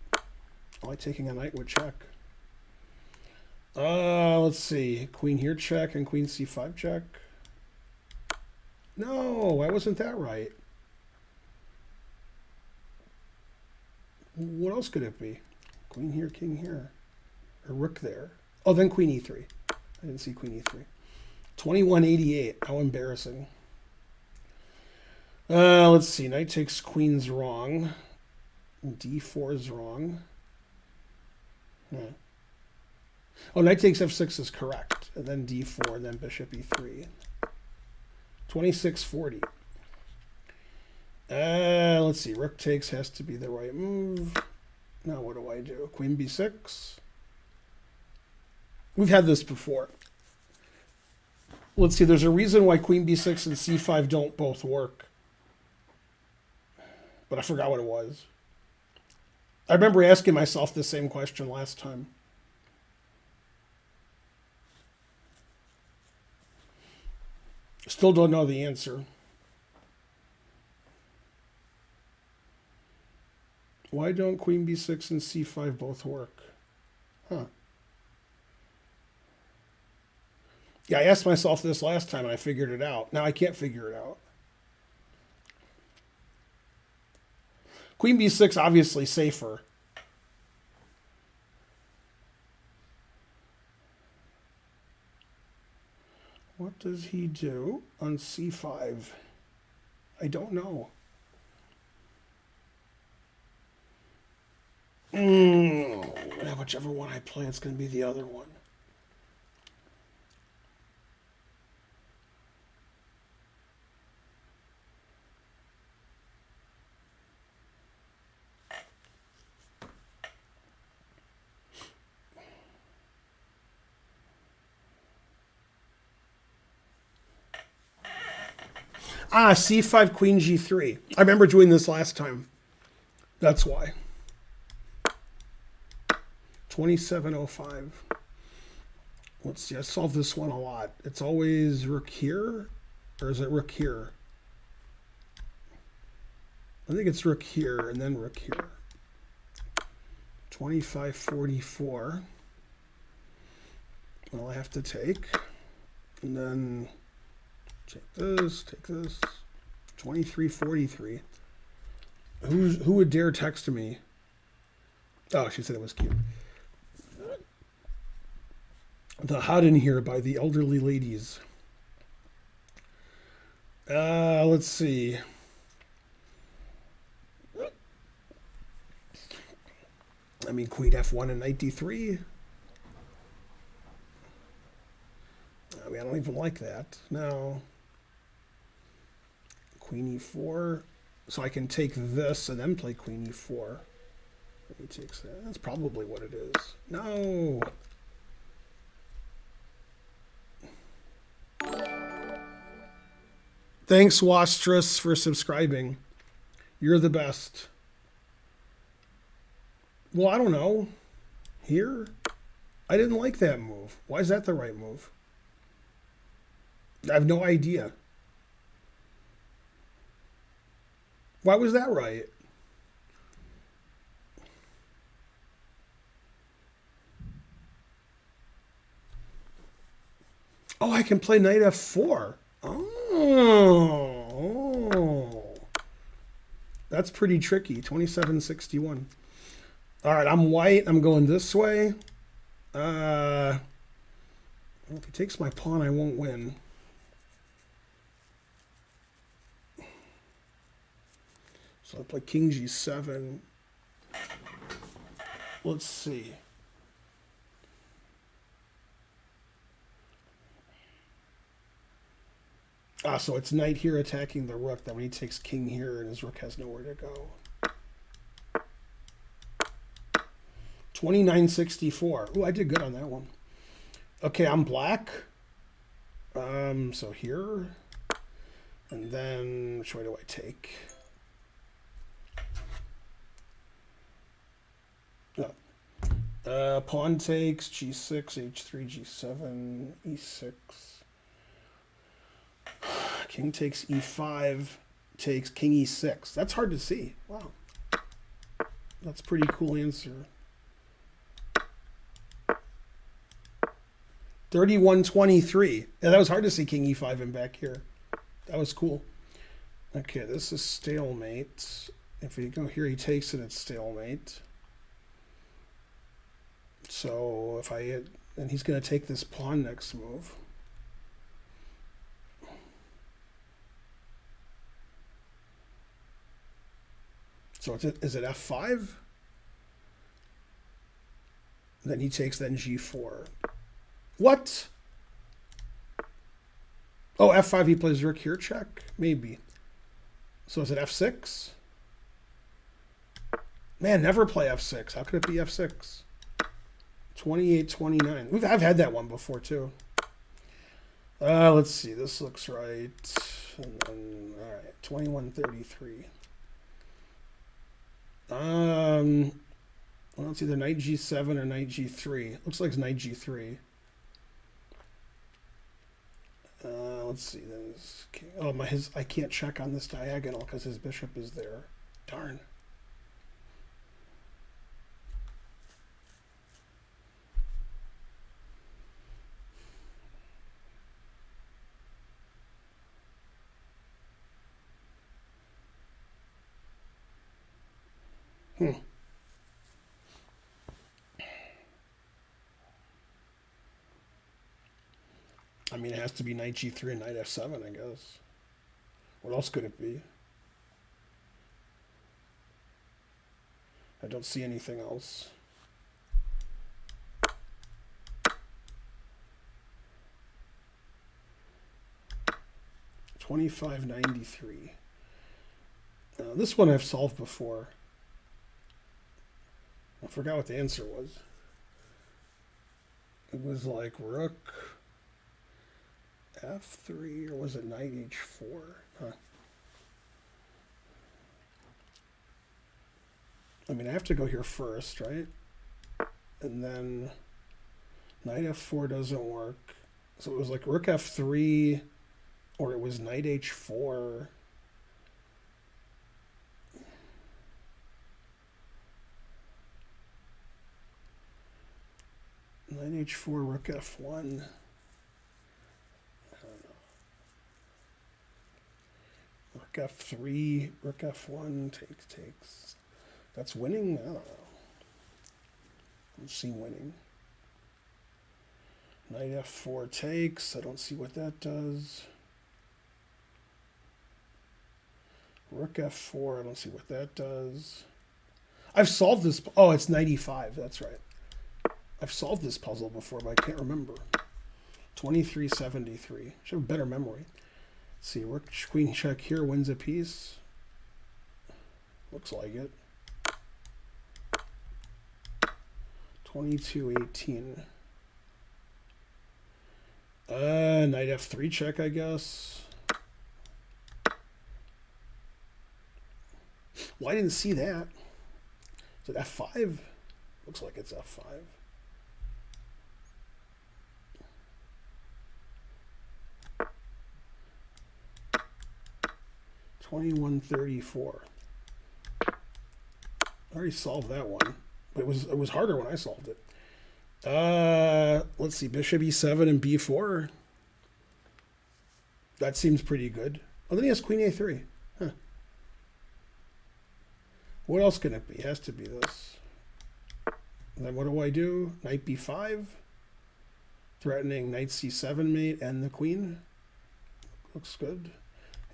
I like taking a knight with check. Let's see. Queen here check and queen c5 check. No, why wasn't that right? What else could it be? Queen here, king here. Or rook there. Oh, then queen e3. I didn't see queen e3. 2188. How embarrassing. Let's see. Knight takes queen's wrong. D4 is wrong. Oh, knight takes f6 is correct. And then d4, and then bishop e3. 2640. Let's see. Rook takes has to be the right move. Now what do I do? Queen b6. We've had this before. Let's see. There's a reason why queen b6 and c5 don't both work. But I forgot what it was. I remember asking myself the same question last time. Still don't know the answer. Why don't queen b6 and c5 both work? Huh. Yeah, I asked myself this last time and I figured it out. Now I can't figure it out. Queen b6, obviously safer. What does he do on c5? I don't know. Yeah, whichever one I play, it's going to be the other one. Ah, c5, queen g3. I remember doing this last time. That's why. 2705. Let's see, I solve this one a lot. It's always rook here, or is it rook here? I think it's rook here and then rook here. 2544. Well, I have to take, and then take this, 2343. Who would dare text me? Oh, she said it was cute. The Hot in Here by the Elderly Ladies. Let's see. I mean, queen f1 and knight d3. I mean, I don't even like that. No. Queen e4. So I can take this and then play queen e4. He takes that. That's probably what it is. No. Thanks, Wastrus, for subscribing. You're the best. Well, I don't know. Here? I didn't like that move. Why is that the right move? I have no idea. Why was that right? Oh, I can play knight f4. Oh. That's pretty tricky. 2761. All right, I'm white. I'm going this way. Well, if he takes my pawn, I won't win. So I play king g7. Let's see. Ah, so it's knight here attacking the rook. Then when he takes king here and his rook has nowhere to go. 2964. Ooh, I did good on that one. Okay, I'm black. So here. And then which way do I take? Pawn takes, g6, h3, g7, e6. King takes e5, takes king e6. That's hard to see. Wow. That's a pretty cool answer. 3123. Yeah, that was hard to see king e5 and back here. That was cool. Okay, this is stalemate. If you go here, he takes it, it's stalemate. So if I hit, and he's going to take this pawn next move. So is it f5? Then he takes then g4. What? Oh, f5, he plays rook here, check? Maybe. So is it f6? Man, never play f6. How could it be f6? 28, 29. I've had that one before, too. Let's see. This looks right. And then, all right, 2133. Well, it's either knight g7 or knight g3. Looks like it's knight g3. Let's see. Oh, I can't check on this diagonal because his bishop is there. Darn. Hmm. I mean, it has to be knight g3 and knight f7, I guess. What else could it be? I don't see anything else. $25.93. This one I've solved before. I forgot what the answer was. It was like rook f3, or was it knight h4? Huh. I mean, I have to go here first, right? And then knight f4 doesn't work. So it was like rook f3, or it was knight h4. Knight h4, rook f1. Rook f3, rook f1, takes. That's winning? I don't know. I don't see winning. Knight f4 takes. I don't see what that does. Rook f4. I don't see what that does. I've solved this. Oh, it's 95. That's right. I've solved this puzzle before, but I can't remember. 2373. Should have better memory. Let's see, rook queen check here wins a piece. Looks like it. 2218. Knight f3 check, I guess. Well, I didn't see that. Is it f5? Looks like it's f5. 2134. I already solved that one. But it was harder when I solved it. Let's see, bishop e7 and b4. That seems pretty good. Oh, then he has queen a3. Huh. What else can it be? It has to be this. And then what do I do? Knight b5. Threatening knight c7 mate and the queen. Looks good.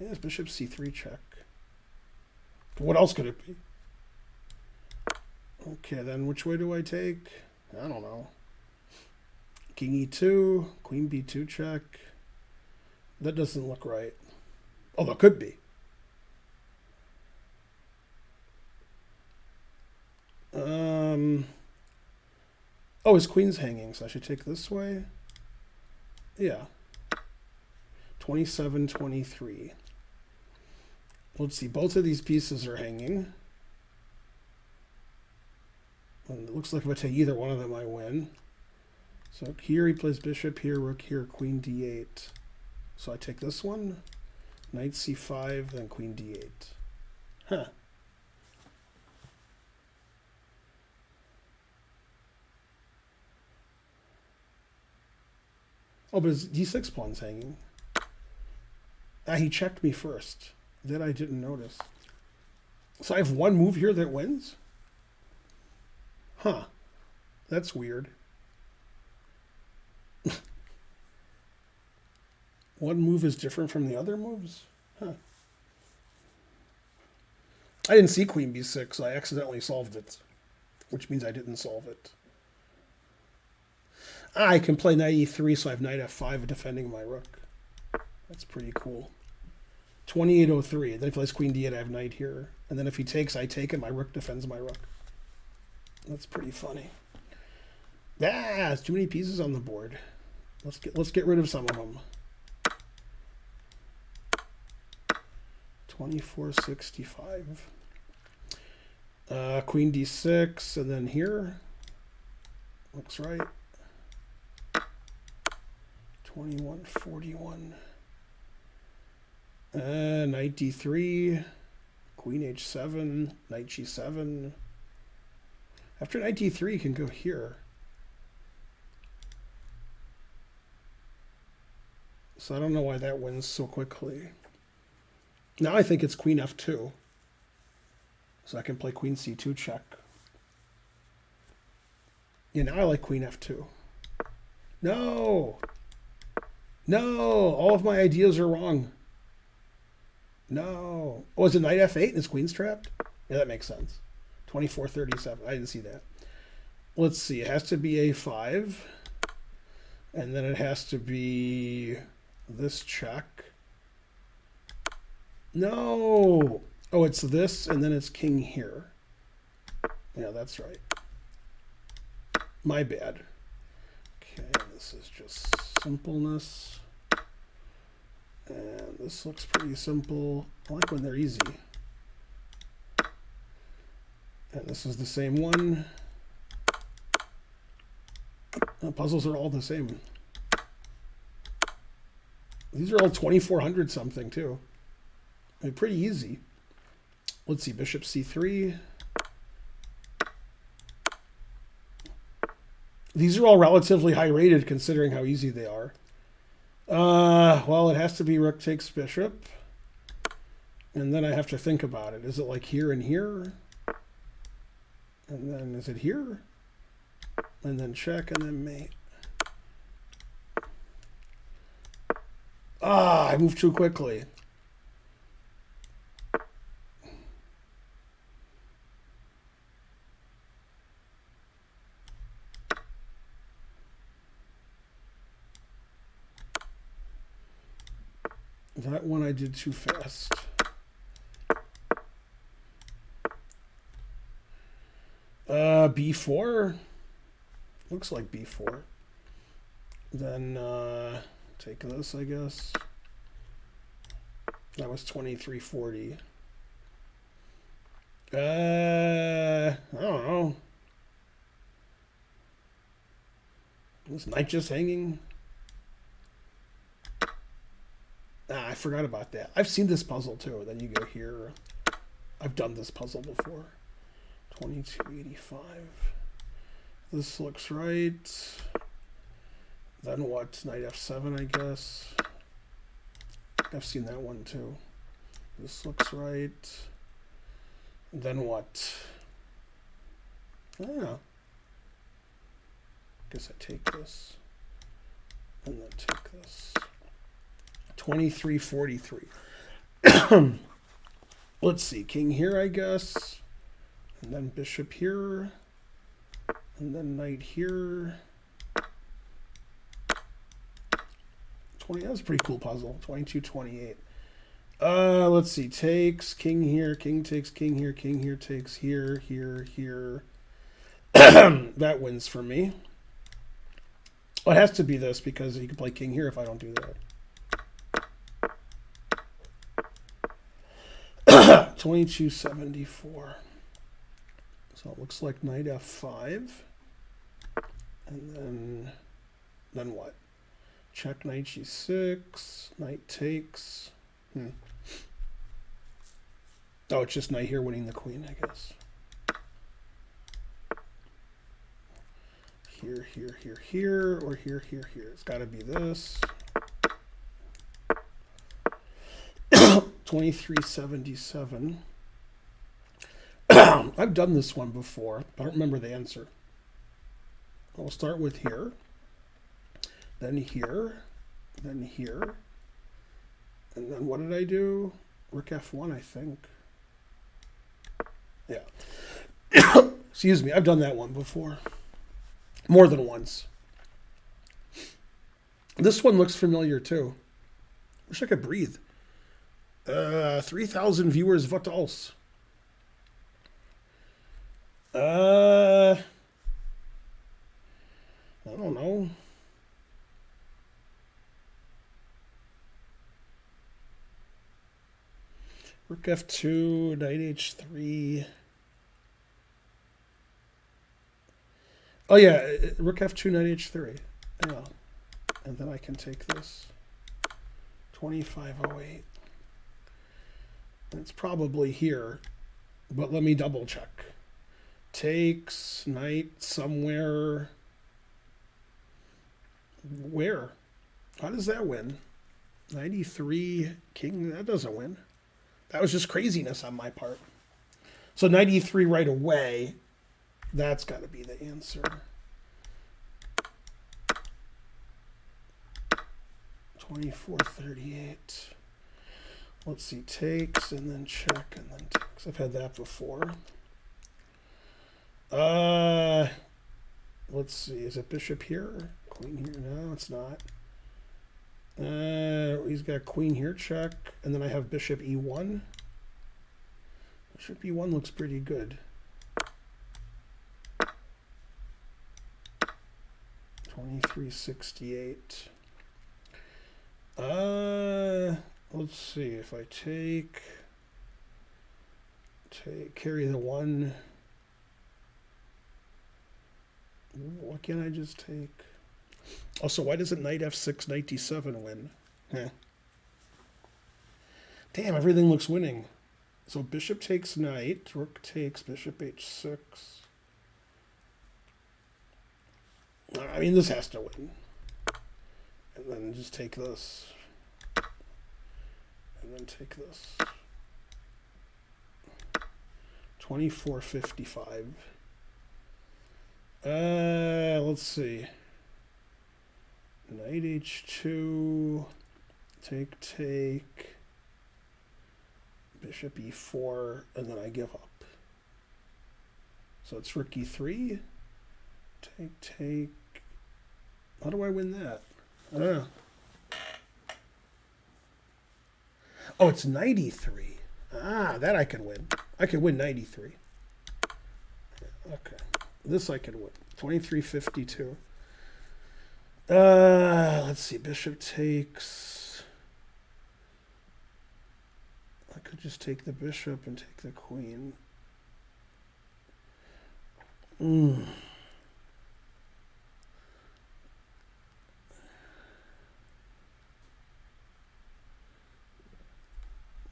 Yeah, it's bishop c3 check. What else could it be? Okay, then which way do I take? I don't know. King e2, queen b2 check. That doesn't look right. Oh, that could be. Oh, his queen's hanging, so I should take this way. Yeah. 27-23. Let's see, both of these pieces are hanging. And it looks like if I take either one of them, I win. So here he plays bishop, here, rook, here, queen d8. So I take this one, knight c5, then queen d8. Huh. Oh, but his d6 pawn's hanging. Ah, he checked me first. That I didn't notice. So I have one move here that wins? Huh. That's weird. One move is different from the other moves? Huh. I didn't see queen b6, so I accidentally solved it. Which means I didn't solve it. Ah, I can play knight e3, so I have knight f5 defending my rook. That's pretty cool. 2803. Then if he plays queen d8, I have knight here. And then if he takes, I take, and my rook defends my rook. That's pretty funny. Ah, it's too many pieces on the board. Let's get rid of some of them. 2465. Queen d6, and then here. Looks right. 2141. Knight d3. Queen h7. Knight g7. After knight d3, you can go here. So I don't know why that wins so quickly. Now I think it's queen f2. So I can play queen c2 check. Yeah, now I like queen f2. No! No! All of my ideas are wrong. No. Oh, is it knight f8 and his queen's trapped? Yeah, that makes sense. 24-37. I didn't see that. Let's see. It has to be a5. And then it has to be this check. No! Oh, it's this, and then it's king here. Yeah, that's right. My bad. Okay, this is just simpleness. And this looks pretty simple. I like when they're easy. And this is the same one. The puzzles are all the same. These are all 2400 something too. I mean, pretty easy. Let's see, bishop c3. These are all relatively high rated considering how easy they are. Well, it has to be rook takes bishop. And then I have to think about it. Is it like here and here? And then is it here? And then check and then mate. Ah, I moved too quickly. That one I did too fast. B4. Looks like B4. Then take this, I guess. That was 2340. I don't know. Was knight just hanging? Ah, I forgot about that. I've seen this puzzle too. Then you go here. I've done this puzzle before. 2285. This looks right. Then what? Knight f7, I guess. I've seen that one too. This looks right. Then what? I don't know. Guess I take this. And then take this. 2343. Let's see. King here, I guess. And then bishop here. And then knight here. 20. That's a pretty cool puzzle. 2228. Let's see. Takes king here. King takes king here. King here takes here. Here. Here. That wins for me. Well, it has to be this because you can play king here if I don't do that. 2274. So it looks like knight f5. And then what? Check knight g6. Knight takes. Oh, it's just knight here winning the queen, I guess. Here, here, here, here, or here, here, here. It's got to be this. 2377. I've done this one before. I don't remember the answer. I'll start with here. Then here. Then here. And then what did I do? Rook f1, I think. Yeah. Excuse me. I've done that one before. More than once. This one looks familiar too. Wish I could breathe. 3,000 viewers. What else? I don't know. Rook f2, knight h3. Oh yeah, rook f2, knight h3. Yeah. And then I can take this. 2508. It's probably here, but let me double check. Takes knight somewhere. Where? How does that win? 93 king. That doesn't win. That was just craziness on my part. So knight e3 right away. That's got to be the answer. 2438. Let's see, takes and then check and then takes. I've had that before. Let's see, is it bishop here? Queen here? No, it's not. He's got queen here, check, and then I have bishop e1. Bishop e1 looks pretty good. 2368. Let's see if I carry the one. What can I just take? Also, why doesn't knight f6, knight d7 win? Heh. Damn, everything looks winning. So bishop takes knight, rook takes bishop h6. I mean, this has to win. And then just take this. And then take this. 2455. Let's see. Knight h2. Take. Bishop e4. And then I give up. So it's rook e3. Take. How do I win that? I don't know. Oh, it's knight e3. Ah, that I can win. I can win knight e3. Okay. This I can win. 2352. Let's see. Bishop takes. I could just take the bishop and take the queen.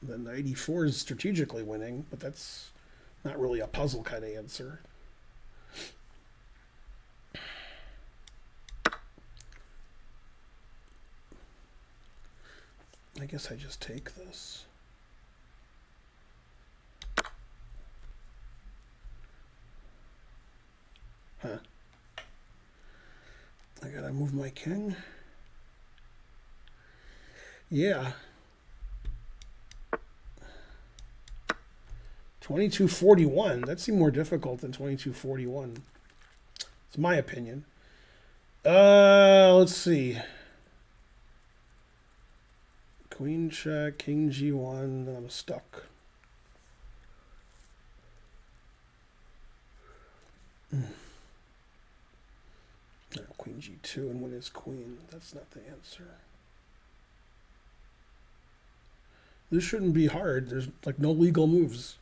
The knight e4 is strategically winning, but that's not really a puzzle kind of answer. I guess I just take this. Huh. I gotta move my king. Yeah. 2241. That seemed more difficult than 2241. It's my opinion. Let's see. Queen check, king g1, then I'm stuck. No, queen g2 and win his queen. That's not the answer. This shouldn't be hard. There's like no legal moves.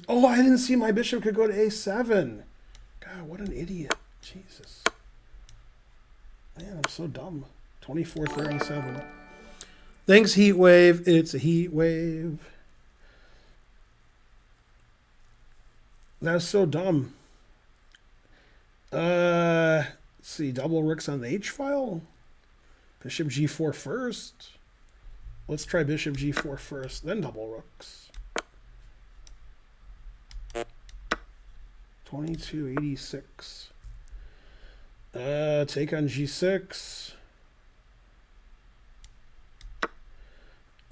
Oh, I didn't see my bishop could go to a7. God, what an idiot. Jesus. Man, I'm so dumb. 2437. Thanks, Heat Wave. It's a heat wave. That's so dumb. Let's see. Double rooks on the H file. Bishop g4 first. Let's try bishop g4 first, then double rooks. 2286. Take on g6.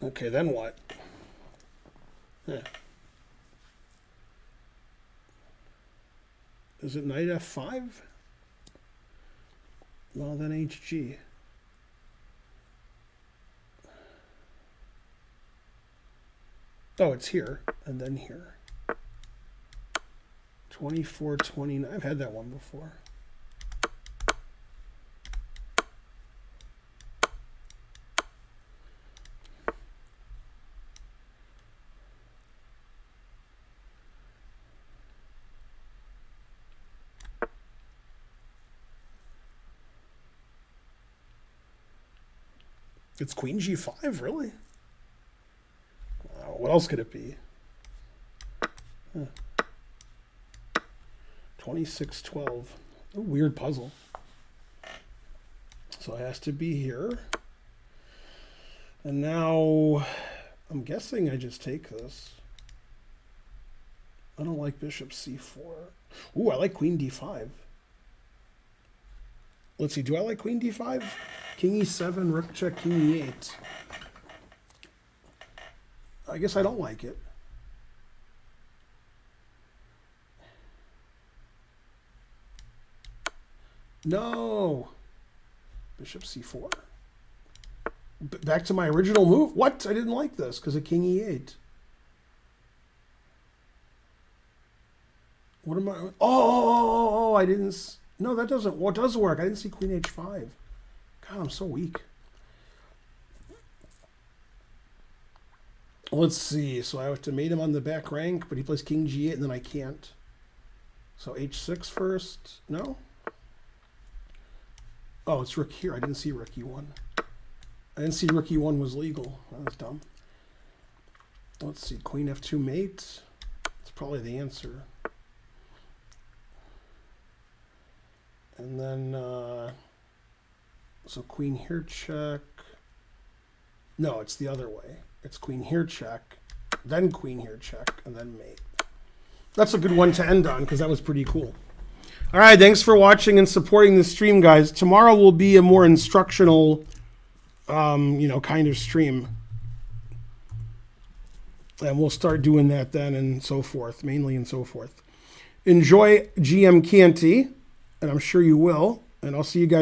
Okay, then what? Is it knight f5? Well, then hg. Oh, it's here, and then here. 2429. I've had that one before. It's queen g5, really? Wow, what else could it be? Huh. 2612. A weird puzzle. So it has to be here. And now, I'm guessing I just take this. I don't like bishop c4. Ooh, I like queen d5. Let's see, do I like queen d5? King e7, rook check, king e8. I guess I don't like it. No. Bishop c4. Back to my original move. What? I didn't like this because of king e8. What am I? Oh, I didn't. No, that doesn't. What does work? I didn't see queen h5. God, I'm so weak. Let's see. So I have to mate him on the back rank, but he plays king g8, and then I can't. So h6 first. No? Oh, it's rook here. I didn't see rook e1. I didn't see rook e1 was legal. That was dumb. Let's see. Queen f2 mate. It's probably the answer. And then, so queen here check. No, it's the other way. It's queen here check, then queen here check, and then mate. That's a good one to end on because that was pretty cool. All right, thanks for watching and supporting the stream, guys. Tomorrow will be a more instructional, kind of stream. And we'll start doing that then and so forth, mainly and so forth. Enjoy GM Canty, and I'm sure you will. And I'll see you guys.